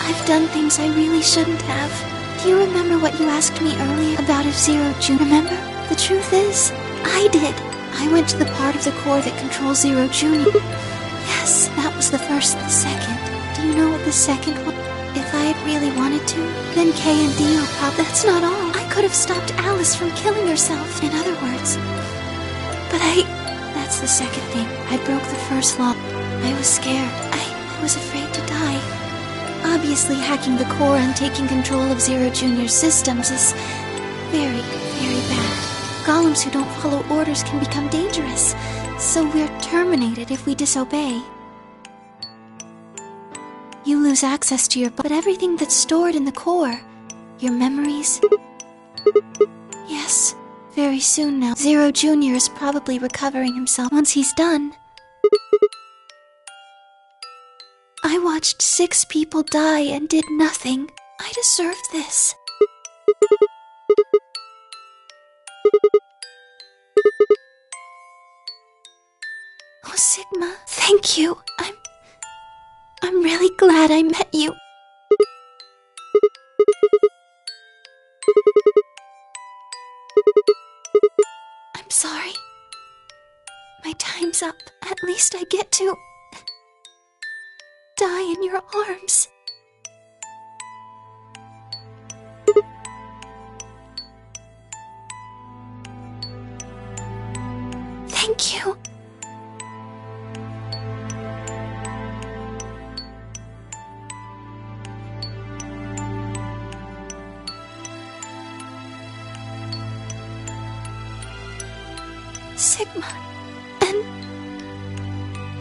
I've done things I really shouldn't have. Do you remember what you asked me earlier about if Zero Jr.? Remember? The truth is, I did. I went to the part of the core that controls Zero Jr. Yes, that was the first and the second. Do you know what the second was? If I had really wanted to, then Kay and Dio probably... That's not all. I could have stopped Alice from killing herself, in other words. But that's the second thing. I broke the first law. I was scared. I was afraid to die. Obviously, hacking the core and taking control of Zero Jr.'s systems is very, very bad. Golems who don't follow orders can become dangerous, so we're terminated if we disobey. You lose access to your... but everything that's stored in the core, your memories... Yes, very soon now. Zero Jr. is probably recovering himself. Once he's done... I watched 6 people die and did nothing. I deserve this. Oh, Sigma, thank you. I'm really glad I met you. I'm sorry. My time's up. At least I get to... die in your arms. Thank you. Sigma, and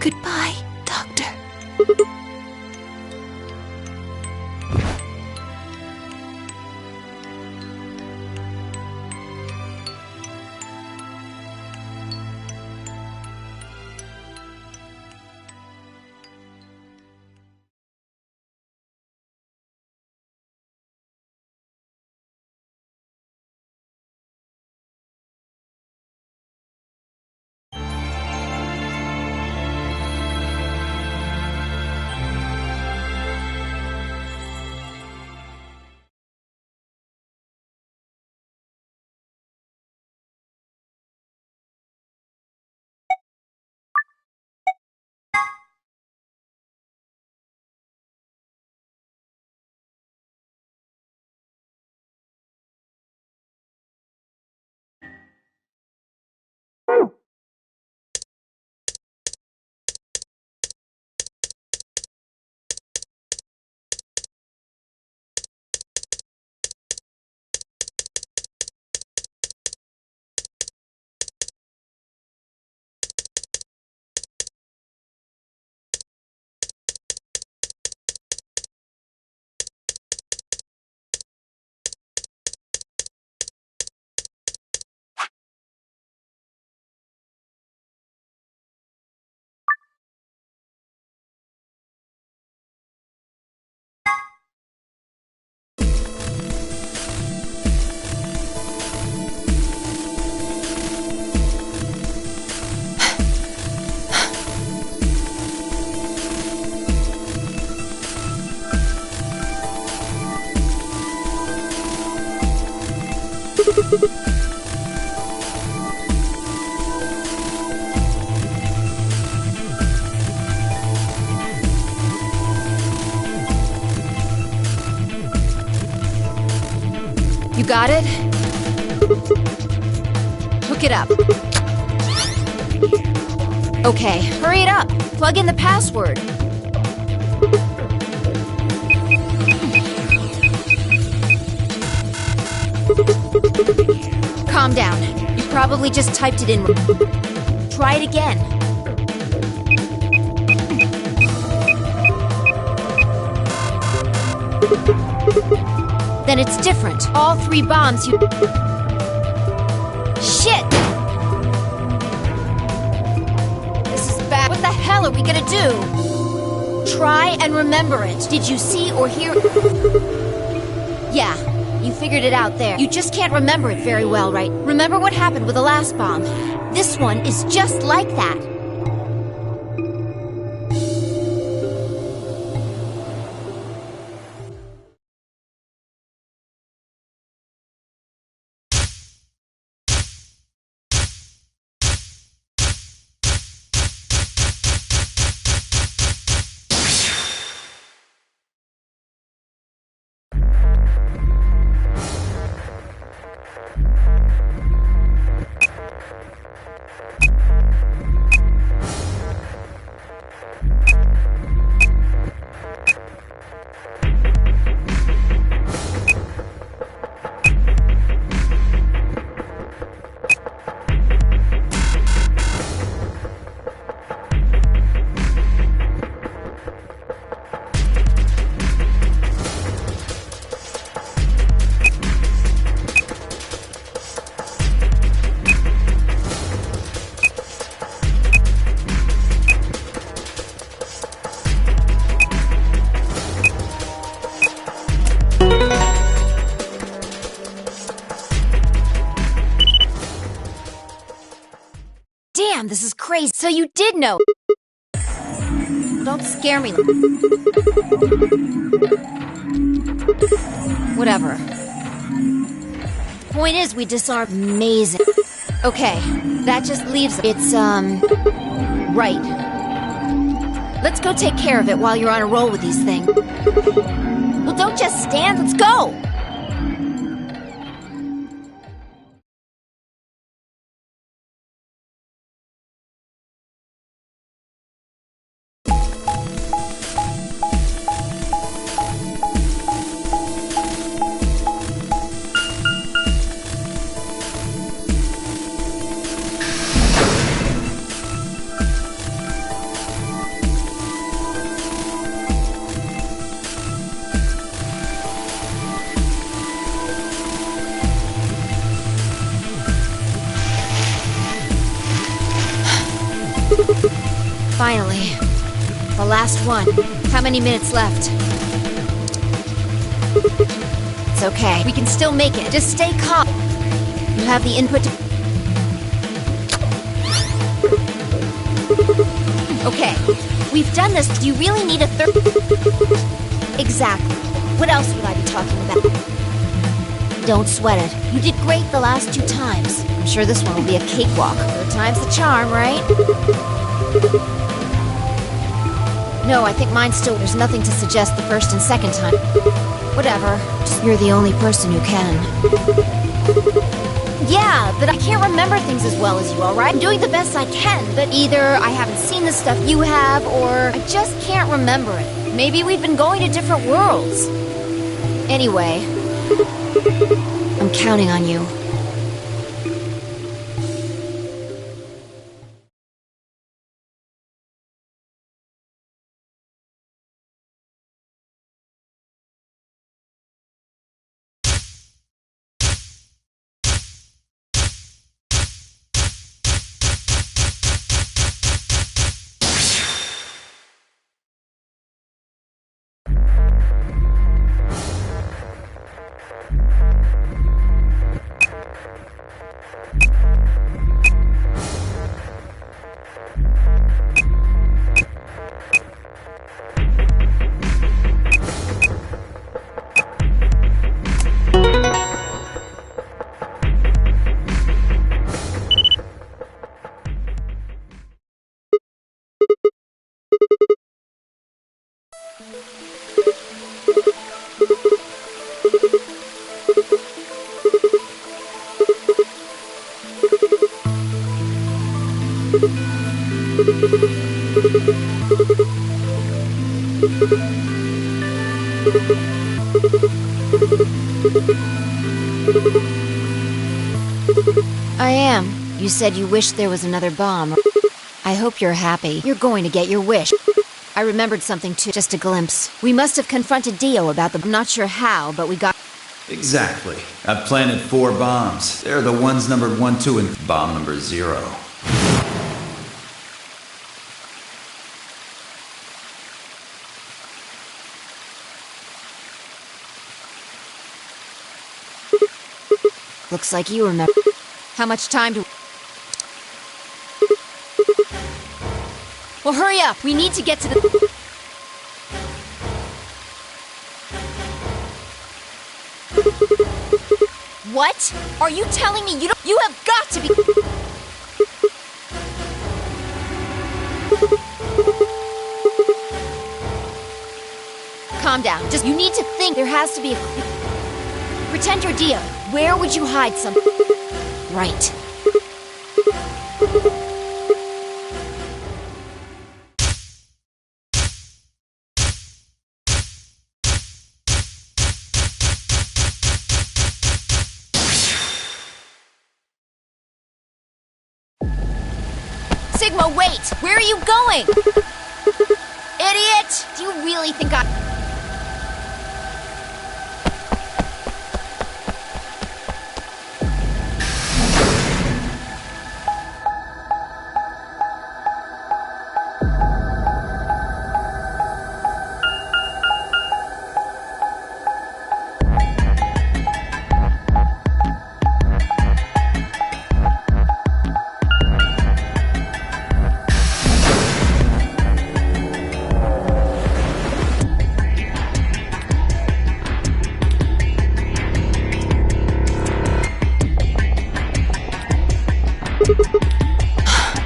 goodbye, Doctor. You got it? Hook it up. Okay, hurry it up. Plug in the password. Calm down. You probably just typed it in. Try it again. Then it's different. All 3 bombs you... Shit! This is bad. What the hell are we gonna do? Try and remember it. Did you see or hear... Yeah, you figured it out there. You just can't remember it very well, right? Remember what happened with the last bomb. This one is just like that. Damn, this is crazy. So you did know. Don't scare me. Whatever. Point is, we disarmed. Amazing. Okay, that just leaves... It's, right. Let's go take care of it while you're on a roll with these things. Well, don't just stand. Let's go! Finally. The last one. How many minutes left? It's okay. We can still make it. Just stay calm. You have the input to... Okay. We've done this. Do you really need a third... Exactly. What else would I be talking about? Don't sweat it. You did great the last 2 times. I'm sure this one will be a cakewalk. 3rd time's the charm, right? No, I think mine still... There's nothing to suggest the 1st and 2nd time. Whatever. Just you're the only person who can. Yeah, but I can't remember things as well as you, alright? I'm doing the best I can, but either I haven't seen the stuff you have, or I just can't remember it. Maybe we've been going to different worlds. Anyway, I'm counting on you. I am. You said you wished there was another bomb. I hope you're happy. You're going to get your wish. I remembered something too, just a glimpse. We must have confronted Dio about the... I'm not sure how, but we got... Exactly. I've planted 4 bombs. They're the ones numbered 1, 2, and bomb number 0. Looks like you remember. How much time do... Well, hurry up! We need to get to the... What? Are you telling me you don't... You have got to be... Calm down. Just... You need to think. There has to be a... Pretend you're Dio. Where would you hide something? Right. Sigma, wait! Where are you going? Idiot! Do you really think I...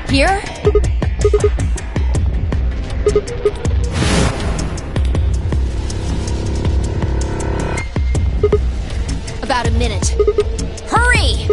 Here? About a minute. Hurry!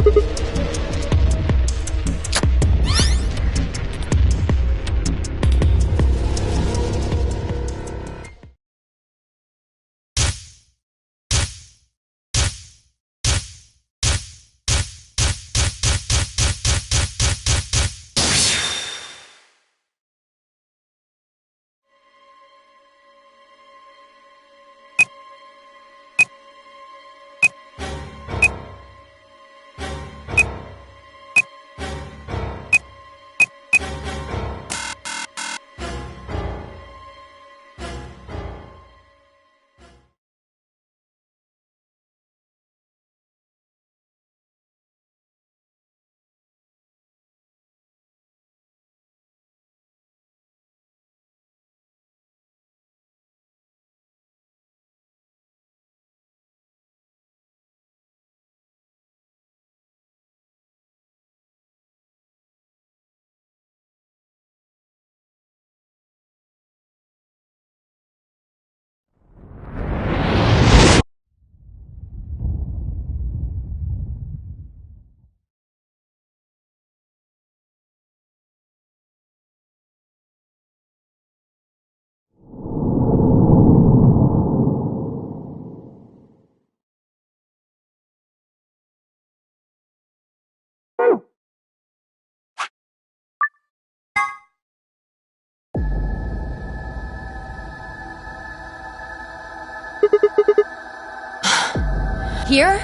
Here?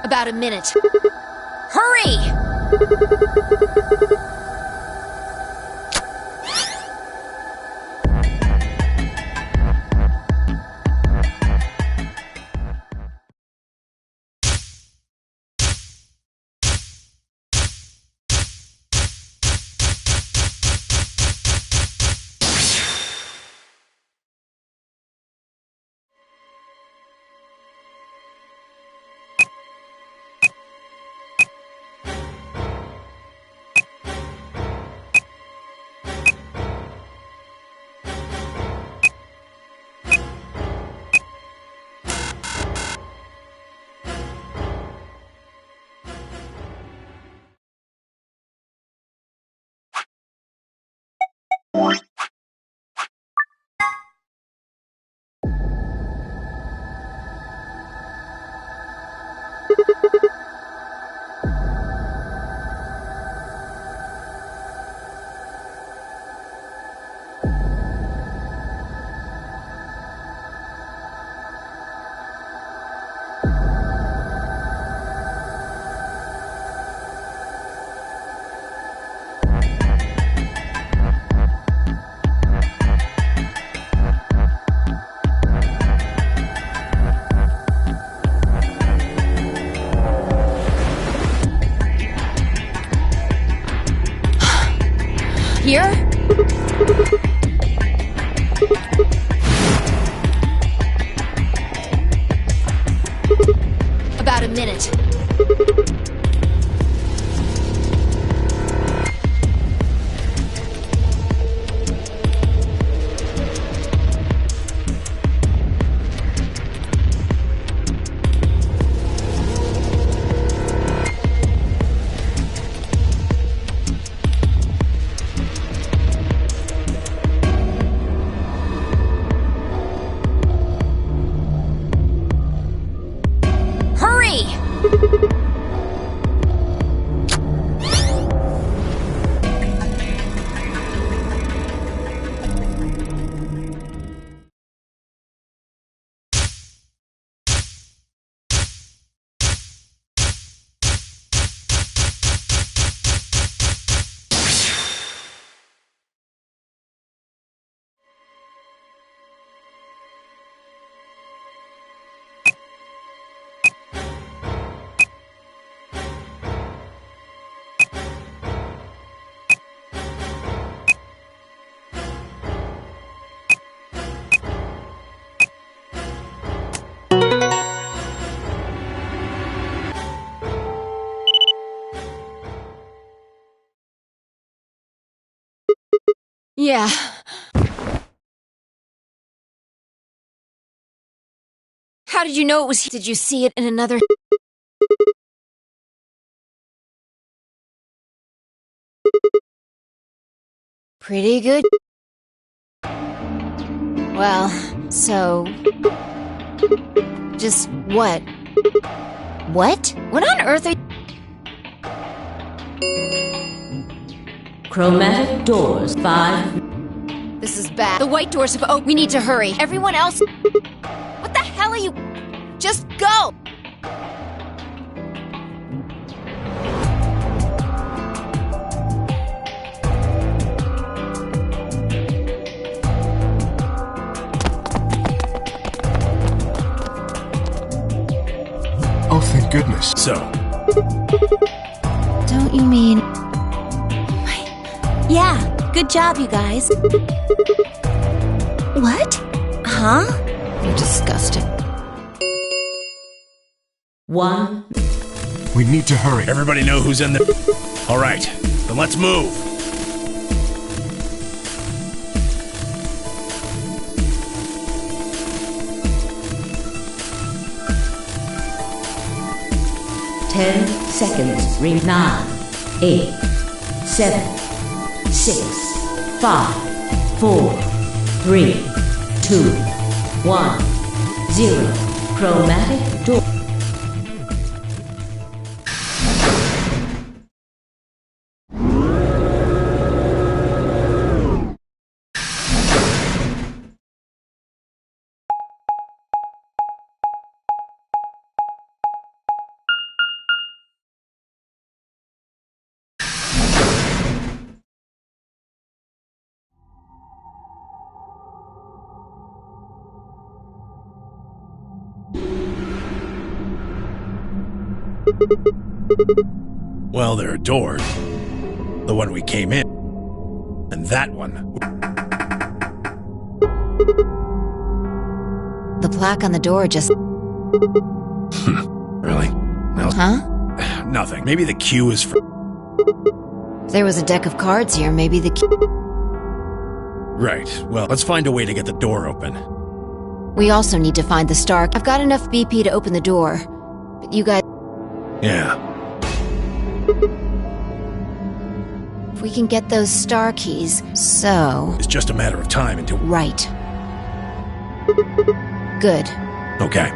About a minute. Hurry! Here? About a minute. Yeah. How did you know it was? Did you see it in another? Pretty good. Well, so... Just what? What? What on earth are you... Chromatic doors 5. This is bad. The white doors have opened. We need to hurry. Everyone else... What the hell are you... Just go! Oh, thank goodness. So, Don't you mean... Yeah, good job, you guys. What? Huh? You're disgusting. 1. We need to hurry. everybody know who's in there? All right, then let's move. Ten seconds. 9, 8, 7, 6, 5, 4, 3, 2, 1, 0. Chromatic door. Well, there are doors. The one we came in. And that one. The plaque on the door just... Really? No. Huh? Nothing. Maybe the queue is for... If there was a deck of cards here, maybe the key... Right. Well, let's find a way to get the door open. We also need to find the star... I've got enough BP to open the door. But you guys... Yeah. If we can get those star keys, so... It's just a matter of time until... Right. Good. Okay.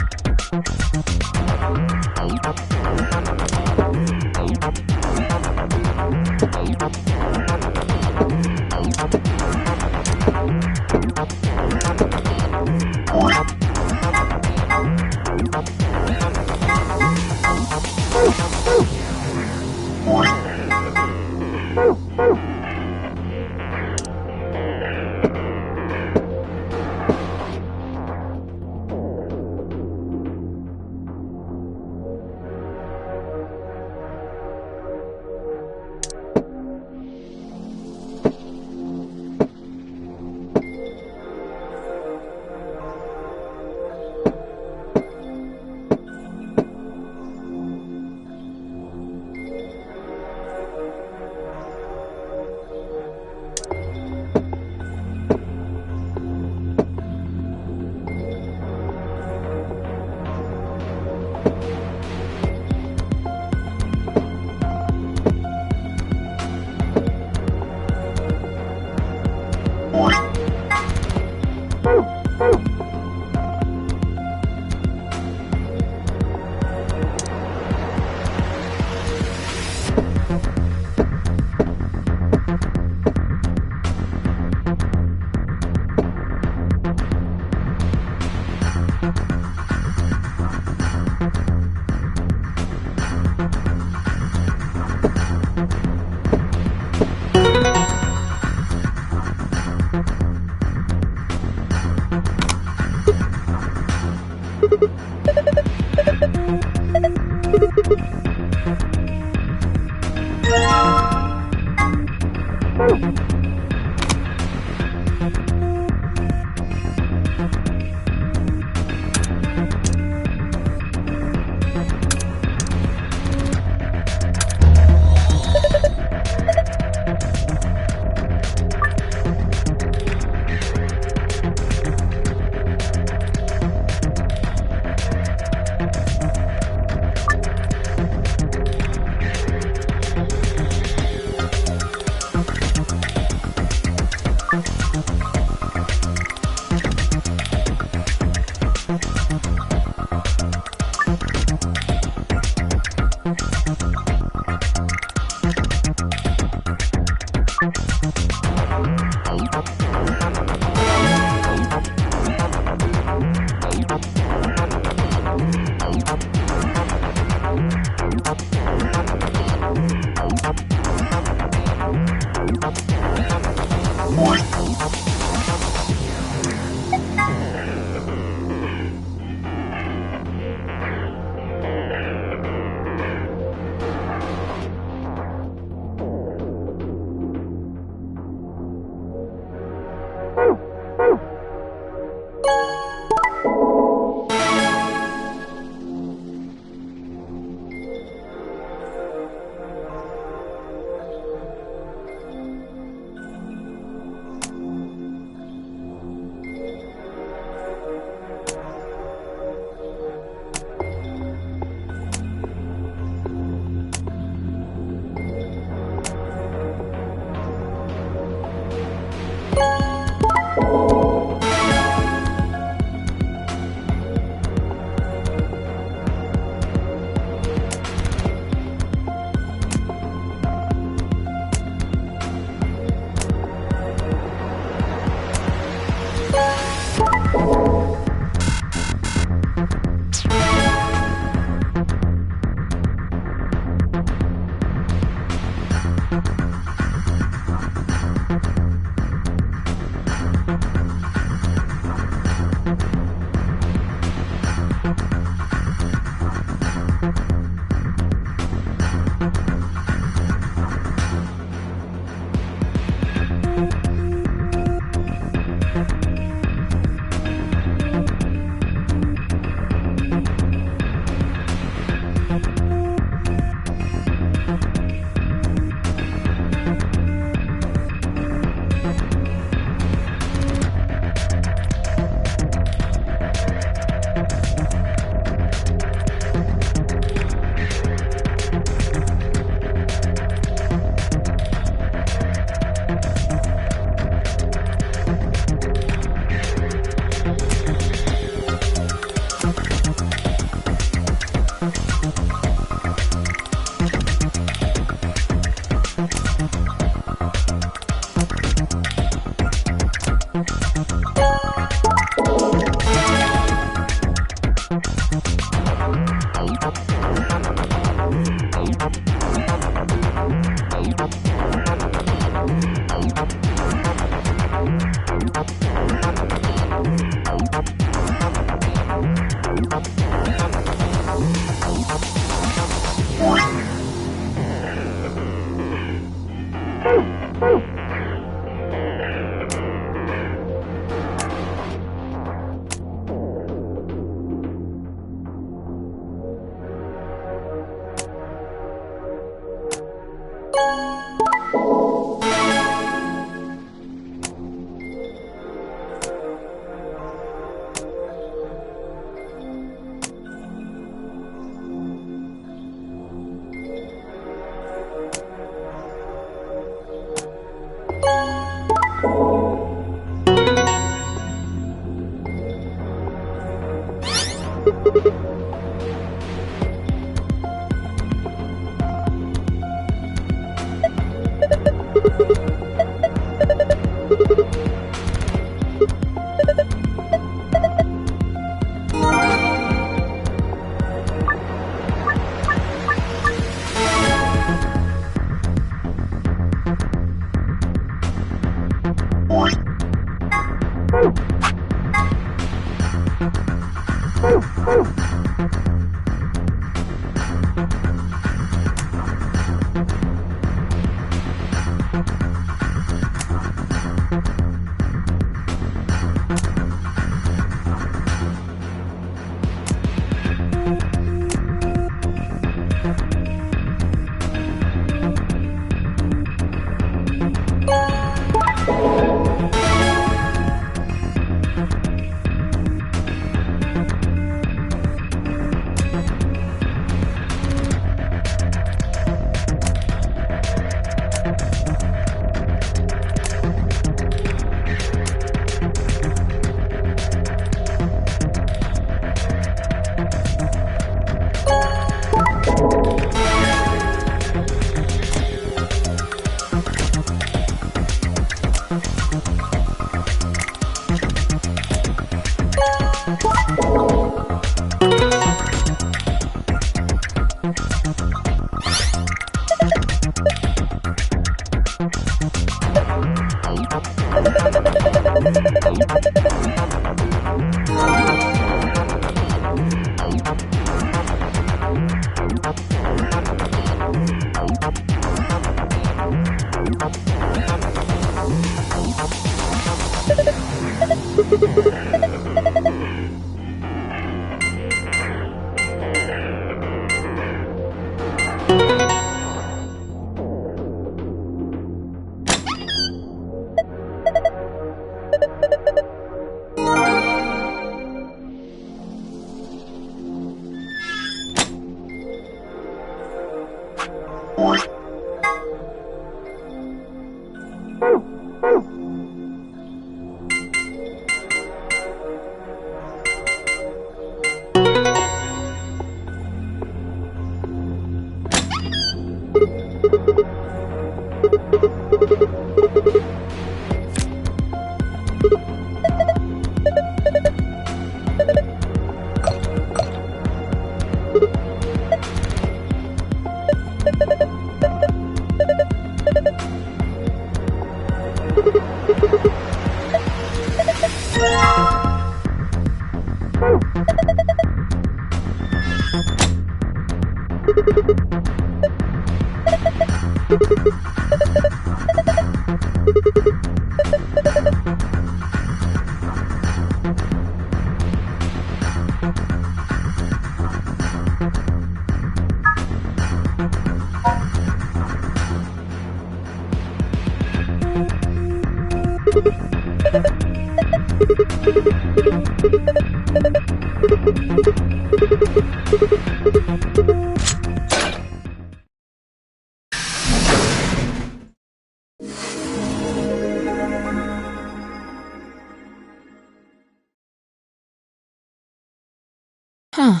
Huh.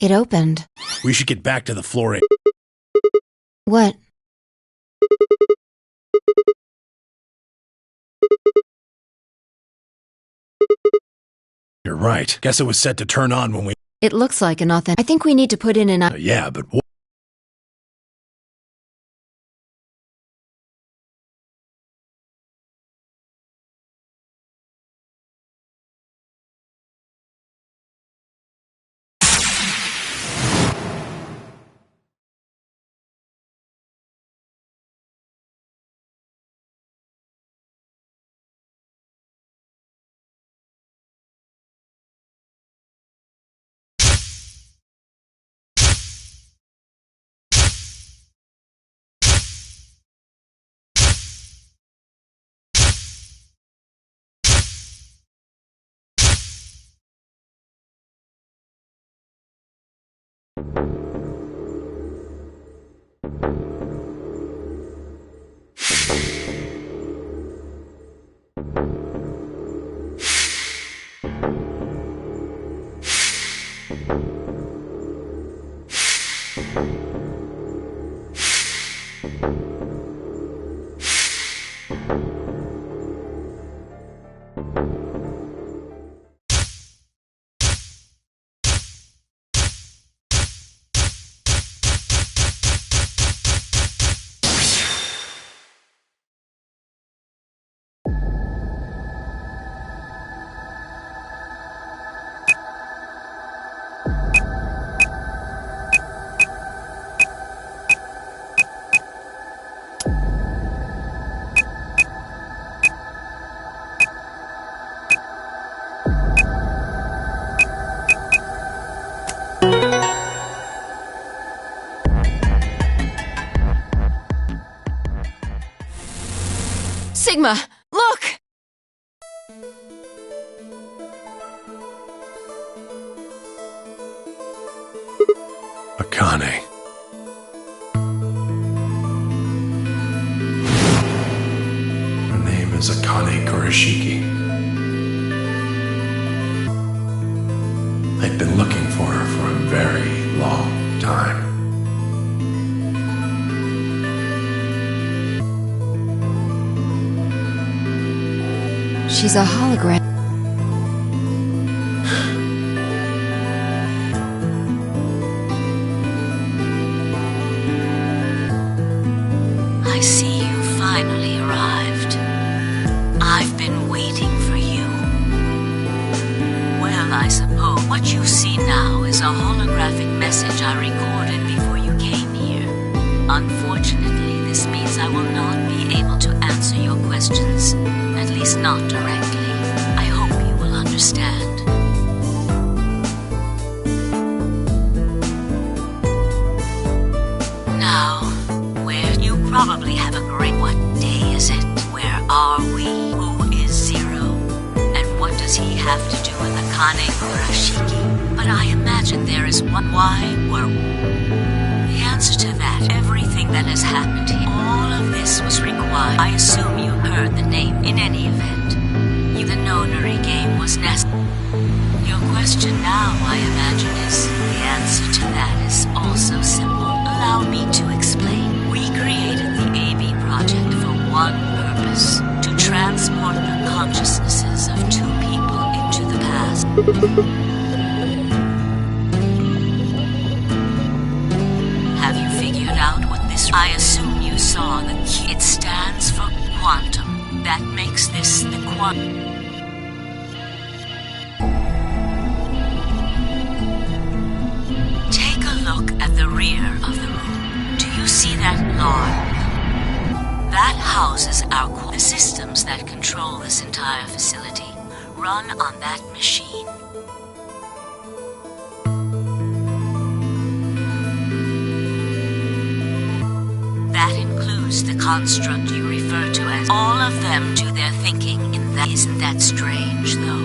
It opened. We should get back to the floor. What? You're right. Guess it was set to turn on when we... It looks like an authentic. I think we need to put in an... yeah, but what? Sigma, look! Akane. Her name is Akane Kurashiki. I've been looking for her for a very long time. She's a hologram. I see you finally arrived. I've been waiting for you. Well, I suppose what you see now is a holographic message I recorded before you came here. Unfortunately, this means I will not be able to answer your questions, at least not directly. I hope you will understand. Now, where you probably have a great what day is it? Where are we? Who is Zero? And what does he have to do with Akane Kurashiki? But I imagine there is one why were the answer to that, everything that has happened here, all of this was required. I assume you heard the name in any event. The Nonary game was necessary. Your question now, I imagine, is the answer to that is also simple. Allow me to explain. We created the AB project for one purpose, to transport the consciousnesses of two people into the past. Have you figured out what this... I assume you saw the key. It stands for quantum. That makes this the quantum. Take a look at the rear of the room. Do you see that lawn? That houses the systems that control this entire facility. Run on that machine. That includes the construct you refer to as all of them do their thinking in that. Isn't that strange, though?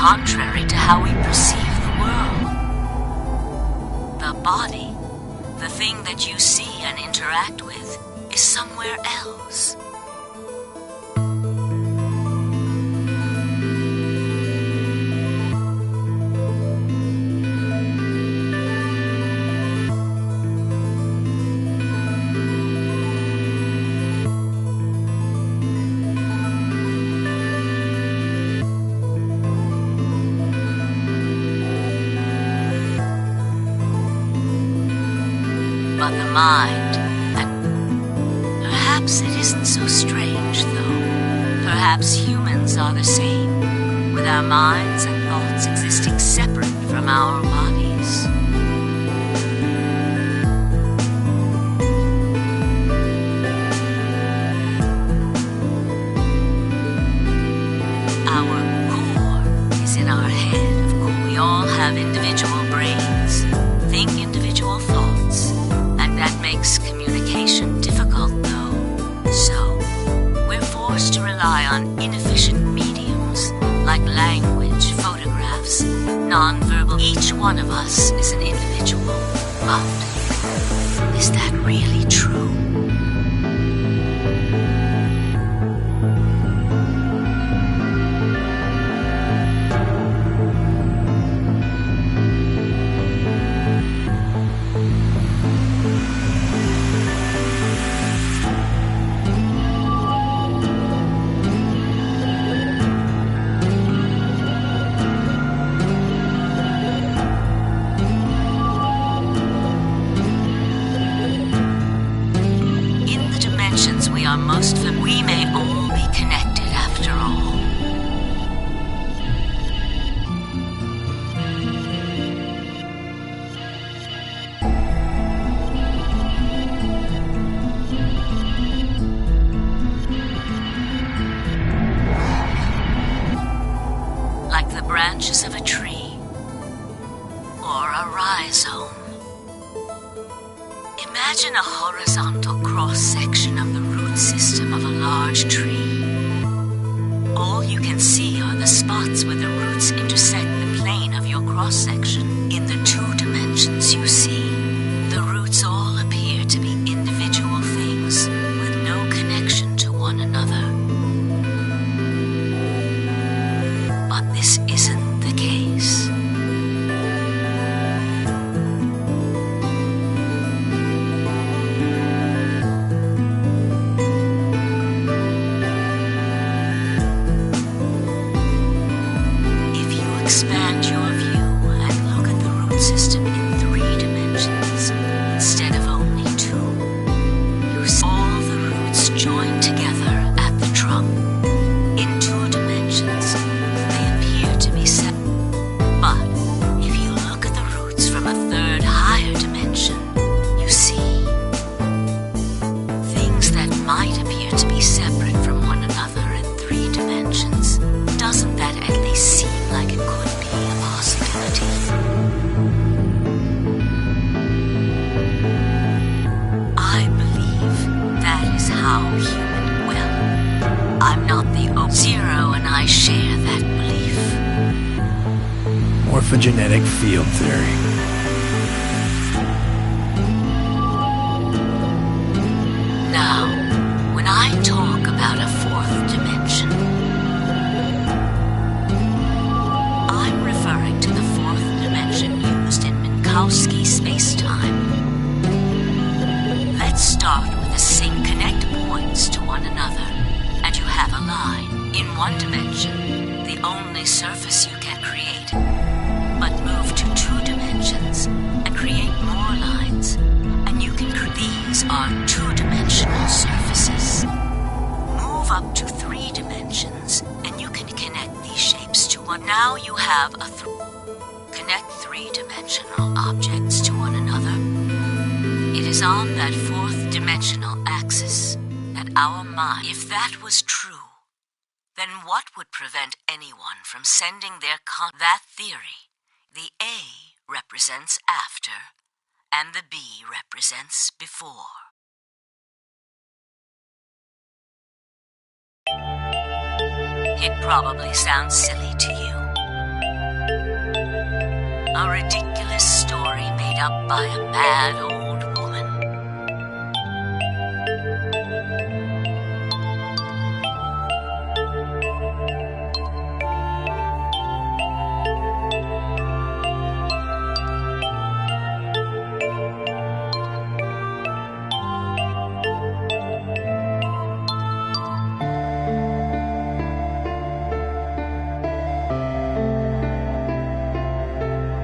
contrary to how we perceive the world. The body, the thing that you see and interact with, is somewhere else. But the mind, perhaps it isn't so strange, though. Perhaps humans are the same, with our minds and thoughts existing separate from our bodies. Our core is in our head, of course. We all have individual brains, think individual thoughts, and that makes communication difficult, though. So, we're forced to rely on inefficient mediums like language, photographs, nonverbal. Each one of us is an individual, but is that really true? We are most familiar. We may all be connected after all. Like the branches of a tree or a rhizome. Imagine a horizontal cross-section of the root system of a large tree. All you can see are the spots where the roots intersect the plane of your cross-section. In the 2 dimensions you see, the roots all appear to be individual things with no connection to one another. But this isn't the case. Expand your view and look at the root system in 3 dimensions instead of only 2. You see all the roots joined together at the trunk. In 2 dimensions, they appear to be separate. But if you look at the roots from a 3rd higher dimension, you see things that might appear to be separate from one another in 3 dimensions. Doesn't that at least seem like it could be a possibility? I believe that is how human will. I'm not the Zero, and I share that belief. Morphogenetic field theory. Now, when I talk about a 4th dimension, I'm referring to the 4th dimension used in Minkowski space-time. Let's start with a sync. Connect points to one another, and you have a line. In 1 dimension, the only surface you can create. But move to 2 dimensions and create more lines, and you can create. These are 2-dimensional surfaces. Move up to 3 dimensions, and you can connect these shapes to one. Now you have a connect 3-dimensional objects to one another. It is on that 4th dimensional axis that our mind. If that was true, then what would prevent anyone from sending their that theory? The A represents after, and the B represents before. It probably sounds silly to you, A ridiculous story made up by a mad old woman.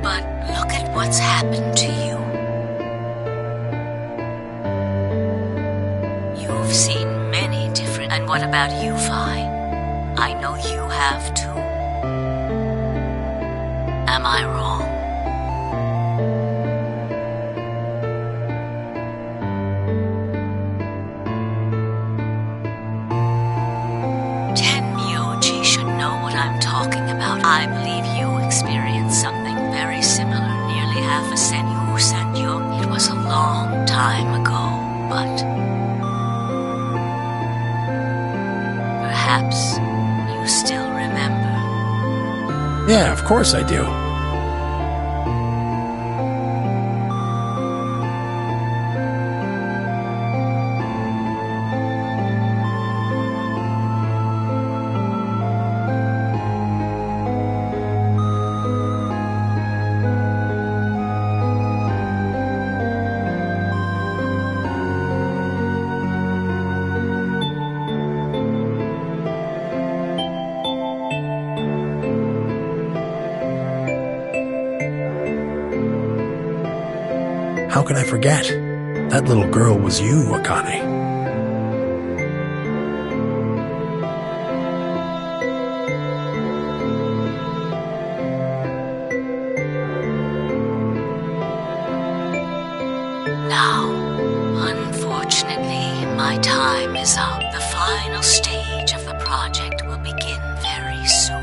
But look at what's happened to you. You've seen many different... And what about you, Vi? I know you have too. Am I wrong? Tenmyoji should know what I'm talking about. I believe you experienced something very similar nearly half a century. It was a long time ago, but perhaps you still remember. Yeah, of course I do. How could I forget? That little girl was you, Akane. Now, unfortunately, my time is up. The final stage of the project will begin very soon.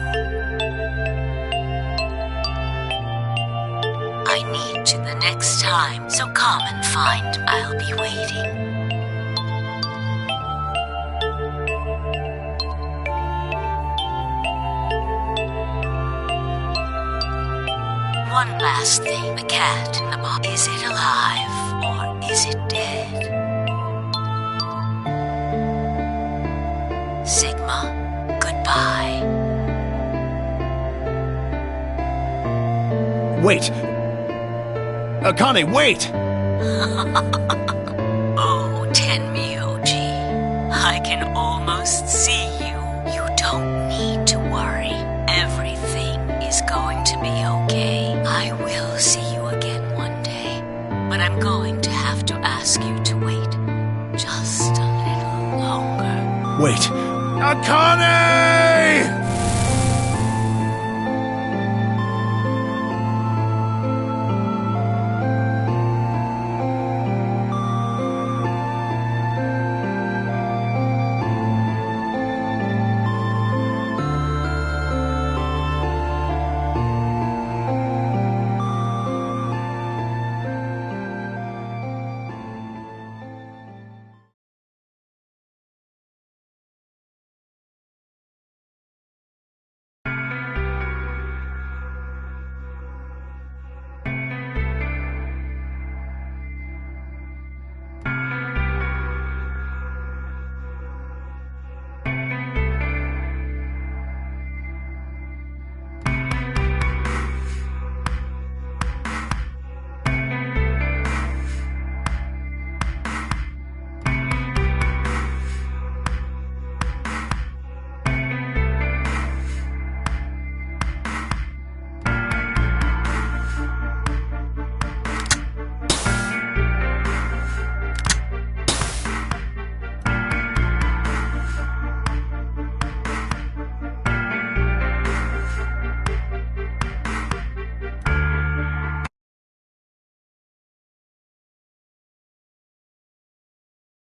I need to the next time, so come and find. I'll be waiting. One last thing. The cat in the box. Is it alive or is it dead? Sigma, goodbye. Wait! Akane, wait! Oh, Tenmyoji, I can almost see you. You don't need to worry. Everything is going to be okay. I will see you again one day, but I'm going to have to ask you to wait just a little longer. Wait. Akane!